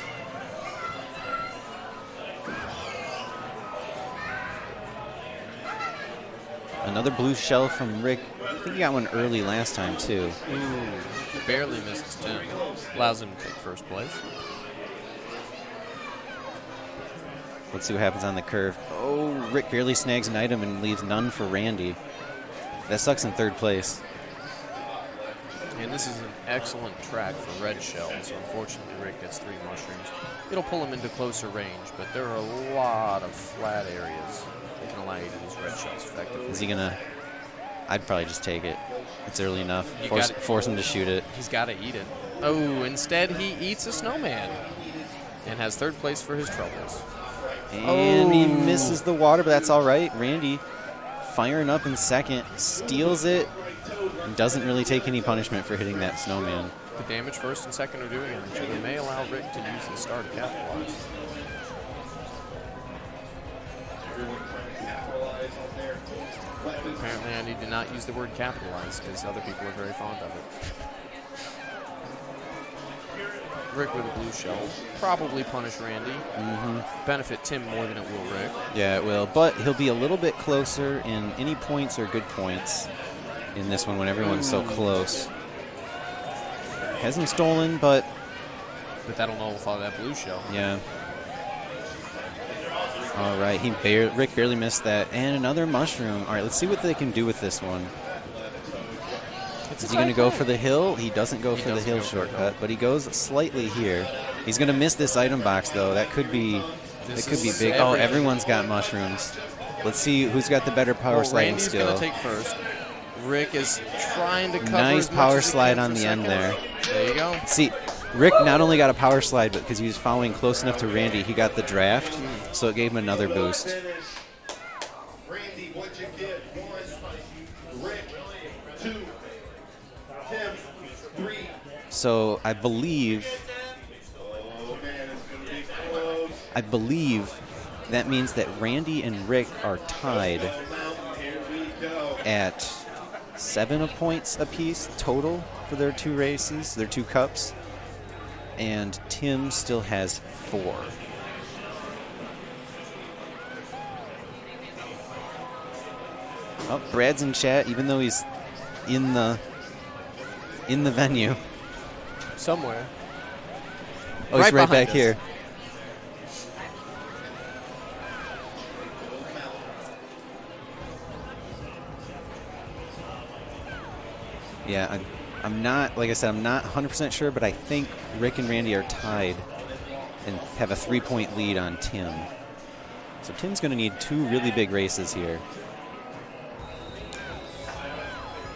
Another blue shell from Rick. I think he got one early last time, too. Ooh, barely misses Tim. Allows him to take first place. Let's see what happens on the curve. Oh, Rick barely snags an item and leaves none for Randy. That sucks in third place. And this is an excellent track for red shells. Unfortunately, Rick gets 3 mushrooms. It'll pull him into closer range, but there are a lot of flat areas that can allow you to use red shells effectively. Is he going to... I'd probably just take it. It's early enough. Force him to shoot it. He's got to eat it. Oh, instead he eats a snowman and has third place for his troubles. And he misses the water, but that's all right. Randy firing up in second, steals it, and doesn't really take any punishment for hitting that snowman. The damage first and second are doing it, so they may allow Rick to use the star to capitalize. Apparently I need to not use the word capitalize because other people are very fond of it. Rick with a blue shell. Probably punish Randy. Benefit Tim more than it will Rick. Yeah, it will. But he'll be a little bit closer in any points or good points in this one when everyone's so close. Hasn't stolen, but that'll nullify that blue shell. Yeah. All right, Rick barely missed that. And another mushroom. All right, let's see what they can do with this one. Is he going to go for the hill? He doesn't go for the hill shortcut, but he goes slightly here. He's going to miss this item box, though. That could be big. Oh, everyone's got mushrooms. Let's see who's got the better power sliding Randy's skill. going to take first. Rick is trying to cover Nice as much power as he slide can on for the end second. there. There you go. See, Rick not only got a power slide, but because he was following close enough to Randy, he got the draft, so it gave him another boost. Randy, what'd you get? 1, Rick, 2, Tim, 3. So I believe Oh man, it's gonna be close. that means that Randy and Rick are tied Here we go. at 7 points apiece total for their 2 races, their 2 cups, and Tim still has 4. Oh, Brad's in chat, even though he's in the venue. Somewhere. Oh, he's right behind back us. here. Yeah, I'm not, like I said, I'm not 100% sure, but I think Rick and Randy are tied and have a 3-point lead on Tim. So Tim's going to need 2 really big races here.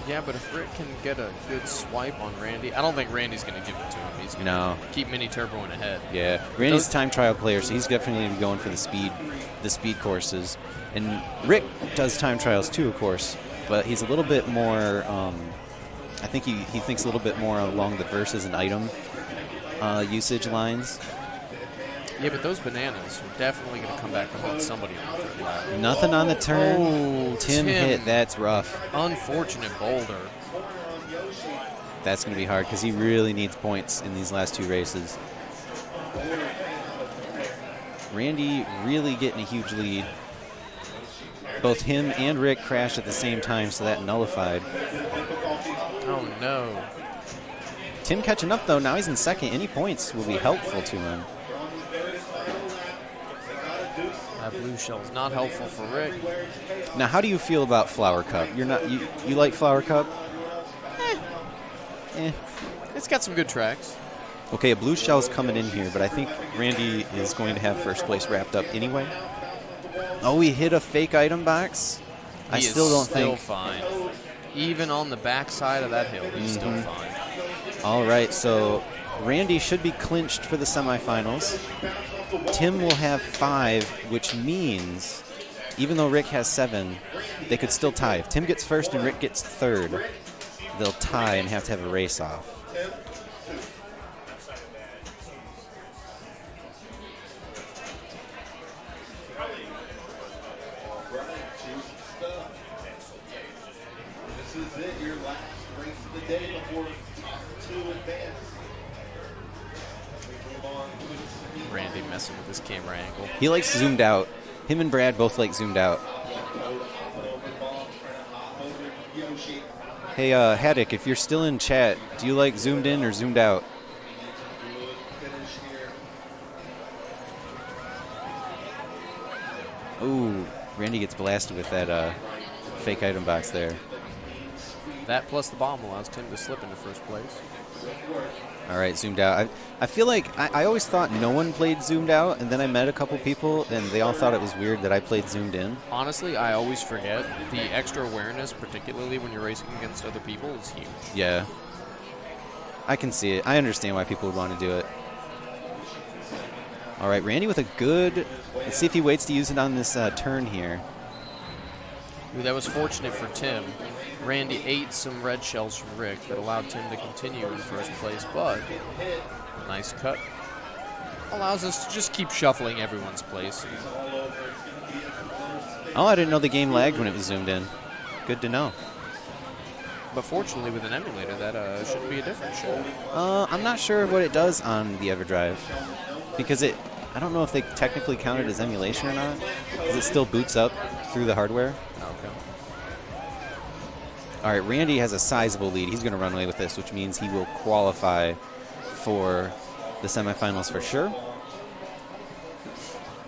Yeah, but if Rick can get a good swipe on Randy, I don't think Randy's going to give it to him. He's going to keep Mini Turboing ahead. Yeah, Randy's a time trial player, so he's definitely going to be going for the speed courses. And Rick does time trials too, of course, but he's a little bit more, I think he thinks a little bit more along the versus and item usage lines. Yeah, but those bananas are definitely going to come back to haunt somebody on the third lap. Nothing on the turn. Oh, Tim hit. That's rough. Unfortunate boulder. That's going to be hard because he really needs points in these last 2 races. Randy really getting a huge lead. Both him and Rick crashed at the same time, so that nullified. Oh, no. Tim catching up, though. Now he's in second. Any points will be helpful to him. That blue shell is not helpful for Rick. Now, how do you feel about Flower Cup? You're not you like Flower Cup? It's got some good tracks. Okay, a blue shell's coming in here, but I think Randy is going to have first place wrapped up anyway. Oh, he hit a fake item box? I still don't think. Fine. Even on the backside of that hill, he's still fine. All right, so Randy should be clinched for the semifinals. Tim will have 5, which means even though Rick has 7, they could still tie. If Tim gets first and Rick gets third, they'll tie and have to have a race off. This is it, your last race of the day before top 2 advance. We move on to the Randy messing with his camera angle. He likes zoomed out. Him and Brad both like zoomed out. Hey, Haddock, if you're still in chat, do you like zoomed in or zoomed out? Ooh, Randy gets blasted with that fake item box there. That plus the bomb allows Tim to slip into first place. All right, zoomed out. I feel like I always thought no one played zoomed out, and then I met a couple people, and they all thought it was weird that I played zoomed in. Honestly, I always forget. The extra awareness, particularly when you're racing against other people, is huge. Yeah. I can see it. I understand why people would want to do it. All right, Randy with a good... Let's see if he waits to use it on this turn here. Ooh, that was fortunate for Tim. Randy ate some red shells from Rick that allowed Tim to continue in first place, but nice cut. Allows us to just keep shuffling everyone's place. Oh, I didn't know the game lagged when it was zoomed in. Good to know. But fortunately, with an emulator, that shouldn't be a difference, should it? I'm not sure what it does on the EverDrive. Because I don't know if they technically count it as emulation or not. Because it still boots up through the hardware. Okay. All right, Randy has a sizable lead. He's going to run away with this, which means he will qualify for the semifinals for sure.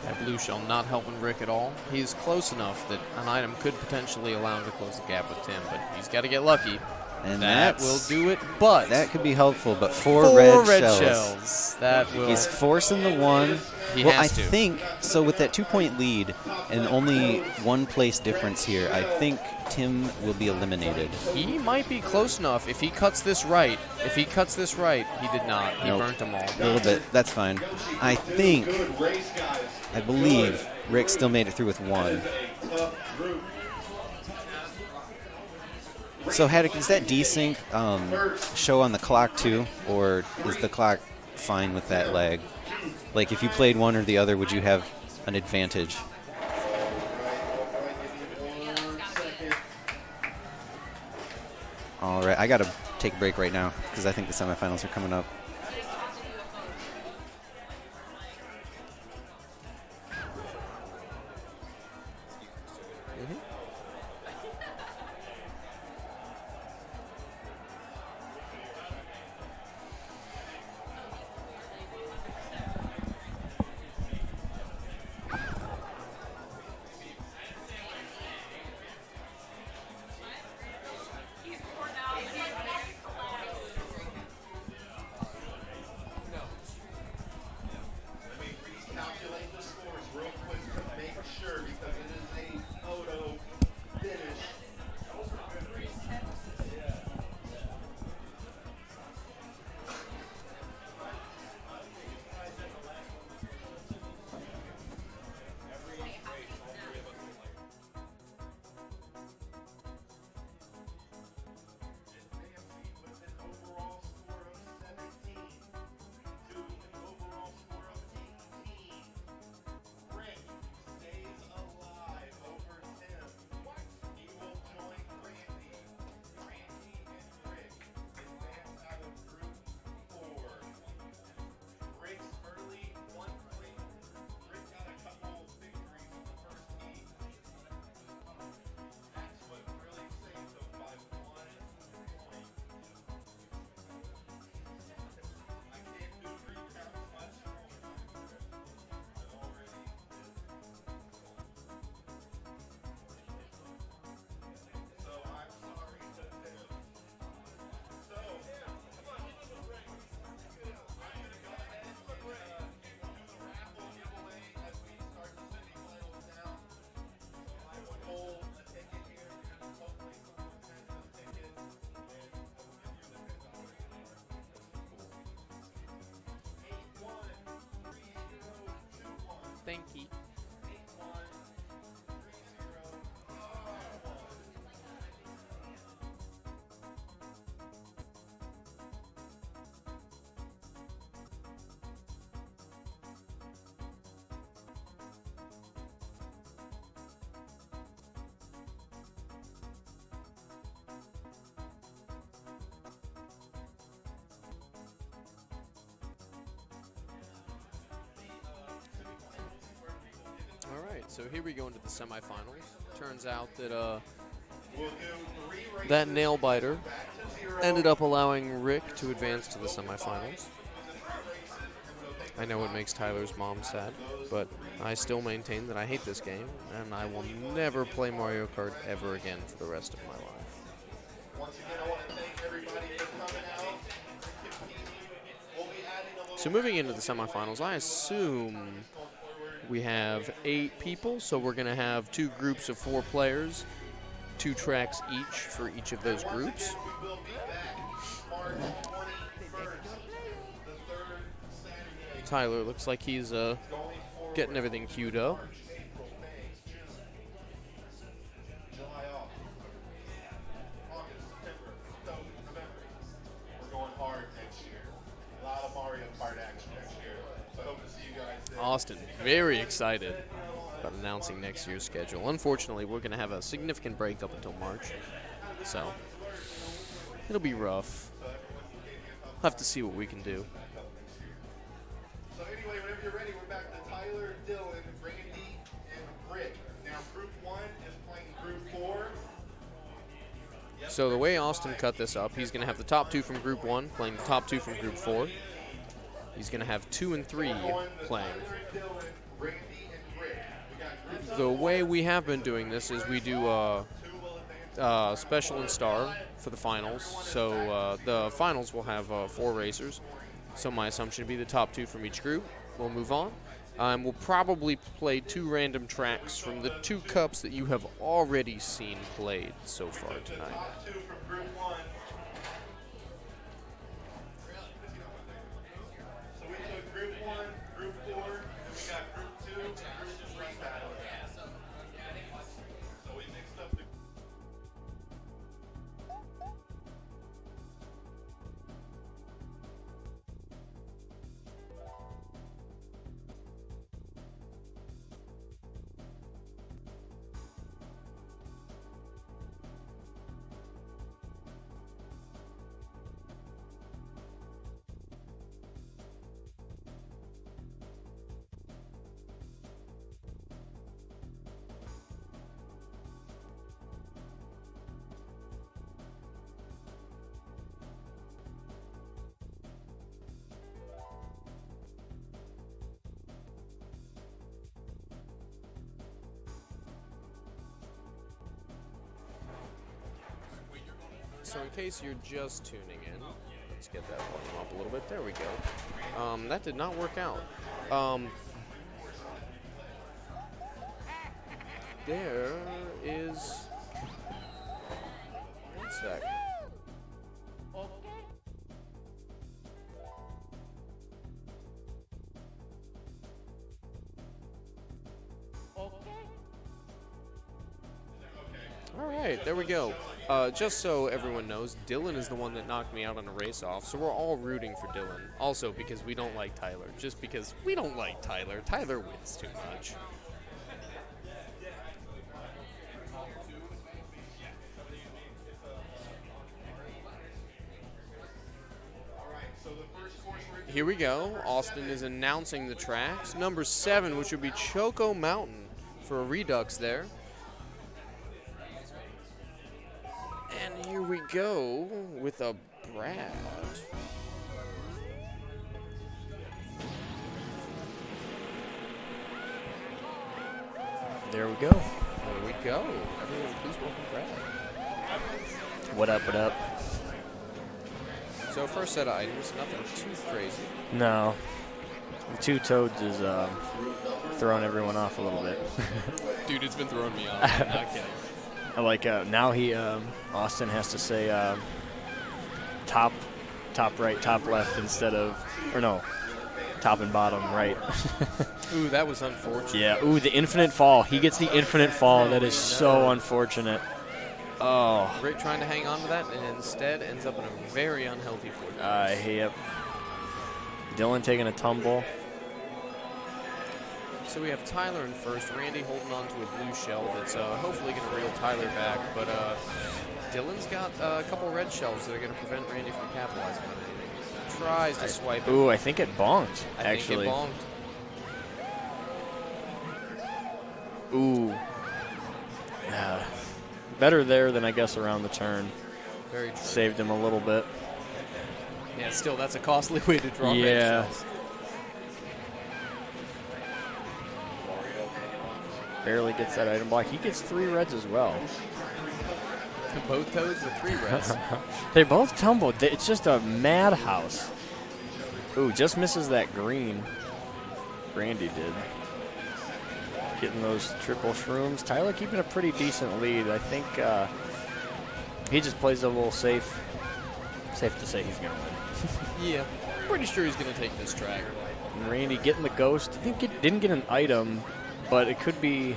That blue shell not helping Rick at all. He's close enough that an item could potentially allow him to close the gap with Tim, but he's got to get lucky. And that will that's- do it, but That could be helpful, but four four red red shells. That will. He's forcing the one. He well, has I to. think so. With that 2-point lead and only one place difference here, I think Tim will be eliminated. He might be close enough if he cuts this right. If he cuts this right, he did not. He Nope. burnt them all. A little bit. That's fine. I believe Rick still made it through with one. So, Haddock, is that desync show on the clock too, or is the clock fine with that lag? Like, if you played one or the other, would you have an advantage? All right, I got to take a break right now because I think the semifinals are coming up. Calculate the scores real quick to make sure because it is a photo finish. With an overall score of 17 to an overall score of 18. Rick stays alive over Tim. He will join Randy. Randy and Rick advance out of Group 4. Rick's early 1 point. Rick got a couple victories in the first heat. That's what really saved him by 1 point. I can't do recaps much more. I've already So I'm sorry to Tim. So, come on. I'm gonna go ahead and do the raffle giveaway as we start the semifinals now. I would hold a ticket here and hopefully someone has this ticket and I will give you the $10. 813021. Thank you. 813021. All right, so here we go into the semifinals. Turns out that We'll do 3 races. that nail biter Back to 0. ended up allowing Rick to advance to the semifinals. I know it makes Tyler's mom sad, but I still maintain that I hate this game, and I will never play Mario Kart ever again for the rest of my life. Once again, I want to thank everybody for coming out and competing. We'll be adding a little So moving into the semifinals, I assume we have 8 people, so we're going to have 2 groups of 4 players, 2 tracks each for each of those groups. we will be back March 21st, the 3rd Saturday. Tyler looks like he's Going forward, getting everything queued up. March, April, May, June, July off. August, September, October, November. We're going hard next year. A lot of Mario Kart action next year. So I hope to see you guys there. Austin, very excited about announcing next year's schedule. Unfortunately, we're going to have a significant break up until March, so it'll be rough. We'll have to see what we can do. So anyway, whenever you're ready, we're back to Tyler, Dylan, Randy, and Rick. Now Group 1 is playing Group 4. So the way Austin cut this up, he's going to have the top 2 from Group 1 playing the top 2 from Group 4. He's going to have 2 and 3 playing. Tyler, Dylan, Randy, and Rick. We got Group The way we have been doing this is we do 2 will advance Special and Star for the finals. So the finals will have 4 racers. So my assumption would be the top 2 from each group. We'll move on. We'll probably play 2 random tracks from the 2 cups that you have already seen played so far tonight. Top 2 from Group 1. So we took Group 1, Group 4, and we got Group 2, and Group 3 battle. So we mixed up the So in case you're just tuning in, let's get that volume up a little bit. There we go. That did not work out. There is... One sec. All right, there we go. Just so everyone knows, Dylan is the one that knocked me out on a race-off, so we're all rooting for Dylan. Also because we don't like Tyler. Just because we don't like Tyler. Tyler wins too much. Here we go. Austin is announcing the tracks. Number 7, which would be Choco Mountain for a Redux there. And here we go with a Brad. There we go. There we go. Everyone, please welcome Brad. What up, what up? So first set of items, nothing too crazy. No. The 2 toads is throwing everyone off a little bit. Dude, it's been throwing me off. I'm not kidding. Like now Austin has to say top right, top left instead of, or no, top and bottom right. Ooh, that was unfortunate. Yeah, ooh, the infinite fall. He gets the infinite fall. That is so unfortunate. Oh. Rick trying to hang on to that and instead ends up in a very unhealthy fourth. Yep. Dylan taking a tumble. So we have Tyler in first, Randy holding on to a blue shell that's hopefully going to reel Tyler back, but Dylan's got a couple red shells that are going to prevent Randy from capitalizing on anything. Tries to swipe it. Ooh, I think it bonked, actually. I think it bonked. Ooh. Yeah. Better there than I guess around the turn. Very true. Saved him a little bit. Yeah, still, that's a costly way to draw red shells. Barely gets that item block. He gets 3 reds as well. Both toads with 3 reds. They both tumbled. It's just a madhouse. Ooh, just misses that green. Randy did. Getting those triple shrooms. Tyler keeping a pretty decent lead. I think he just plays a little safe. Safe to say he's going to win. Yeah, pretty sure he's going to take this track. And Randy getting the ghost. Didn't get an item, but it could be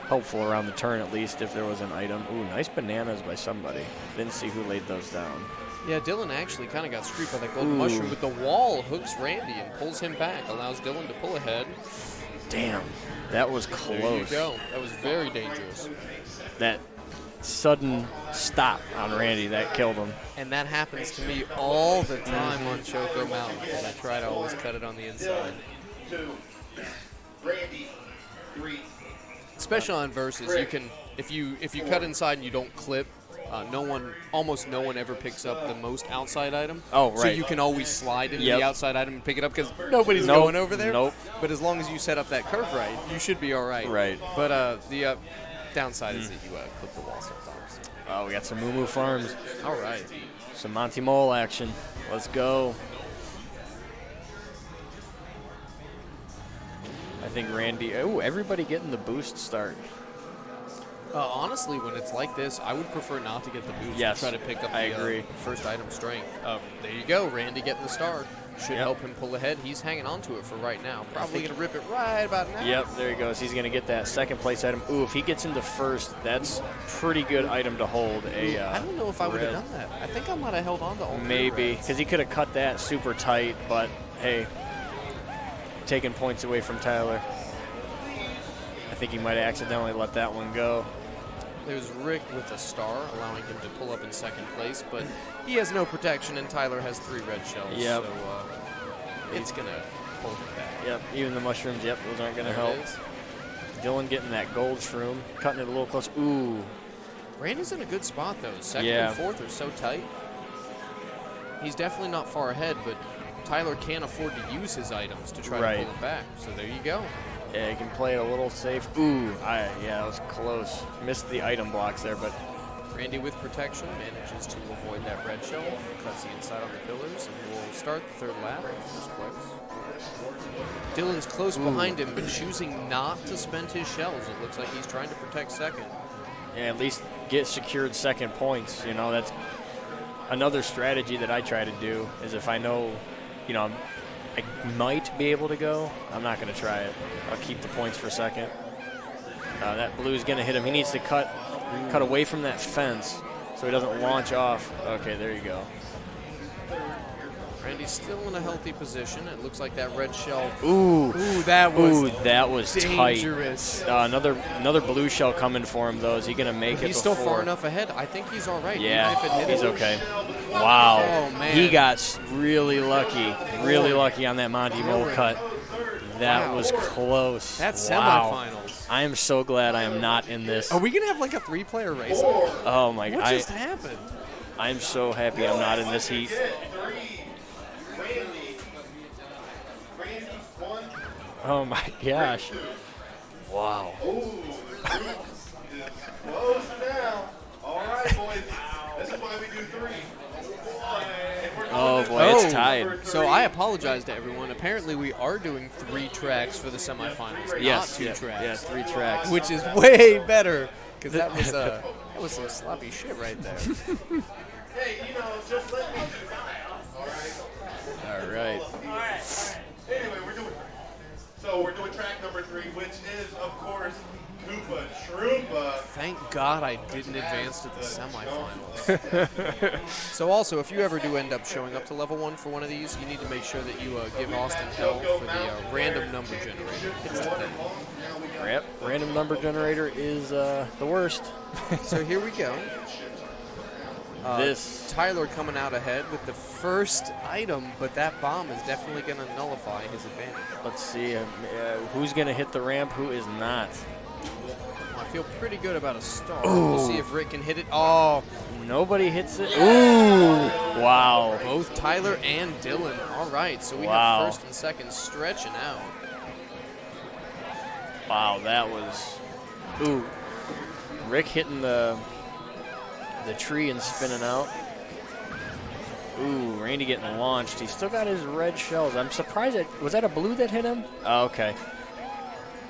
helpful around the turn at least if there was an item. Ooh, nice bananas by somebody. Didn't see who laid those down. Yeah, Dylan actually kind of got screwed by that golden mushroom, but the wall hooks Randy and pulls him back, allows Dylan to pull ahead. Damn, that was close. There you go. That was very dangerous. That sudden stop on Randy, that killed him. And that happens to me all the time on Choco Mountain because I try to always cut it on the inside. 2, Randy, 3. Especially on versus, you can if you cut inside and you don't clip, almost no one ever picks up the most outside item. Oh, right. So you can always slide into the outside item and pick it up because nobody's going over there. Nope. But as long as you set up that curve right, you should be all right. Right. But Downside is that you clip the wall sometimes. Oh, we got some Moo Moo Farms. All right. Some Monty Mole action. Let's go. I think Randy. Oh, everybody getting the boost start. Honestly, when it's like this, I would prefer not to get the boost. Yes, Try to pick up I the agree. First item strength. There you go. Randy getting the start. Should help him pull ahead. He's hanging on to it for right now. Probably going to rip it right about now. Yep, there he goes. He's going to get that second place item. Ooh, if he gets into first, that's pretty good item to hold. I don't know if I would have done that. I think I might have held on to all three Maybe, reds. because he could have cut that super tight, but hey, taking points away from Tyler. I think he might have accidentally let that one go. There's Rick with a star, allowing him to pull up in second place, but he has no protection, and Tyler has 3 red shells. Yep. So it's going to pull him back. Yep, even the mushrooms, yep, those aren't going to help. Dylan getting that gold shroom, cutting it a little close. Ooh. Randy's in a good spot, though. Second Yeah. and fourth are so tight. He's definitely not far ahead, but Tyler can't afford to use his items to try to pull it back. So there you go. Yeah, he can play it a little safe. Ooh, yeah, that was close. Missed the item blocks there, but Randy with protection manages to avoid that red shell, cuts the inside on the pillars, and will start the third lap in first place. Dylan's close behind him, but choosing not to spend his shells. It looks like he's trying to protect second. yeah, at least get secured second points. You know, that's another strategy that I try to do is if I know, you know, I might be able to go, I'm not going to try it. I'll keep the points for second. That blue is going to hit him. He needs to cut away from that fence so he doesn't launch off. Okay, there you go. Randy's still in a healthy position. It looks like that red shell. Ooh, that was dangerous. Tight. Another blue shell coming for him, though. Is he going to make it He's before? still far enough ahead. I think he's all right. Yeah, even if it hit he's him. okay. Wow. Oh, man. He got really lucky on that Monty Mole cut. That was close. That's wow. semifinals. I am so glad I am not in this. Are we going to have like a 3-player race? Oh, my God. What just happened? I'm so happy I'm not in this heat. Oh, my gosh. Wow. Close now. All right, boys. This is why we do 3. Oh, boy, it's tied. So I apologize to everyone. Apparently, we are doing 3 tracks for the semifinals, Yes, not 2 tracks. Yeah, 3 tracks. Which is way better, because that was some sloppy shit right there. Hey, you know, just let me. All right. Anyway, we're doing track number 3, which is, of course, Koopa Troompa. Thank God I didn't advance to the semifinals. So also, if you ever do end up showing up to level 1 for one of these, you need to make sure that you give Austin hell for the random number generator. It's that thing. Yep, random number generator is the worst. So here we go. This Tyler coming out ahead with the first item, but that bomb is definitely going to nullify his advantage. Let's see who's going to hit the ramp, who is not. I feel pretty good about a star. We'll see if Rick can hit it. Oh, nobody hits it. Ooh, wow. Both Tyler and Dylan. All right, so we have first and second stretching out. Wow, that was. Ooh, Rick hitting the tree and spinning out. Ooh, Randy getting launched. He's still got his red shells. I'm surprised. Was that a blue that hit him? Oh, okay.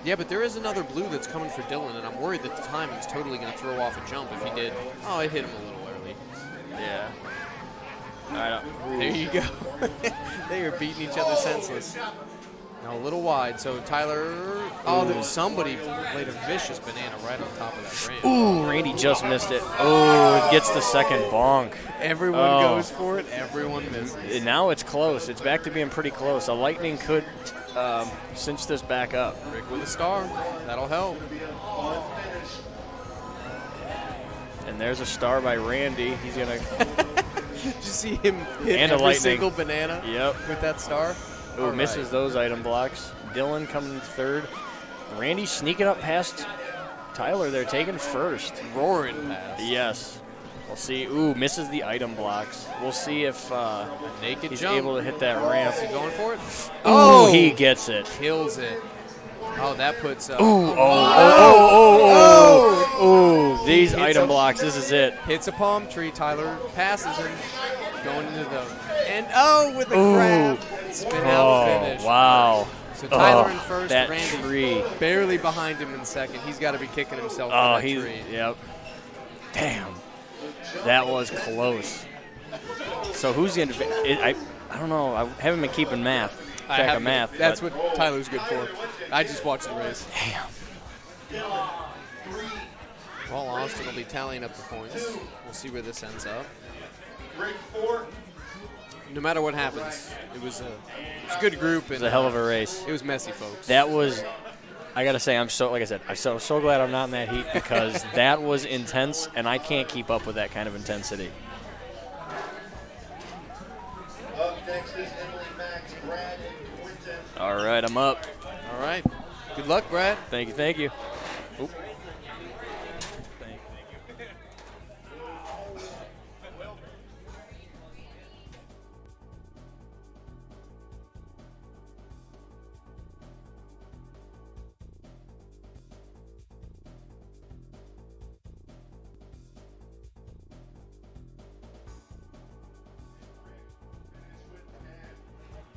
Yeah, but there is another blue that's coming for Dylan, and I'm worried that the timing's totally going to throw off a jump if he did. Oh, it hit him a little early. Yeah. All right. There you go. They are beating each other senseless. Now a little wide, so Tyler. Oh, there was somebody laid a vicious banana right on top of that ramp. Ooh, Randy just missed it. Oh, it gets the second bonk. Everyone goes for it. Everyone misses. Now it's close. It's back to being pretty close. A lightning could cinch this back up. Rick with a star. That'll help. And there's a star by Randy. He's going to. Did you see him hit And a every lightning. single banana Yep. with that star? Ooh, misses those item blocks. Dylan coming in third. Randy sneaking up past Tyler. They're taking first. Roaring past. Yes. We'll see. Ooh, misses the item blocks. We'll see if naked he's jump. able to hit that ramp. Is he going for it? Oh, he gets it. Kills it. Oh, that puts. These item blocks, this is it. Hits a palm tree. Tyler passes him. Going into the. And with a grab. Spin out finish. Wow. So Tyler in first, that Randy tree. barely behind him in second. He's got to be kicking himself for that tree. Yep. Damn. That was close. So who's the I don't know. I haven't been keeping track of math. That's what Tyler's good for. I just watched the race. Damn. Well, Austin will be tallying up the points. We'll see where this ends up. No matter what happens, it was a good group. And It was a hell of a race. It was messy, folks. That was, I got to say, I'm so glad I'm not in that heat because that was intense, and I can't keep up with that kind of intensity. Up next is Emily, Max, Brad, and Quentin. All right, I'm up. All right. Good luck, Brad. Thank you, thank you. Oop.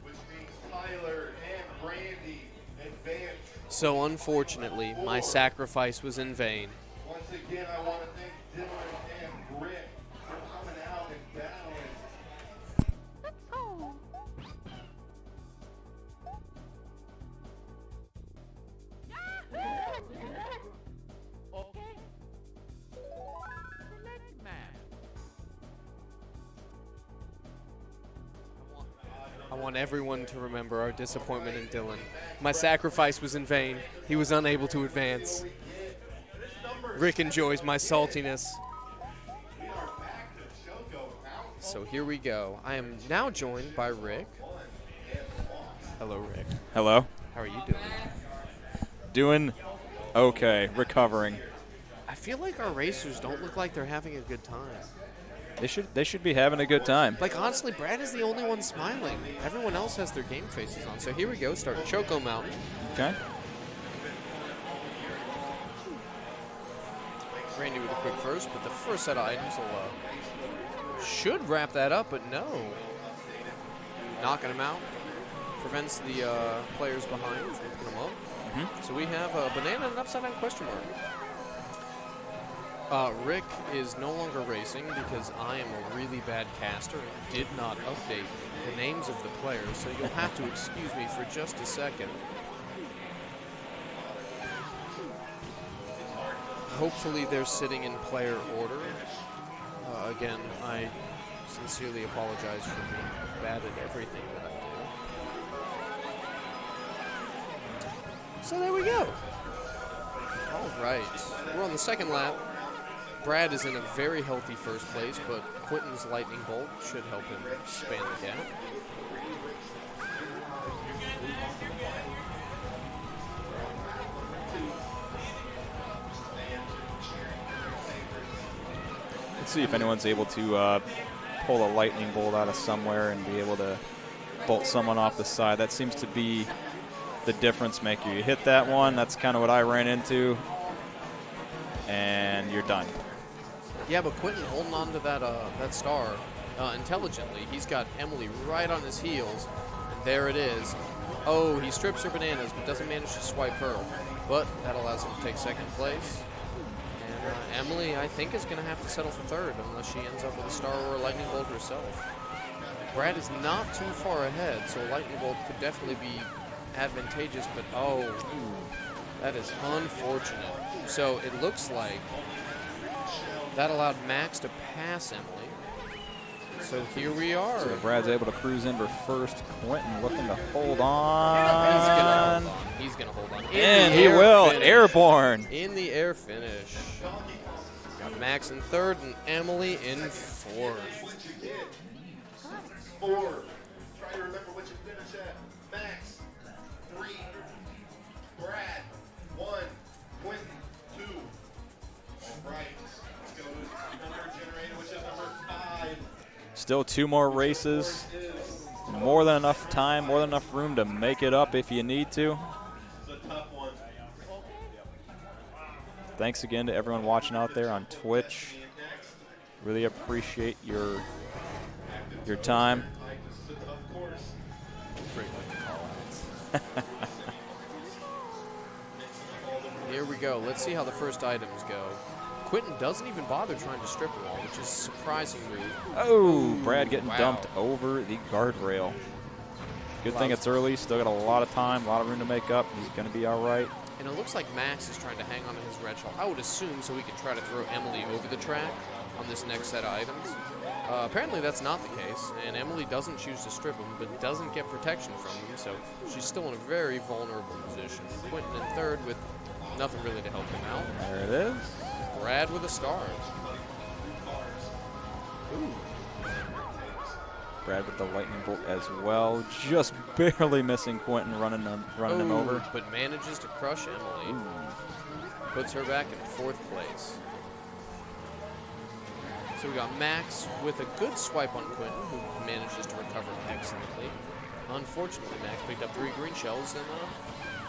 Which means Tyler and Randy advance. So unfortunately, my sacrifice was in vain. Once again, I want to thank Dylan and Rick for coming out and battling. I want everyone to remember our disappointment in Dylan. My sacrifice was in vain. He was unable to advance. Rick enjoys my saltiness. So here we go. I am now joined by Rick. Hello, Rick. Hello. How are you doing? Doing okay. Recovering. I feel like our racers don't look like they're having a good time. They should be having a good time. Like, honestly, Brad is the only one smiling. Everyone else has their game faces on. So here we go, starting Choco Mountain. Okay. Randy with a quick first, but the first set of items will should wrap that up, but no. Knocking him out. Prevents the players behind from picking him up. Mm-hmm. So we have a banana and an upside-down question mark. Rick is no longer racing because I am a really bad caster and did not update the names of the players, so you'll have to excuse me for just a second. Hopefully they're sitting in player order. Again, I sincerely apologize for being bad at everything that I do. So there we go. All right. We're on the second lap. Brad is in a very healthy first place, but Quentin's lightning bolt should help him span the gap. Let's see if anyone's able to pull a lightning bolt out of somewhere and be able to bolt someone off the side. That seems to be the difference maker. You hit that one, that's kind of what I ran into, and you're done. Yeah, but Quentin holding on to that star intelligently. He's got Emily right on his heels, and there it is. Oh, he strips her bananas, but doesn't manage to swipe her. But that allows him to take second place. And Emily, I think, is going to have to settle for third unless she ends up with a star or a lightning bolt herself. Brad is not too far ahead, so a lightning bolt could definitely be advantageous, but that is unfortunate. So it looks like that allowed Max to pass Emily. So here we are. So Brad's able to cruise in for first. Quentin looking to hold on. He's gonna hold on. And he will. Finish. Airborne. In the air finish. Got Max in third and Emily in fourth. 4. Try to remember what you finished at. Max, 3. Brad, 1. Quentin, 2. All right. Let's go to the number generator, which is number 5. Still 2 more races. More than enough time, more than enough room to make it up if you need to. This is a tough one. thanks again to everyone watching out there on Twitch. Really appreciate your time. Here we go. Let's see how the first items go. Quentin doesn't even bother trying to strip her all, which is a surprising move. Oh, Brad getting wow. dumped over the guardrail. Good thing it's early. Still got a lot of time, a lot of room to make up. He's going to be all right. And it looks like Max is trying to hang on to his red shell. I would assume so he can try to throw Emily over the track on this next set of items. Apparently that's not the case, and Emily doesn't choose to strip him, but doesn't get protection from him, so she's still in a very vulnerable position. Quentin in third with nothing really to help him out. There it is. Brad with a star. Ooh. Brad with the lightning bolt as well. Just barely missing Quentin, running him over. But manages to crush Emily. Ooh. Puts her back in fourth place. So we got Max with a good swipe on Quentin, who manages to recover excellently. Unfortunately, Max picked up 3 green shells and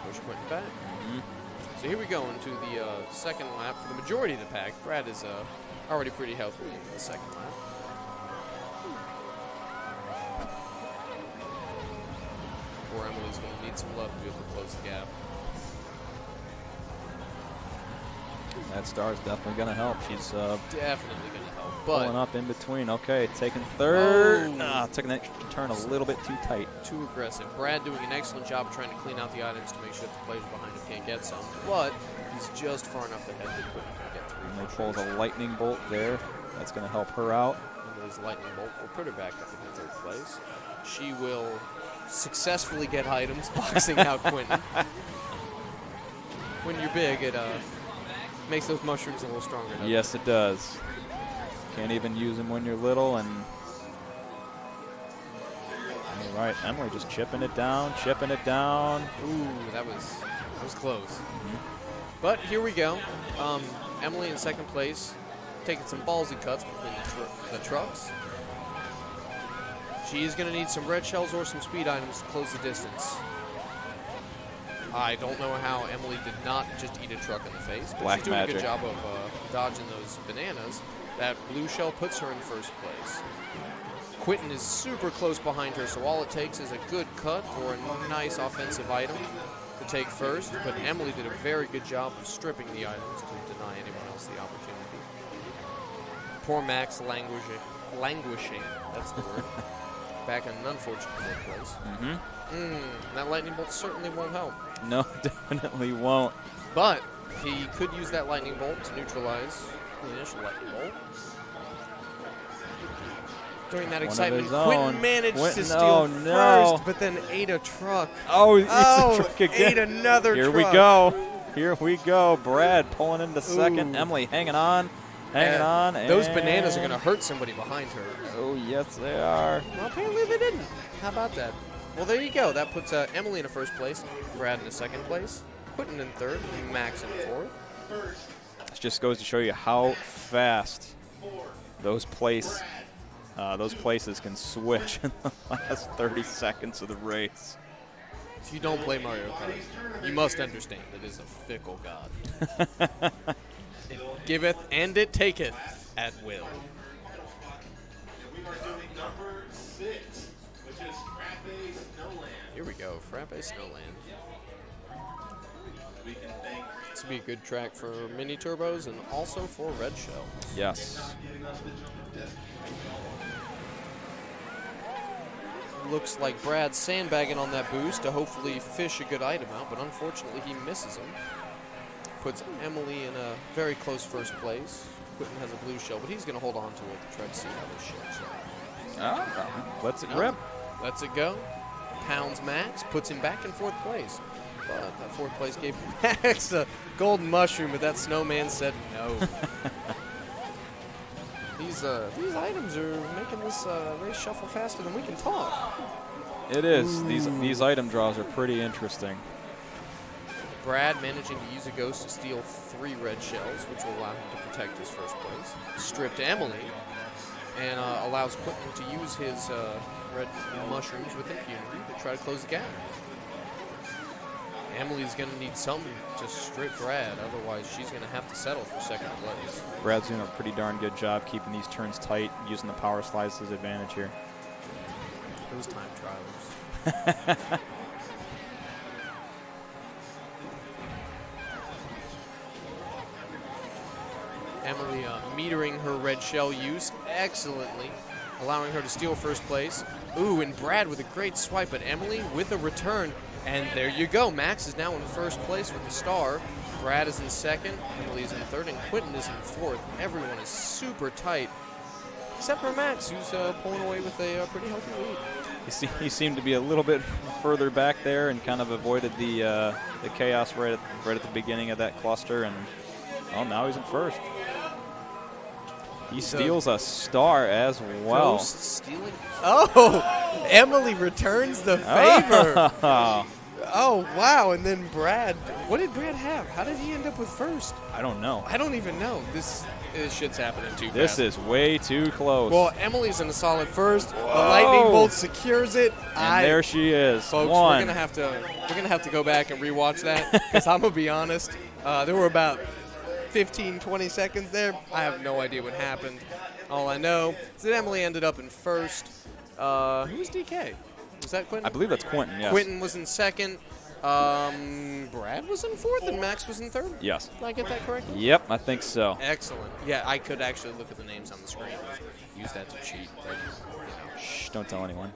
pushed Quentin back. So here we go into the second lap for the majority of the pack. Brad is already pretty healthy in the second lap. Poor Emily's going to need some love to be able to close the gap. That star is definitely going to help. She's definitely going to help. Pulling up in between. Okay, taking third. Taking that turn a little bit too tight. Too aggressive. Brad doing an excellent job of trying to clean out the items to make sure that the players behind him can't get some. But he's just far enough ahead that Quentin can get through. And they pull the lightning bolt there. That's going to help her out. And his lightning bolt will put her back up in third place. She will successfully get items, boxing out Quentin. When you're big, it makes those mushrooms a little stronger. Yes, it does. Can't even use them when you're little. And all right, Emily just chipping it down. Ooh, that was close. But here we go. Emily in second place, taking some ballsy cuts between the trucks. She's going to need some red shells or some speed items to close the distance. I don't know how Emily did not just eat a truck in the face, but she's doing a good job of dodging those bananas. That blue shell puts her in first place. Quentin is super close behind her, so all it takes is a good cut or a nice offensive item to take first. But Emily did a very good job of stripping the items to deny anyone else the opportunity. Poor Max languishing, that's the word, back in an unfortunate third place. That lightning bolt certainly won't help. No, definitely won't. But he could use that lightning bolt to neutralize the initial lightning bolt. During that excitement, Quentin managed to steal first, but then ate a truck. Oh, he eats a truck again. Ate another truck. Here we go. Brad pulling into second. Emily hanging on. Those bananas are going to hurt somebody behind her. Oh, yes, they are. Well, apparently they didn't. How about that? Well, there you go. That puts Emily in a first place, Brad in a second place, Quentin in third, Max in fourth. This just goes to show you how fast those places can switch in the last 30 seconds of the race. If you don't play Mario Kart, you must understand it is a fickle god. It giveth and it taketh at will. We are doing number 6, which is Frappe Snowland. Here we go, Frappe Snowland. This would be a good track for mini turbos and also for red shell. Yes. Looks like Brad's sandbagging on that boost to hopefully fish a good item out, but unfortunately he misses him. Puts Emily in a very close first place. Quentin has a blue shell, but he's going to hold on to it to try to see how this shakes out. Lets it rip. Lets it go. Pounds Max, puts him back in fourth place. But that fourth place gave Max a golden mushroom, but that snowman said no. These items are making this race shuffle faster than we can talk. It is. These item draws are pretty interesting. Brad managing to use a ghost to steal 3 red shells, which will allow him to protect his first place. Stripped Emily, and allows Quentin to use his red mushrooms with impunity to try to close the gap. Emily's going to need something to strip Brad, otherwise she's going to have to settle for second place. Brad's doing a pretty darn good job keeping these turns tight, using the power slides to his advantage here. Those time trials. Emily metering her red shell use excellently, allowing her to steal first place. Ooh, and Brad with a great swipe, but Emily with a return. And there you go. Max is now in first place with the star. Brad is in second, Emily is in third, and Quentin is in fourth. Everyone is super tight, except for Max, who's pulling away with a pretty healthy lead. He seemed to be a little bit further back there and kind of avoided the chaos right at the beginning of that cluster. And now he's in first. He steals a star as well. Ghost stealing. Oh, Emily returns the favor. Oh, wow. And then Brad. What did Brad have? How did he end up with first? I don't know. I don't even know. This shit's happening too fast. This is way too close. Well, Emily's in a solid first. Whoa. The lightning bolt secures it. And there she is. Folks, One. we're gonna have to go back and rewatch that because I'm gonna be honest. There were about 15, 20 seconds there. I have no idea what happened. All I know is that Emily ended up in first. Who was DK? Was that Quentin? I believe that's Quentin, yes. Quentin was in second. Brad was in fourth and Max was in third? Yes. Did I get that correctly? Yep, I think so. Excellent. Yeah, I could actually look at the names on the screen. Use that to cheat. But, Shh, don't tell anyone.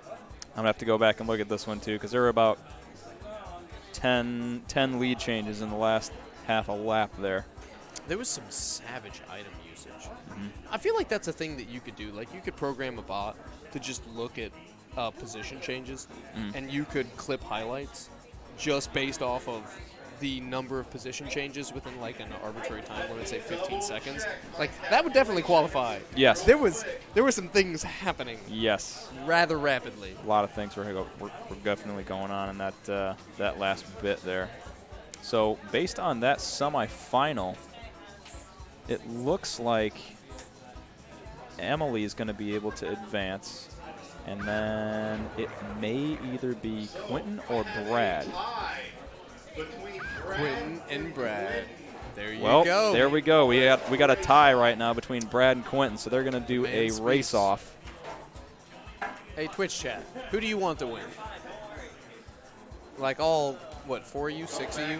I'm going to have to go back and look at this one, too, because there were about 10 lead changes in the last half a lap there. There was some savage item usage. I feel like that's a thing that you could do. Like, you could program a bot to just look at position changes, and you could clip highlights just based off of the number of position changes within, like, an arbitrary time limit, say 15 seconds. Like, that would definitely qualify. Yes. There were some things happening. Yes. Rather rapidly. A lot of things were definitely going on in that last bit there. So, based on that semifinal, it looks like Emily is going to be able to advance, and then it may either be Quentin or Brad. Quentin and Brad. There you Well, go. there we go. We got a tie right now between Brad and Quentin, so they're going to do a race-off. Hey, Twitch chat, who do you want to win? Like all, what, 4 of you, 6 of you?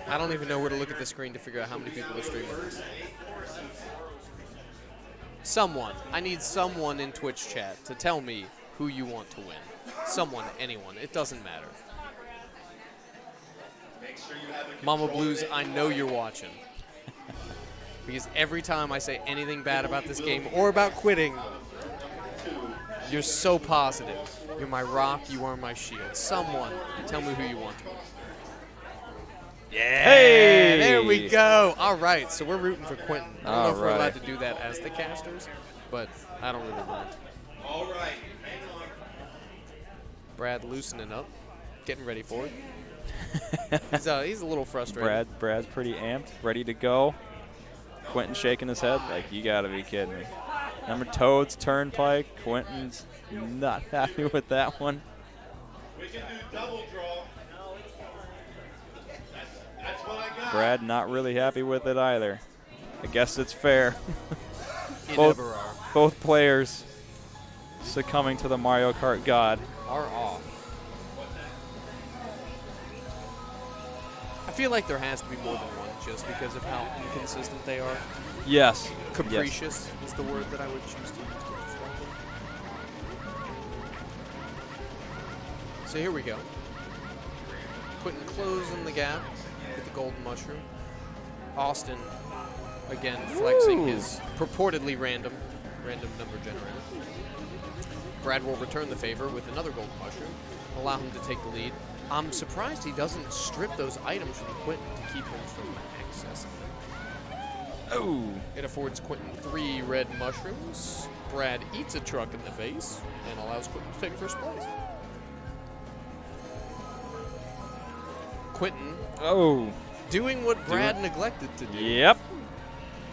I don't even know where to look at the screen to figure out how many people are streaming this. Someone. I need someone in Twitch chat to tell me who you want to win. Someone, anyone. It doesn't matter. Mama Blues, I know you're watching. Because every time I say anything bad about this game or about quitting, you're so positive. You're my rock, you are my shield. Someone, tell me who you want to win. Yeah, hey! There we go. All right, so we're rooting for Quentin. I don't know if we're All allowed right. to do that as the casters, but I don't really mind. All right. Brad loosening up, getting ready for it. He's a little frustrated. Brad's pretty amped, ready to go. Quentin shaking his head like, you got to be kidding me. Number Toad's Turnpike. Quentin's not happy with that one. We can do double draw. That's what I got. Brad not really happy with it either. I guess it's fair. You both, never are. both players succumbing to the Mario Kart god. Are off. I feel like there has to be more than one just because of how inconsistent they are. Yes. Capricious is the word that I would choose to use. So here we go. Quentin closing the gap with the golden mushroom. Austin, again, flexing his purportedly random number generator. Brad will return the favor with another golden mushroom, allow him to take the lead. I'm surprised he doesn't strip those items from Quentin to keep him from accessing them. Oh. It affords Quentin 3 red mushrooms. Brad eats a truck in the face and allows Quentin to take first place. Quentin doing what Brad neglected to do. Yep.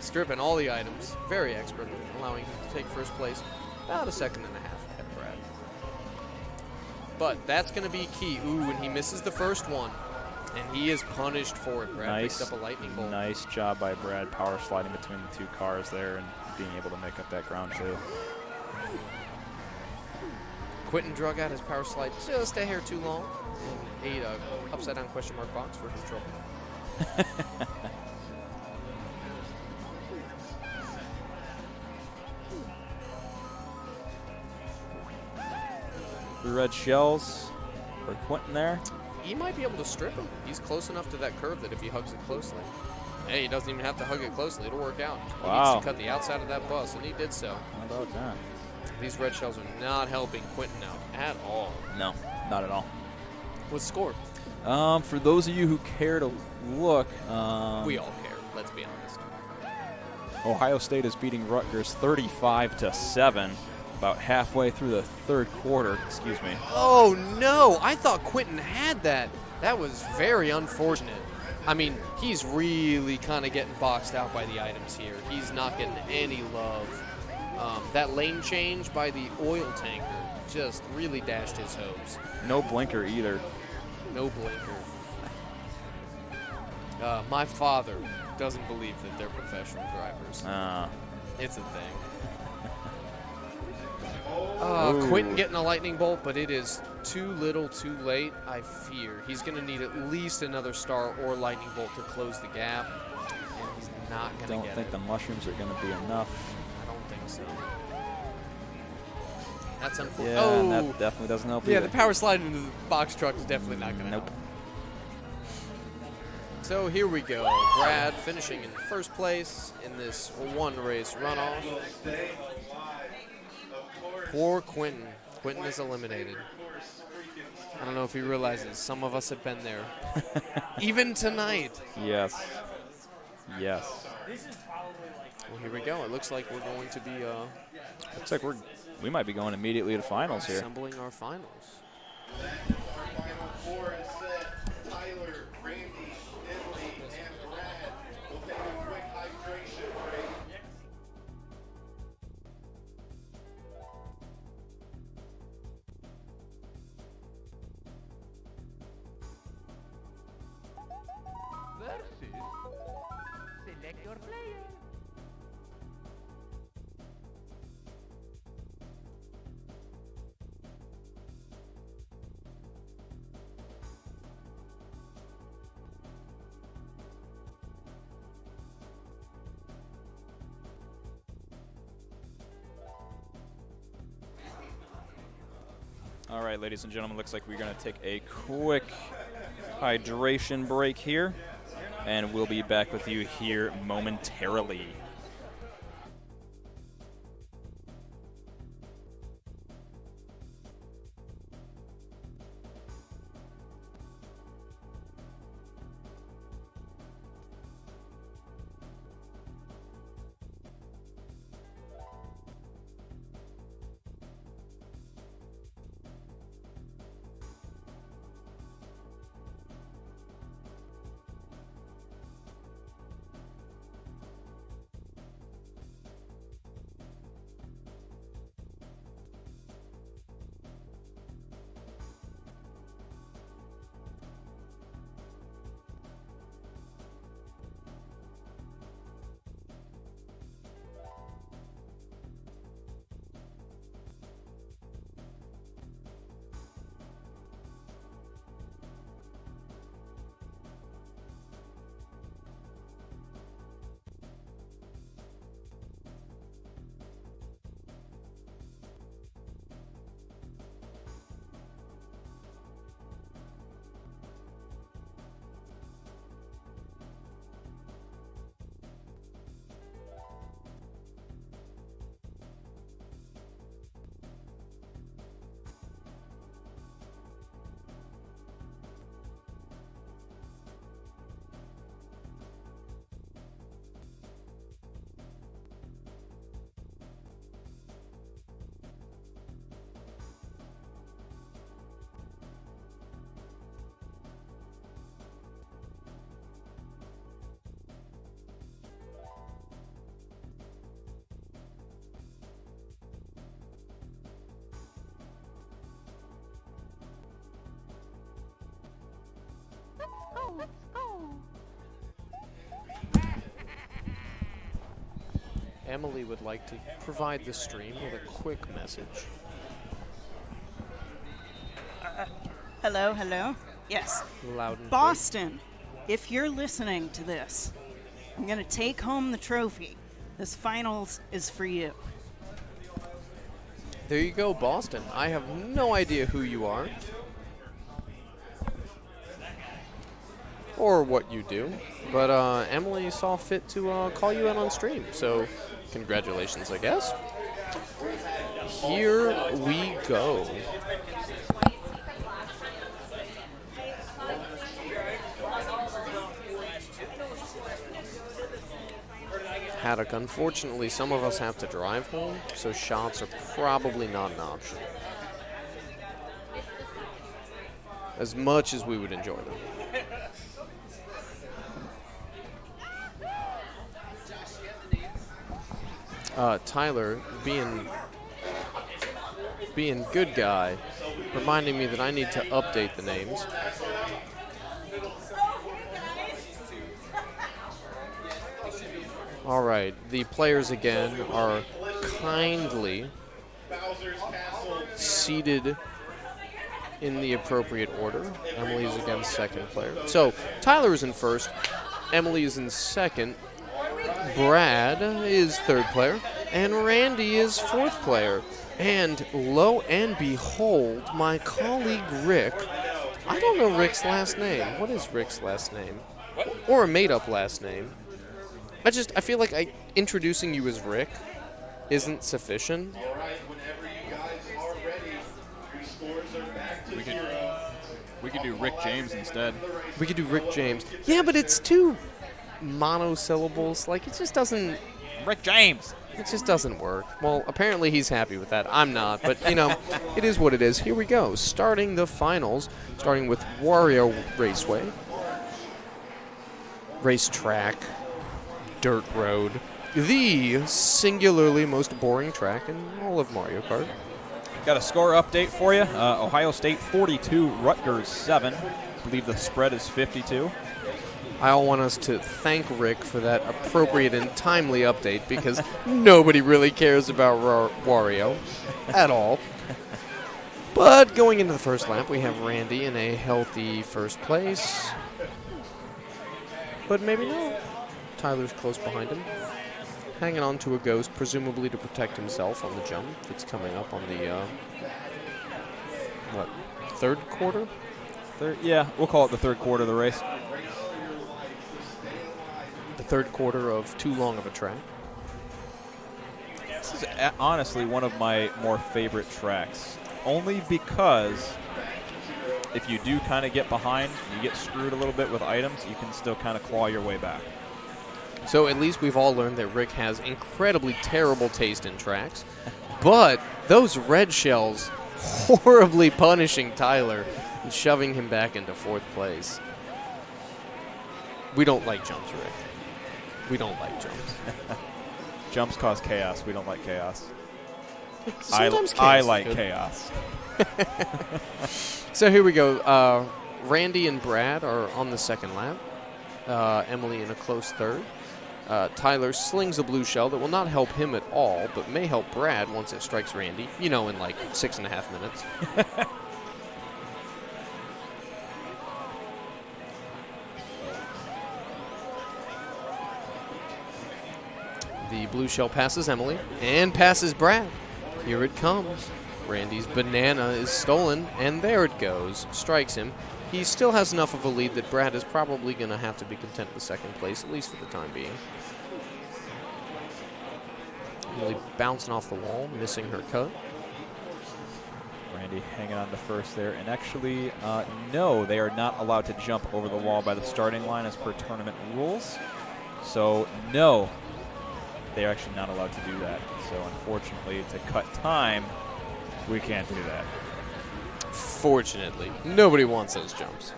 Stripping all the items very expertly, allowing him to take first place about a second and a half ahead of Brad. but that's going to be key. Ooh, and he misses the first one, and he is punished for it. Brad picks up a lightning bolt. Nice job by Brad, power sliding between the two cars there and being able to make up that ground too. Quentin drug out his power slide just a hair too long and ate a upside down question mark box for his trouble. The red shells for Quentin there. He might be able to strip him. He's close enough to that curve that if he hugs it closely. Hey, he doesn't even have to hug it closely. It'll work out. He Wow. needs to cut the outside of that bus, and he did so. How about that? These red shells are not helping Quentin out at all. No, not at all. What's the score? For those of you who care to look, We all care, let's be honest. Ohio State is beating Rutgers 35-7, about halfway through the third quarter. Excuse me. Oh, no. I thought Quentin had that. That was very unfortunate. I mean, he's really kind of getting boxed out by the items here. He's not getting any love. That lane change by the oil tanker just really dashed his hopes. No blinker either. No blinker. My father doesn't believe that they're professional drivers. It's a thing. Quentin getting a lightning bolt, but it is too little too late, I fear. He's going to need at least another star or lightning bolt to close the gap, and he's not going to get it. Don't think the mushrooms are going to be enough. I don't think so. That's unfortunate. Yeah, oh, and that definitely doesn't help yeah, either. the power slide into the box truck is definitely not going to help. So here we go. Brad finishing in first place in this one-race runoff. Poor Quentin. Quentin is eliminated. I don't know if he realizes some of us have been there. Even tonight. Yes. Yes. Well, here we go. It looks like we're going to be Looks like we might be going immediately to finals here. assembling our finals. Final four is set. Tyler, Randy, Italy, and Brad will take a quick hydration break. Versus. Select your player. All right, ladies and gentlemen, looks like we're going to take a quick hydration break here, and we'll be back with you here momentarily. Emily would like to provide the stream with a quick message. Hello, hello. Yes. Loud and Boston, if you're listening to this, I'm going to take home the trophy. This finals is for you. There you go, Boston. I have no idea who you are or what you do, but Emily saw fit to call you out on stream, so congratulations, I guess. Here we go. Haddock, unfortunately, some of us have to drive home, so shots are probably not an option. As much as we would enjoy them. Tyler, being good guy, reminding me that I need to update the names. All right, the players again are kindly seated in the appropriate order. Emily is again second player. So Tyler is in first, Emily is in second, Brad is third player, and Randy is fourth player. And lo and behold, my colleague Rick, I don't know Rick's last name. What is Rick's last name? Or a made-up last name. I feel like introducing you as Rick isn't sufficient. We could do Rick James instead. We could do Rick James. Yeah, but it's two monosyllables. Like, it just doesn't... Rick James! It just doesn't work. Well, apparently he's happy with that. I'm not, but, you know, it is what it is. Here we go. Starting the finals, starting with Wario Raceway. Racetrack. Dirt road. The singularly most boring track in all of Mario Kart. Got a score update for you. Ohio State 42, Rutgers 7. I believe the spread is 52. I want us to thank Rick for that appropriate and timely update because nobody really cares about Wario at all. But going into the first lap, we have Randy in a healthy first place. But maybe not. Tyler's close behind him, hanging on to a ghost, presumably to protect himself on the jump that's coming up on the, third quarter? Yeah, we'll call it the third quarter of the race. The third quarter of too long of a track. This is honestly one of my more favorite tracks, only because if you do kind of get behind, you get screwed a little bit with items, you can still kind of claw your way back. So at least we've all learned that Rick has incredibly terrible taste in tracks, but those red shells horribly punishing Tyler and shoving him back into fourth place. We don't like jumps, Rick. We don't like jumps. Jumps cause chaos. We don't like chaos. Sometimes I like chaos. So here we go. Randy and Brad are on the second lap. Emily in a close third. Tyler slings a blue shell that will not help him at all, but may help Brad once it strikes Randy, you know, in like 6.5 minutes. The blue shell passes Emily and passes Brad. Here it comes. Randy's banana is stolen, and there it goes. Strikes him. He still has enough of a lead that Brad is probably going to have to be content with second place, at least for the time being. Emily bouncing off the wall, missing her cut. Randy hanging on to first there. And actually, no, they are not allowed to jump over the wall by the starting line as per tournament rules. So, no, they're actually not allowed to do that. So, unfortunately, to cut time, we can't do that. Fortunately, nobody wants those jumps.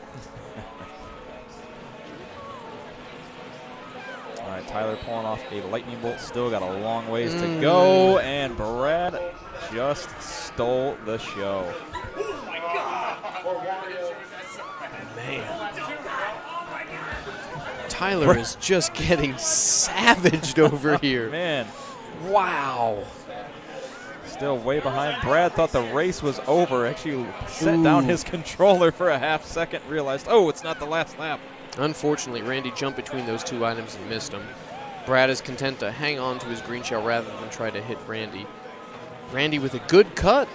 All right, Tyler pulling off a lightning bolt. Still got a long ways to go, and Brad just stole the show. Oh my God! Man. Tyler is just getting savaged over here. Man, Wow. Still way behind. Brad thought the race was over. Actually set down his controller for a half second, realized, oh, it's not the last lap. Unfortunately, Randy jumped between those two items and missed him. Brad is content to hang on to his green shell rather than try to hit Randy. Randy with a good cut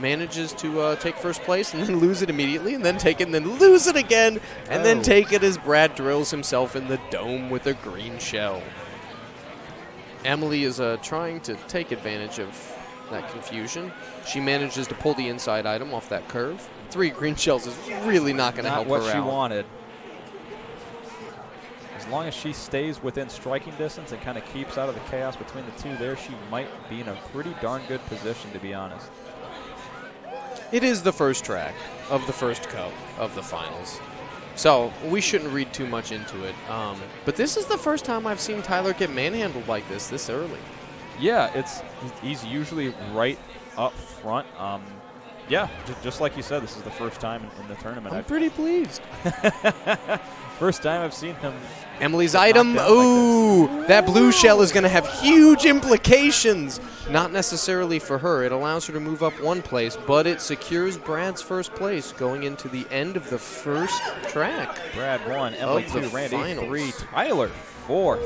manages to take first place and then lose it immediately, and then take it and then lose it again, and then take it as Brad drills himself in the dome with a green shell. Emily is trying to take advantage of that confusion. She manages to pull the inside item off that curve. 3 green shells is really not going to help her out. Not what she wanted. As long as she stays within striking distance and kind of keeps out of the chaos between the two there, she might be in a pretty darn good position, to be honest. It is the first track of the first cup of the finals, so we shouldn't read too much into it. But this is the first time I've seen Tyler get manhandled like this early. Yeah, he's usually right up front. Yeah, just like you said, this is the first time in the tournament. I'm pretty pleased. First time I've seen him. Emily's item. Ooh, like that blue shell is going to have huge implications. Not necessarily for her. It allows her to move up 1 place, but it secures Brad's first place going into the end of the first track. Brad 1, Emily 2, Randy finals. 3, Tyler 4.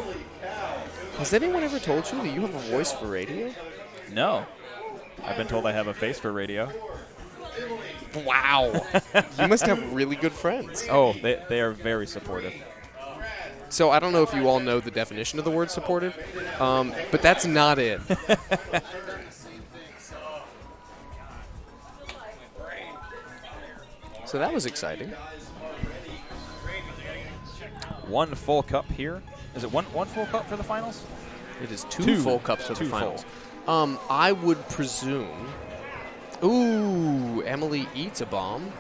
Has anyone ever told you that you have a voice for radio? No. I've been told I have a face for radio. Wow. You must have really good friends. Oh, they are very supportive. So I don't know if you all know the definition of the word supportive, but that's not it. So that was exciting. 1 full cup here. Is it one full cup for the finals? It is 2 full cups for the finals. I would presume. Ooh, Emily eats a bomb.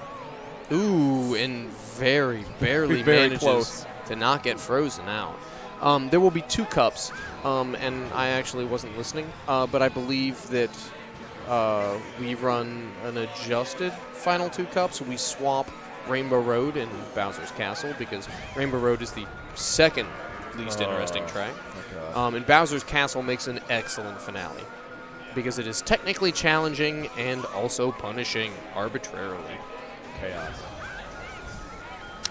Ooh, and very barely manages close to not get frozen out. There will be 2 cups, and I actually wasn't listening, but I believe that we run an adjusted final 2 cups. We swap Rainbow Road and Bowser's Castle because Rainbow Road is the second least interesting track. And Bowser's Castle makes an excellent finale because it is technically challenging and also punishing arbitrarily. Chaos.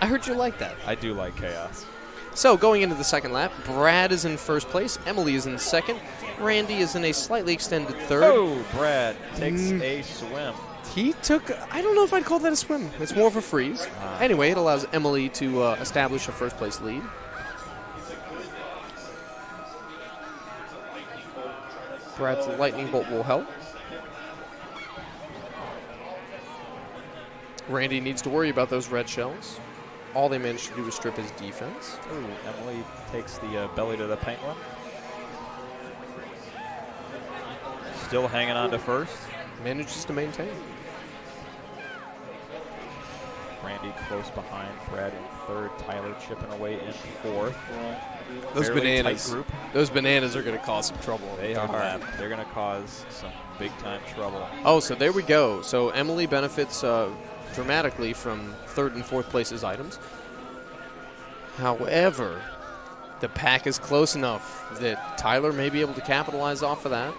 I heard you like that. I do like chaos. So going into the second lap, Brad is in first place, Emily is in second, Randy is in a slightly extended third. Oh, Brad takes a swim. He took, I don't know if I'd call that a swim. It's more of a freeze. Anyway, it allows Emily to establish a first place lead. Brad's lightning bolt will help. Randy needs to worry about those red shells. All they managed to do was strip his defense. Ooh, Emily takes the belly to the penguin. Still hanging on to first. Manages to maintain. Randy close behind. Brad in third. Tyler chipping away in fourth. Those Fairly bananas. tight group. Those bananas are going to cause some trouble. They are. They're going to cause some big time trouble. Oh, so there we go. So Emily benefits dramatically from third and fourth places items. However, the pack is close enough that Tyler may be able to capitalize off of that.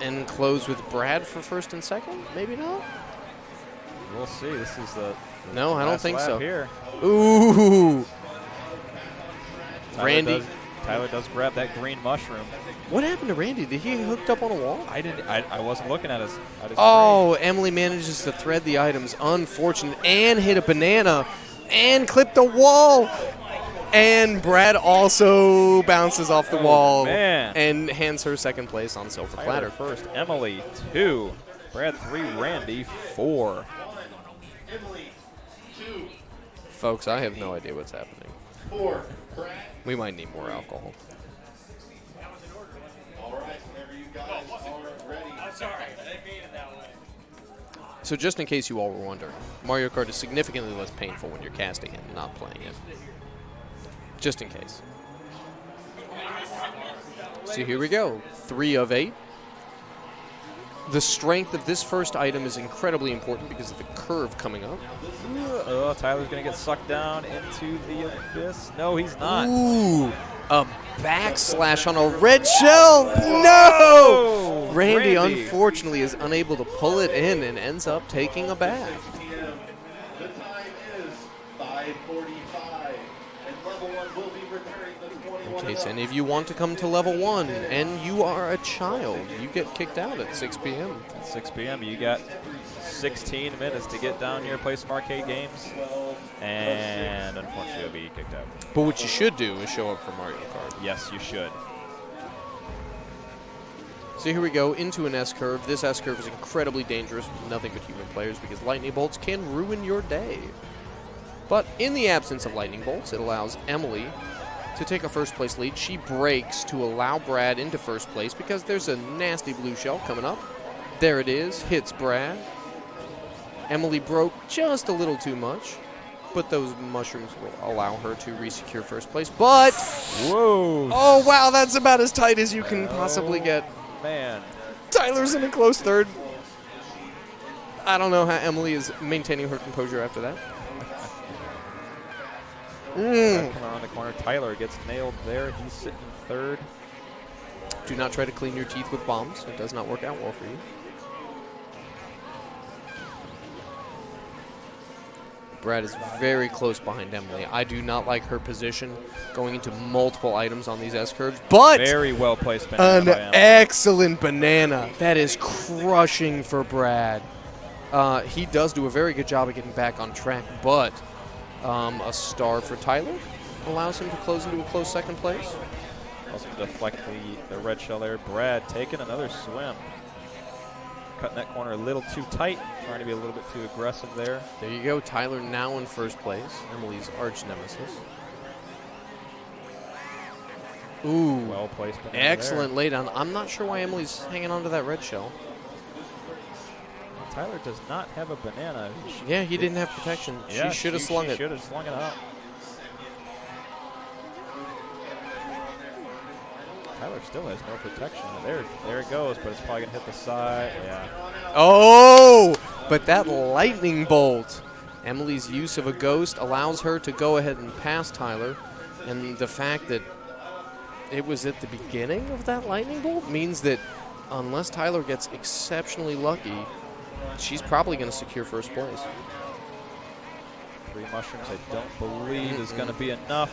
And close with Brad for first and second? Maybe not? We'll see. This is the No, I don't last think lap so. Here. Ooh. Randy. Tyler does grab that green mushroom. What happened to Randy? Did he get hooked up on a wall? I wasn't looking at his Oh, Emily manages to thread the items. Unfortunate. And hit a banana. And clipped the wall. And Brad also bounces off the wall. Man. And hands her second place on silver Tyler platter. first. Emily 2. Brad 3. Randy 4. Folks, I have no idea what's happening. 4. We might need more alcohol. All right, whenever you guys are ready. I'm sorry. I didn't mean it that way. So just in case you all were wondering, Mario Kart is significantly less painful when you're casting it and not playing it. Just in case. So here we go. 3 of 8. The strength of this first item is incredibly important because of the curve coming up. Oh, Tyler's going to get sucked down into the abyss. No, he's not. Ooh. A backslash on a red shell. No! Randy, unfortunately, is unable to pull it in and ends up taking a bath. The time is 5:45, and level 1 will be returning the 21. In case any of you want to come to level 1 and you are a child, you get kicked out at 6 p.m. At 6 p.m., you got 16 minutes to get down here, play some arcade games, and unfortunately, you'll be kicked out. But what you should do is show up for Mario Kart. Yes, you should. So here we go into an S-curve. This S-curve is incredibly dangerous with nothing but human players because lightning bolts can ruin your day. But in the absence of lightning bolts, it allows Emily to take a first-place lead. She brakes to allow Brad into first place because there's a nasty blue shell coming up. There it is, hits Brad. Emily broke just a little too much, but those mushrooms will allow her to re-secure first place. But, whoa! Oh, wow, that's about as tight as you can possibly get. Man. Tyler's in a close third. I don't know how Emily is maintaining her composure after that. Coming around the corner, Tyler gets nailed there. He's sitting third. Do not try to clean your teeth with bombs. It does not work out well for you. Brad is very close behind Emily. I do not like her position going into multiple items on these S-curves, but very well placed banana an by Emily. Excellent banana. That is crushing for Brad. He does do a very good job of getting back on track, but a star for Tyler allows him to close into a close second place. Also deflect the red shell there. Brad taking another swim. Cutting that corner a little too tight, trying to be a little bit too aggressive there. There you go, Tyler now in first place, Emily's arch nemesis. Ooh, well placed. Excellent laydown. I'm not sure why Emily's hanging on to that red shell. Tyler does not have a banana. Yeah, he didn't have protection. Yeah, she should have slung it. Should have slung it out. Tyler still has no protection. There it goes, but it's probably going to hit the side. Yeah. Oh, but that lightning bolt. Emily's use of a ghost allows her to go ahead and pass Tyler. And the fact that it was at the beginning of that lightning bolt means that unless Tyler gets exceptionally lucky, she's probably going to secure first place. 3 mushrooms I don't believe is going to be enough.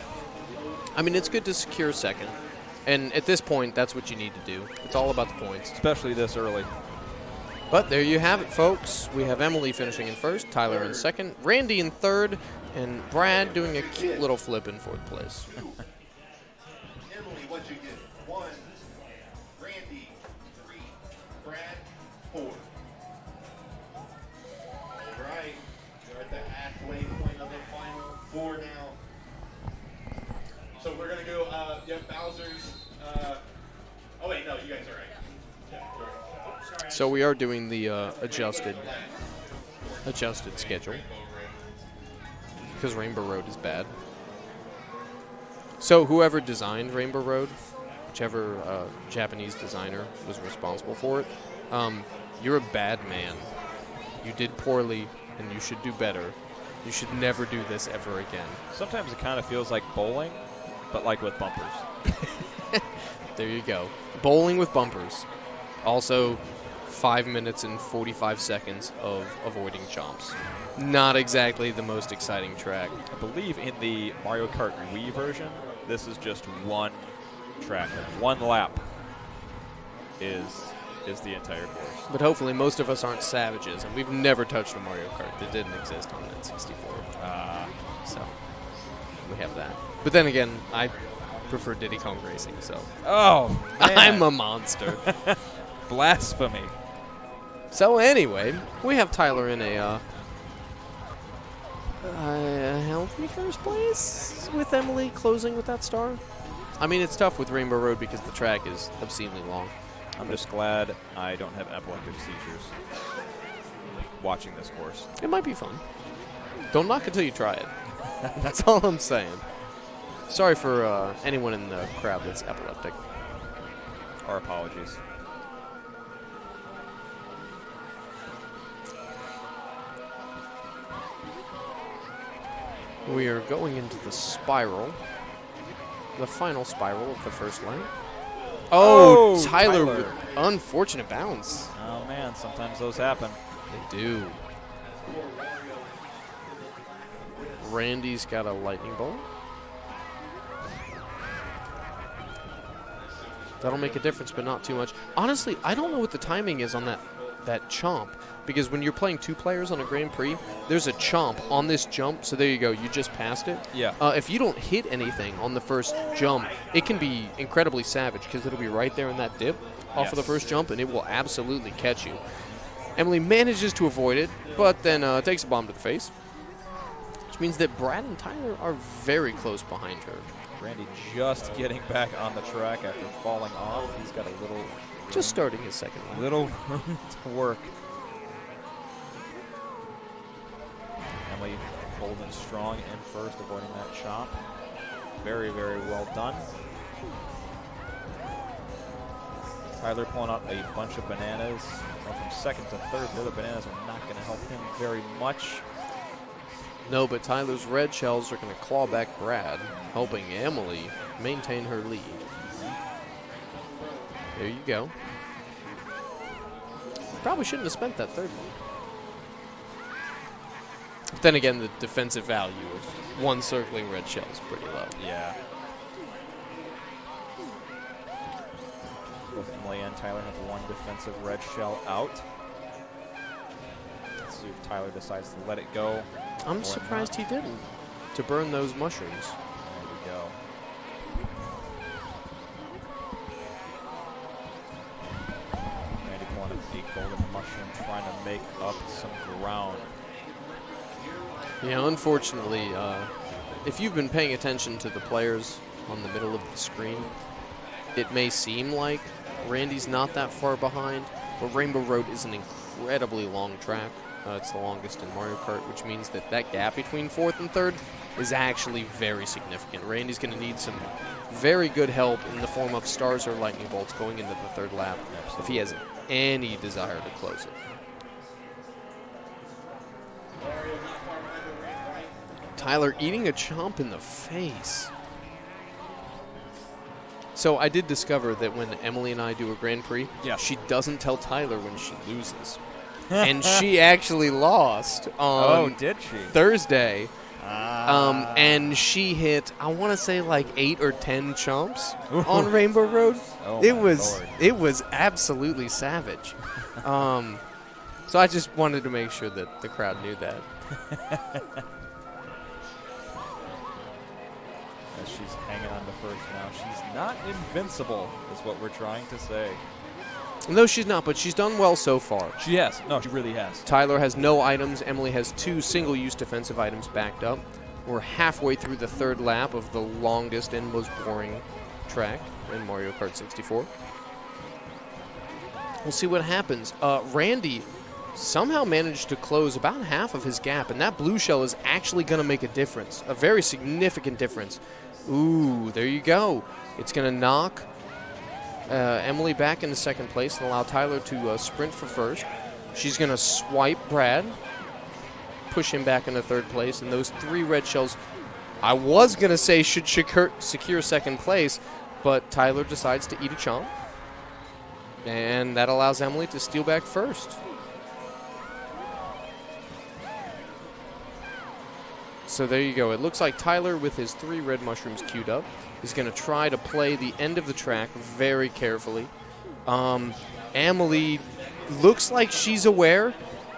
I mean, it's good to secure second. And at this point, that's what you need to do. It's all about the points. Especially this early. But there you have it, folks. We have Emily finishing in first, Tyler in second, Randy in third, and Brad doing a cute little flip in fourth place. Emily, what'd you get? 1. Randy, 3. Brad, 4. All right. You're at the halfway point of the final 4 now. So we're going to go, Bowser's, oh wait, no, you guys are right. Yeah, sorry. So we are doing the adjusted schedule because Rainbow Road is bad. So whoever designed Rainbow Road, whichever Japanese designer was responsible for it, you're a bad man. You did poorly, and you should do better. You should never do this ever again. Sometimes it kind of feels like bowling, but like with bumpers. There you go. Bowling with bumpers. Also, 5 minutes and 45 seconds of avoiding chomps. Not exactly the most exciting track. I believe in the Mario Kart Wii version, this is just one track. One lap is the entire course. But hopefully most of us aren't savages, and we've never touched a Mario Kart that didn't exist on N64. So, we have that. But then again, I prefer Diddy Kong Racing, so. Oh, man. I'm a monster. Blasphemy. So anyway, we have Tyler in a healthy first place with Emily closing with that star. I mean, it's tough with Rainbow Road because the track is obscenely long. I'm just glad I don't have epileptic seizures watching this course. It might be fun. Don't knock until you try it. That's all I'm saying. Sorry for anyone in the crowd that's epileptic. Our apologies. We are going into the spiral. the final spiral of the first lane. Oh, Tyler with unfortunate bounce. Oh, man, sometimes those happen. They do. Randy's got a lightning bolt. That'll make a difference, but not too much. Honestly, I don't know what the timing is on that chomp, because when you're playing 2 players on a Grand Prix, there's a chomp on this jump, so there you go. You just passed it. Yeah. If you don't hit anything on the first jump, it can be incredibly savage, because it'll be right there in that dip off of the first jump, and it will absolutely catch you. Emily manages to avoid it, but then takes a bomb to the face, which means that Brad and Tyler are very close behind her. Randy just getting back on the track after falling off. He's got a little... Just starting his second lap. Little room to work. Emily holding strong in first, avoiding that chomp. Very, very well done. Tyler pulling out a bunch of bananas. Well, from second to third, the other bananas are not going to help him very much. No, but Tyler's red shells are going to claw back Brad, helping Emily maintain her lead. There you go. Probably shouldn't have spent that third one. But then again, the defensive value of 1 circling red shell is pretty low. Yeah. Both Emily and Tyler have 1 defensive red shell out. Let's see if Tyler decides to let it go. I'm surprised he didn't, to burn those mushrooms. There we go. Randy pulling a golden mushroom, trying to make up some ground. Yeah, unfortunately, if you've been paying attention to the players on the middle of the screen, it may seem like Randy's not that far behind, but Rainbow Road is an incredibly long track. It's the longest in Mario Kart, which means that gap between 4th and 3rd is actually very significant. Randy's going to need some very good help in the form of stars or lightning bolts going into the 3rd lap if he has any desire to close it. Tyler eating a chomp in the face. So I did discover that when Emily and I do a Grand Prix, she doesn't tell Tyler when she loses. And she actually lost on did she? Thursday. And she hit, I want to say, like 8 or 10 chomps on Rainbow Road. It was absolutely savage. So I just wanted to make sure that the crowd knew that. As she's hanging on to first now. She's not invincible, is what we're trying to say. No, she's not, but she's done well so far. She has. No, she really has. Tyler has no items. Emily has 2 single-use defensive items backed up. We're halfway through the 3rd lap of the longest and most boring track in Mario Kart 64. We'll see what happens. Randy somehow managed to close about half of his gap, and that blue shell is actually going to make a difference, a very significant difference. Ooh, there you go. It's going to knock Emily back into 2nd place and allow Tyler to sprint for 1st. She's going to swipe Brad, push him back into 3rd place, and those 3 red shells, I was going to say should secure 2nd place, but Tyler decides to eat a chomp, and that allows Emily to steal back 1st. So there you go. It looks like Tyler, with his 3 red mushrooms queued up, is going to try to play the end of the track very carefully. Emily looks like she's aware.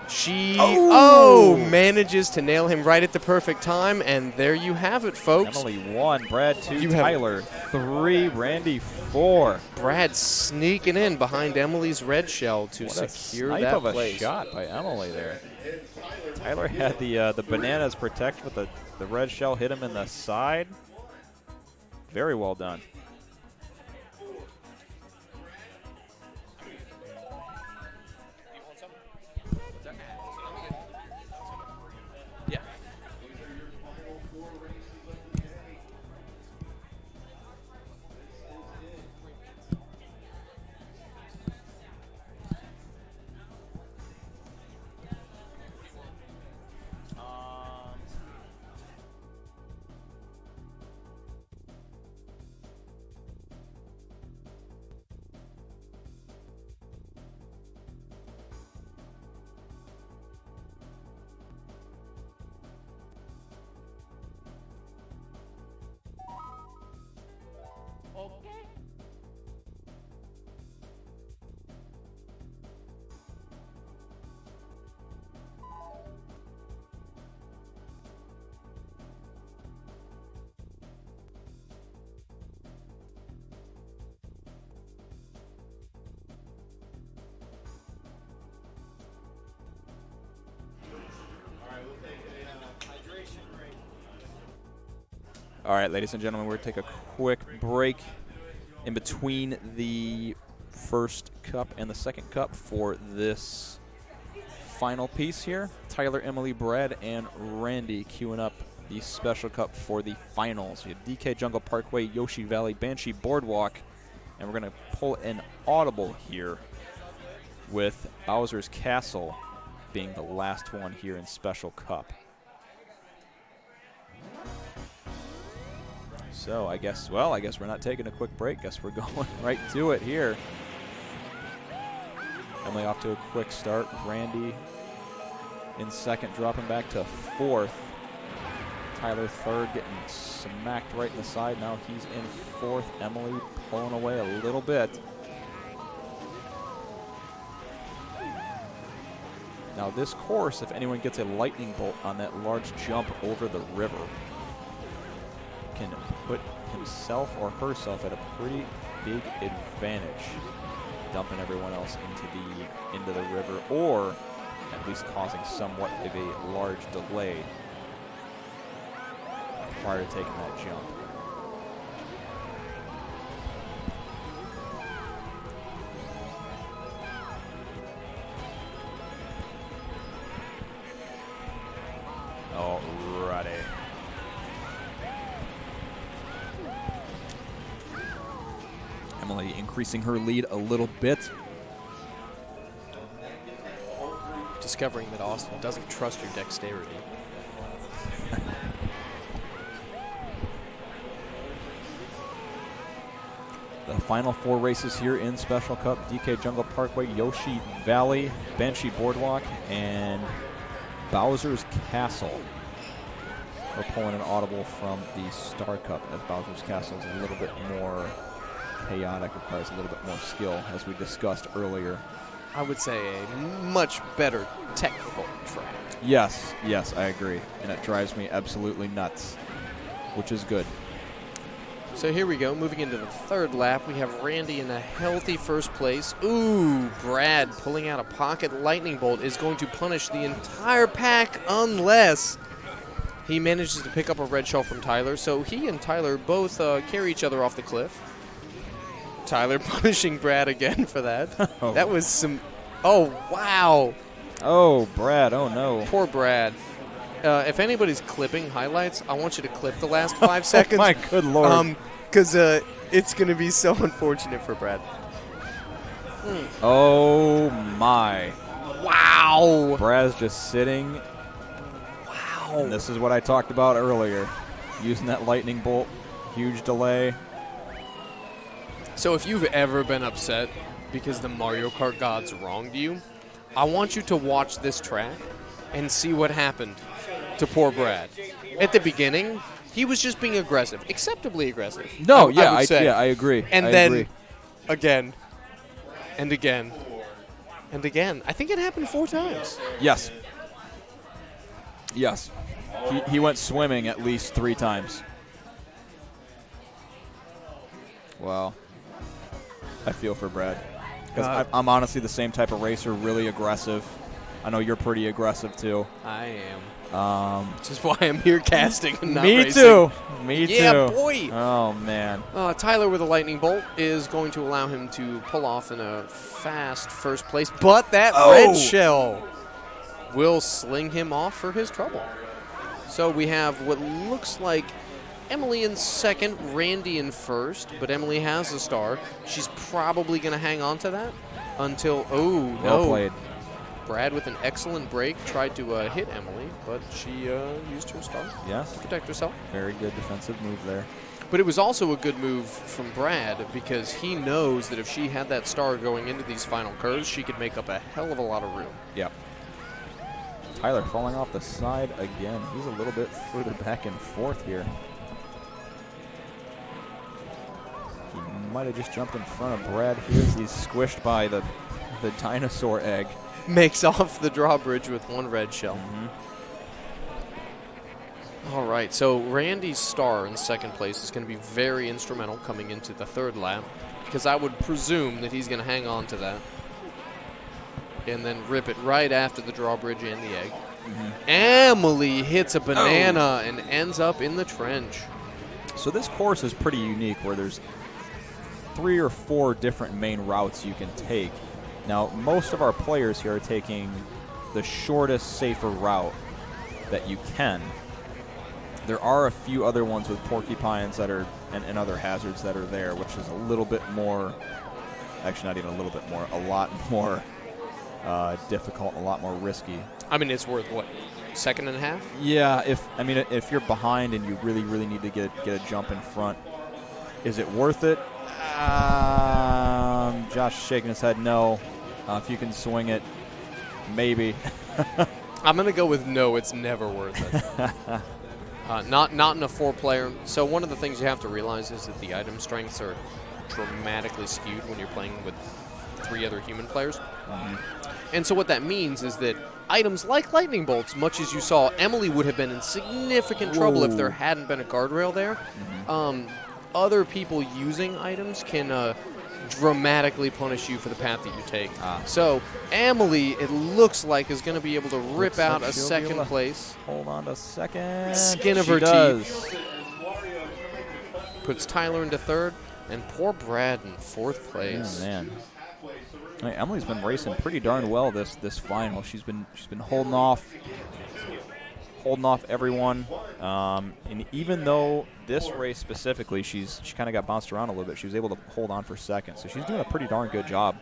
She manages to nail him right at the perfect time, and there you have it, folks. Emily 1, Brad 2, Tyler 3, Randy 4. Brad sneaking in behind Emily's red shell to secure that of place. A shot by Emily there. Tyler had the bananas protect, but the red shell hit him in the side. Very well done. Yeah. All right, ladies and gentlemen, we're going to take a quick break in between the first cup and the second cup for this final piece here. Tyler, Emily, Brad, and Randy queuing up the special cup for the finals. We have DK Jungle Parkway, Yoshi Valley, Banshee Boardwalk, and we're going to pull an audible here with Bowser's Castle being the last one here in special cup. So I guess we're not taking a quick break. Guess we're going right to it here. Emily off to a quick start. Randy in second, dropping back to fourth. Tyler third, getting smacked right in the side. Now he's in fourth. Emily pulling away a little bit. Now this course, if anyone gets a lightning bolt on that large jump over the river, can put himself or herself at a pretty big advantage, dumping everyone else into the river, or at least causing somewhat of a large delay prior to taking that jump. Alrighty. Emily increasing her lead a little bit. Discovering that Austin doesn't trust your dexterity. The final four races here in Special Cup: DK Jungle Parkway, Yoshi Valley, Banshee Boardwalk, and Bowser's Castle. We're pulling an audible from the Star Cup, as Bowser's Castle is a little bit more chaotic, requires a little bit more skill, as we discussed earlier. I would say a much better technical track. Yes, I agree. And it drives me absolutely nuts, which is good. So here we go, moving into the third lap. We have Randy in a healthy first place. Ooh, Brad pulling out a pocket lightning bolt is going to punish the entire pack unless he manages to pick up a red shell from Tyler. So he and Tyler both carry each other off the cliff. Tyler punishing Brad again for that. Oh. That was some... Oh, wow. Oh, Brad. Oh, no. Poor Brad. If anybody's clipping highlights, I want you to clip the last 5 seconds. Oh, my good Lord. Because it's going to be so unfortunate for Brad. Oh, my. Wow. Brad's just sitting. Wow. And this is what I talked about earlier. Using that lightning bolt. Huge delay. So if you've ever been upset because the Mario Kart gods wronged you, I want you to watch this track and see what happened to poor Brad. At the beginning, he was just being aggressive, acceptably aggressive. No, I agree. And I then agree. again and again and again. I think it happened 4 times. Yes. He went swimming at least 3 times. Wow. I feel for Brad. Because I'm honestly the same type of racer, really aggressive. I know you're pretty aggressive, too. I am. Which is why I'm here casting and not Me racing. too. Me too. Yeah, boy. Oh, man. Tyler with a lightning bolt is going to allow him to pull off in a fast first place, but that red shell will sling him off for his trouble. So we have what looks like Emily in second, Randy in first, but Emily has a star. She's probably going to hang on to that until, Well played. Brad with an excellent break tried to hit Emily, but she used her star Yes. to protect herself. Very good defensive move there. But it was also a good move from Brad because he knows that if she had that star going into these final curves, she could make up a hell of a lot of room. Yep. Tyler falling off the side again. He's a little bit further back and forth here. He might have just jumped in front of Brad here as he's squished by the dinosaur egg. Makes off the drawbridge with 1 red shell. Mm-hmm. All right, so Randy's star in second place is going to be very instrumental coming into the third lap because I would presume that he's going to hang on to that and then rip it right after the drawbridge and the egg. Mm-hmm. Emily hits a banana and ends up in the trench. So this course is pretty unique where there's 3 or 4 different main routes you can take. Now, most of our players here are taking the shortest, safer route that you can. There are a few other ones with porcupines that are and other hazards that are there, which is a little bit more, actually not even a little bit more, a lot more difficult, a lot more risky. I mean, it's worth what, second and a half? Yeah, if you're behind and you really, really need to get a jump in front, is it worth it? Josh is shaking his head no. If you can swing it, maybe. I'm going to go with no, it's never worth it. Not in a 4-player. So one of the things you have to realize is that the item strengths are dramatically skewed when you're playing with 3 other human players. Mm-hmm. And so what that means is that items like lightning bolts, much as you saw, Emily would have been in significant trouble if there hadn't been a guardrail there. Mm-hmm. Other people using items can dramatically punish you for the path that you take. So Emily, it looks like, is going to be able to rip out a second place. Hold on a second. Skin of her teeth. Puts Tyler into 3rd, and poor Brad in 4th place. Oh, man. I mean, Emily's been racing pretty darn well this final. She's been holding off everyone. And even though this race specifically, she kind of got bounced around a little bit, she was able to hold on for 2nd. So she's doing a pretty darn good job.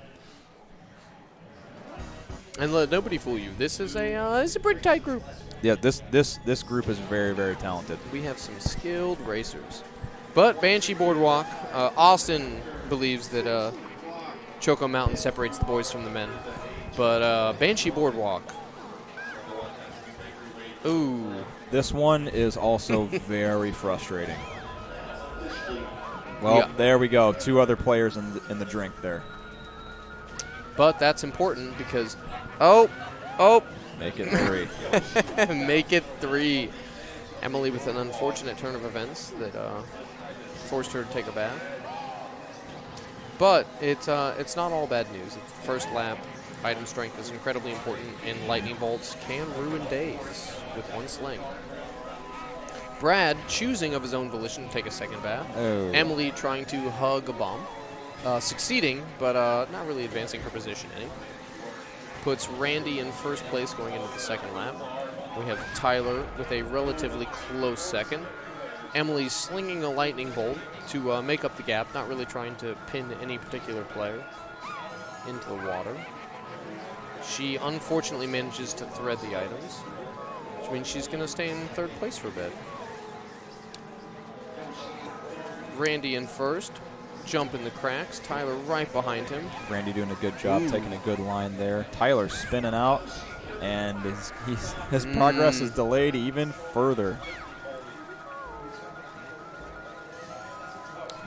And let nobody fool you. This is a pretty tight group. Yeah, this group is very, very talented. We have some skilled racers. But Banshee Boardwalk, Austin believes that Choco Mountain separates the boys from the men. But Banshee Boardwalk. Ooh. This one is also very frustrating. Well, there we go. 2 other players in the drink there. But that's important because, make it 3. Make it 3. Emily with an unfortunate turn of events that forced her to take a bath. But it's not all bad news. It's the first lap. Item strength is incredibly important, and lightning bolts can ruin days with 1 sling. Brad choosing of his own volition to take a second bath. Oh. Emily trying to hug a bomb. Succeeding, but not really advancing her position any. Puts Randy in 1st place going into the 2nd lap. We have Tyler with a relatively close 2nd. Emily slinging a lightning bolt to make up the gap, not really trying to pin any particular player into the water. She unfortunately manages to thread the items, which means she's going to stay in 3rd place for a bit. Randy in 1st, jump in the cracks. Tyler right behind him. Randy doing a good job, taking a good line there. Tyler spinning out, and his progress is delayed even further.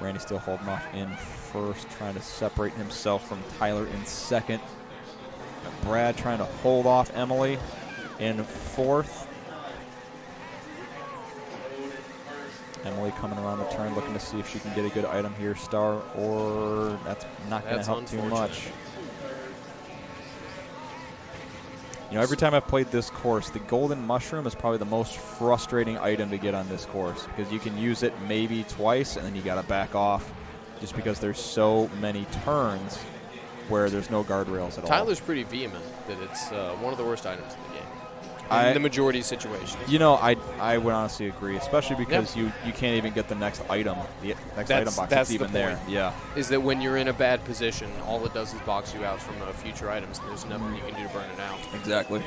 Randy still holding off in 1st, trying to separate himself from Tyler in 2nd. Brad trying to hold off Emily in 4th. Emily coming around the turn, looking to see if she can get a good item here, Star, or that's not going to help too much. You know, every time I've played this course, the golden mushroom is probably the most frustrating item to get on this course because you can use it maybe twice and then you got to back off just because there's so many turns where there's no guardrails at all. Tyler's pretty vehement that it's one of the worst items in the game. In the majority of situations. You know, I would honestly agree, especially because you can't even get the next item. The next item box that's even there. Yeah. Is that when you're in a bad position, all it does is box you out from future items. And there's nothing you can do to burn it out. Exactly.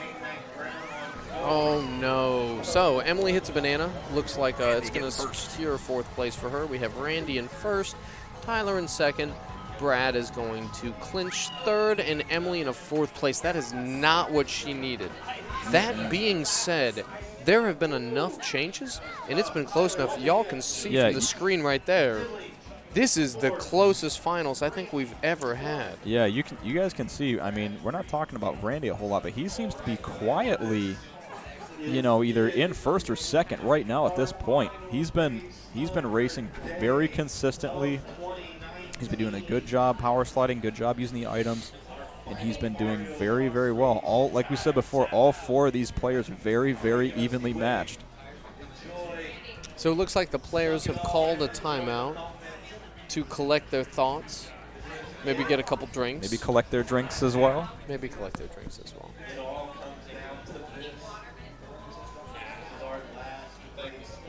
Oh, no. So, Emily hits a banana. Looks like it's going to secure 4th place for her. We have Randy in 1st, Tyler in 2nd. Brad is going to clinch 3rd, and Emily in a 4th place. That is not what she needed. That being said, there have been enough changes, and it's been close enough. Y'all can see from the screen right there. This is the closest finals I think we've ever had. Yeah, you guys can see. I mean, we're not talking about Randy a whole lot, but he seems to be quietly, you know, either in 1st or 2nd right now at this point. He's been racing very consistently. He's been doing a good job power sliding, good job using the items. And he's been doing very, very well. All, like we said before, all 4 of these players are very, very evenly matched. So it looks like the players have called a timeout to collect their thoughts, maybe get a couple drinks. Maybe collect their drinks as well. Maybe collect their drinks as well.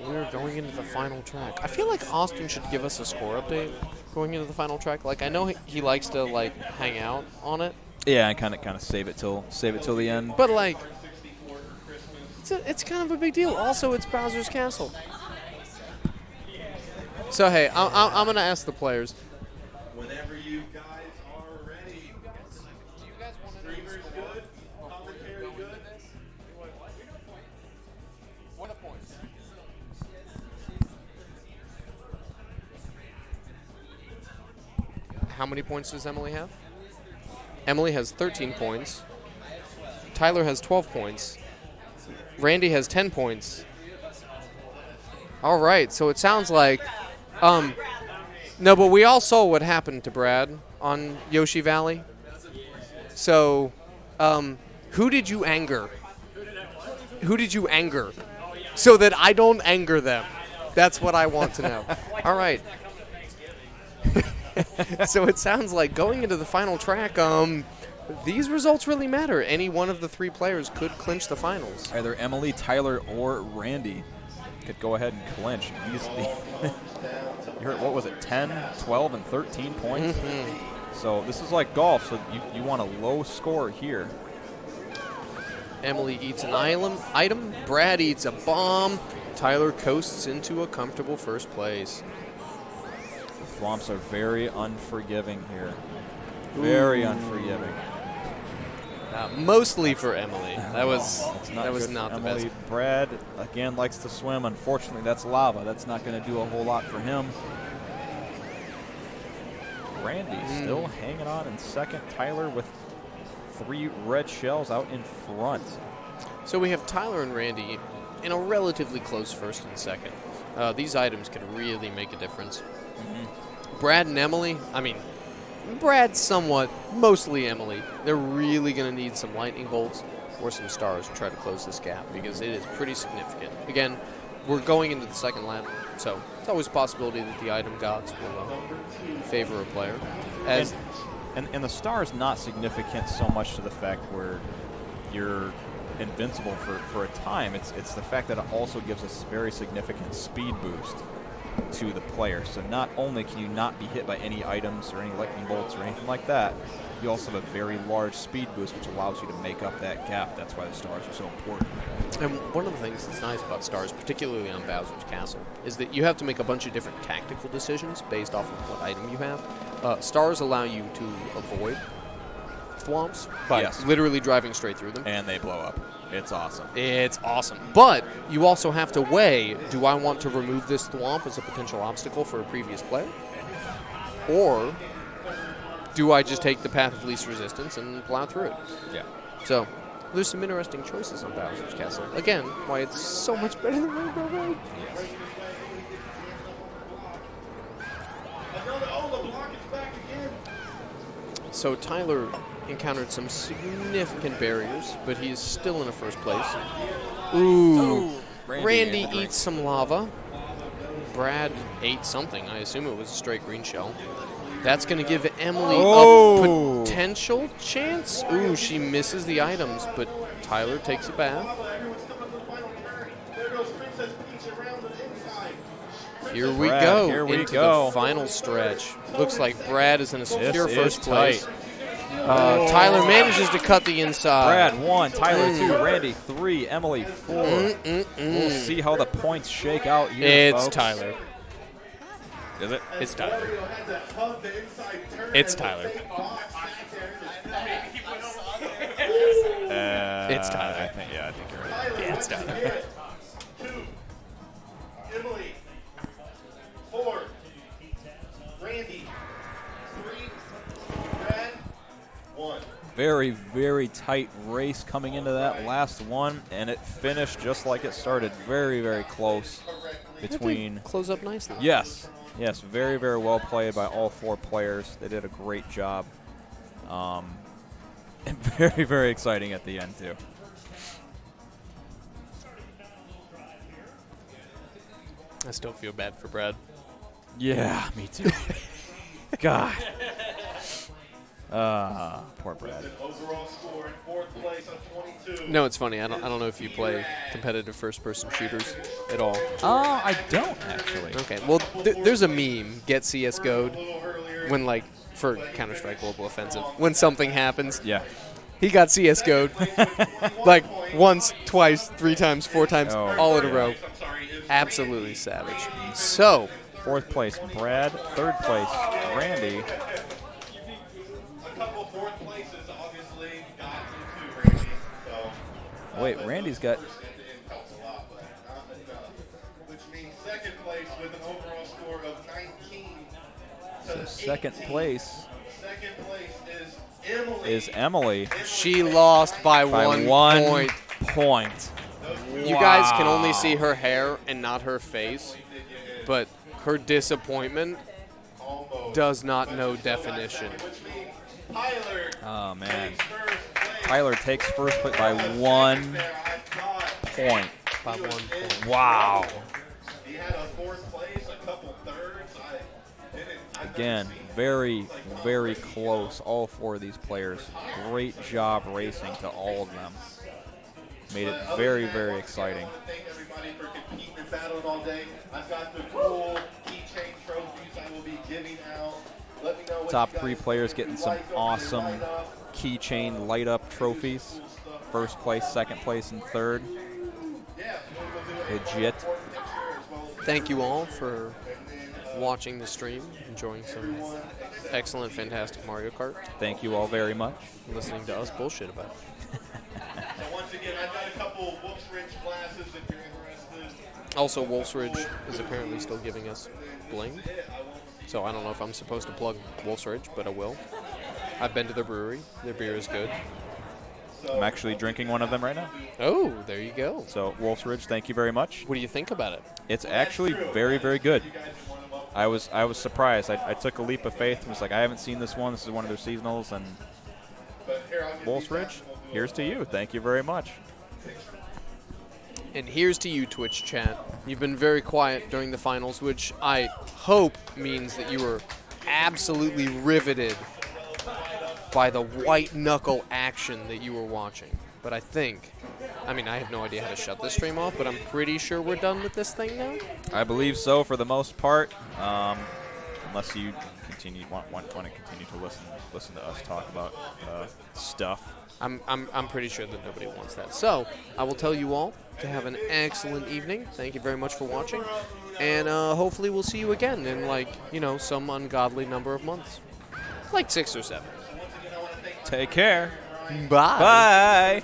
We're going into the final track. I feel like Austin should give us a score update going into the final track. Like, I know he likes to like hang out on it. Yeah, and kind of save it till the end. But like, it's kind of a big deal. Also, it's Bowser's Castle. So hey, I'm gonna ask the players. Whenever you guys are ready. Streamers good? Commentary good? What are the points? How many points does Emily have? Emily has 13 points. Tyler has 12 points. Randy has 10 points. All right, so it sounds like no, but we all saw what happened to Brad on Yoshi Valley. So, who did you anger? Who did you anger? So that I don't anger them. That's what I want to know. All right. So it sounds like going into the final track, these results really matter. Any one of the three players could clinch the finals. Either Emily, Tyler, or Randy could go ahead and clinch. You heard, what was it, 10, 12, and 13 points? So this is like golf, so you want a low score here. Emily eats an item. Brad eats a bomb. Tyler coasts into a comfortable first place. The Thwomps are very unforgiving here. Very unforgiving. Mostly for Emily. That was It's not the Emily. best. Brad, again, likes to swim. Unfortunately, that's lava. That's not going to do a whole lot for him. Randy still hanging on in second. Tyler with 3 red shells out in front. So we have Tyler and Randy in a relatively close first and second. These items could really make a difference. Brad and Emily, I mean, Brad somewhat, mostly Emily. They're really going to need some lightning bolts or some stars to try to close this gap because it is pretty significant. Again, we're going into the second lap, so it's always a possibility that the item gods will favor a player. And the star is not significant so much to the fact where you're invincible for a time. It's the fact that it also gives us very significant speed boost to the player. So not only can you not be hit by any items or any lightning bolts or anything like that, you also have a very large speed boost, which allows you to make up that gap. That's why the stars are so important. And one of the things that's nice about stars, particularly on Bowser's Castle, is that you have to make a bunch of different tactical decisions based off of what item you have. Stars allow you to avoid thwomps by literally driving straight through them. And they blow up. It's awesome. It's awesome. But you also have to weigh, do I want to remove this thwomp as a potential obstacle for a previous player? Or do I just take the path of least resistance and plow through it? Yeah. So there's some interesting choices on Bowser's Castle. Again, why it's so much better than Rainbow Road. So Tyler encountered some significant barriers, but he's still in a first place. Ooh. Randy eats some lava. Brad ate something. I assume it was a straight green shell. That's going to give Emily a potential chance. Ooh, she misses the items, but Tyler takes a bath. Here we go into the final stretch. Looks like Brad is in a secure first place. Tyler manages to cut the inside. Brad 1, Tyler 2, Randy 3, Emily 4. We'll see how the points shake out here, It's folks. Tyler. Is it? It's Tyler. It's Tyler. It's Tyler. I think you're right. Yeah, it's Tyler. 2, Emily, 4, Randy, 3, Brad, 1. Very, very tight race coming into that last one, and it finished just like it started. Very, very close between. Close up nicely. Yes. Yes, very, very well played by all 4 players. They did a great job. And very, very exciting at the end, too. I still feel bad for Brad. Yeah, me too. God. Poor Brad. Overall score in fourth place on 22. No, it's funny. I don't know if you play competitive first-person shooters at all. I don't actually. Okay. Well, there's a meme. Get CS:GO'd when for Counter-Strike Global Offensive when something happens. Yeah. He got CS:GO'd once, twice, 3 times, 4 times, all in a row. Absolutely savage. So, fourth place, Brad. Third place, Randy. A couple fourth places obviously got into Randy. So, wait, Randy's got. Helps a lot, but not enough. Which means second place with an overall score of 19. So second place. Second place is Emily. Is Emily. She lost by 1 point. You guys can only see her hair and not her face, but her disappointment does not know definition. Oh, man. Tyler takes first place by 1 point. By 1 point. Wow. He had a fourth place, a couple thirds. Again, very, very close, all 4 of these players. Great job racing to all of them. Made it very, very exciting. Thank everybody for competing and battling all day. I've got the cool keychain trophies I will be giving out. Let me know what Top you 3 guys players getting some like. Don't awesome light up. keychain light-up trophies. First place, second place, and third. Legit. Thank you all for watching the stream, enjoying some excellent, fantastic Mario Kart. Thank you all very much. Listening to us bullshit about it. And once again, I've got a couple Wolf's Ridge glasses if you're interested. Also, Wolf's Ridge is apparently still giving us bling. So I don't know if I'm supposed to plug Wolf's Ridge, but I will. I've been to their brewery. Their beer is good. I'm actually drinking one of them right now. Oh, there you go. So, Wolf's Ridge, thank you very much. What do you think about it? It's actually very, very good. I was surprised. I took a leap of faith and was like, I haven't seen this one. This is one of their seasonals. And Wolf's Ridge, here's to you. Thank you very much. And here's to you, Twitch chat. You've been very quiet during the finals, which I hope means that you were absolutely riveted by the white-knuckle action that you were watching. But I have no idea how to shut this stream off, but I'm pretty sure we're done with this thing now. I believe so for the most part, unless you want to continue to listen to us talk about stuff. I'm pretty sure that nobody wants that. So I will tell you all to have an excellent evening. Thank you very much for watching, and hopefully we'll see you again in some ungodly number of months, like 6 or 7. Take care. Bye. Bye.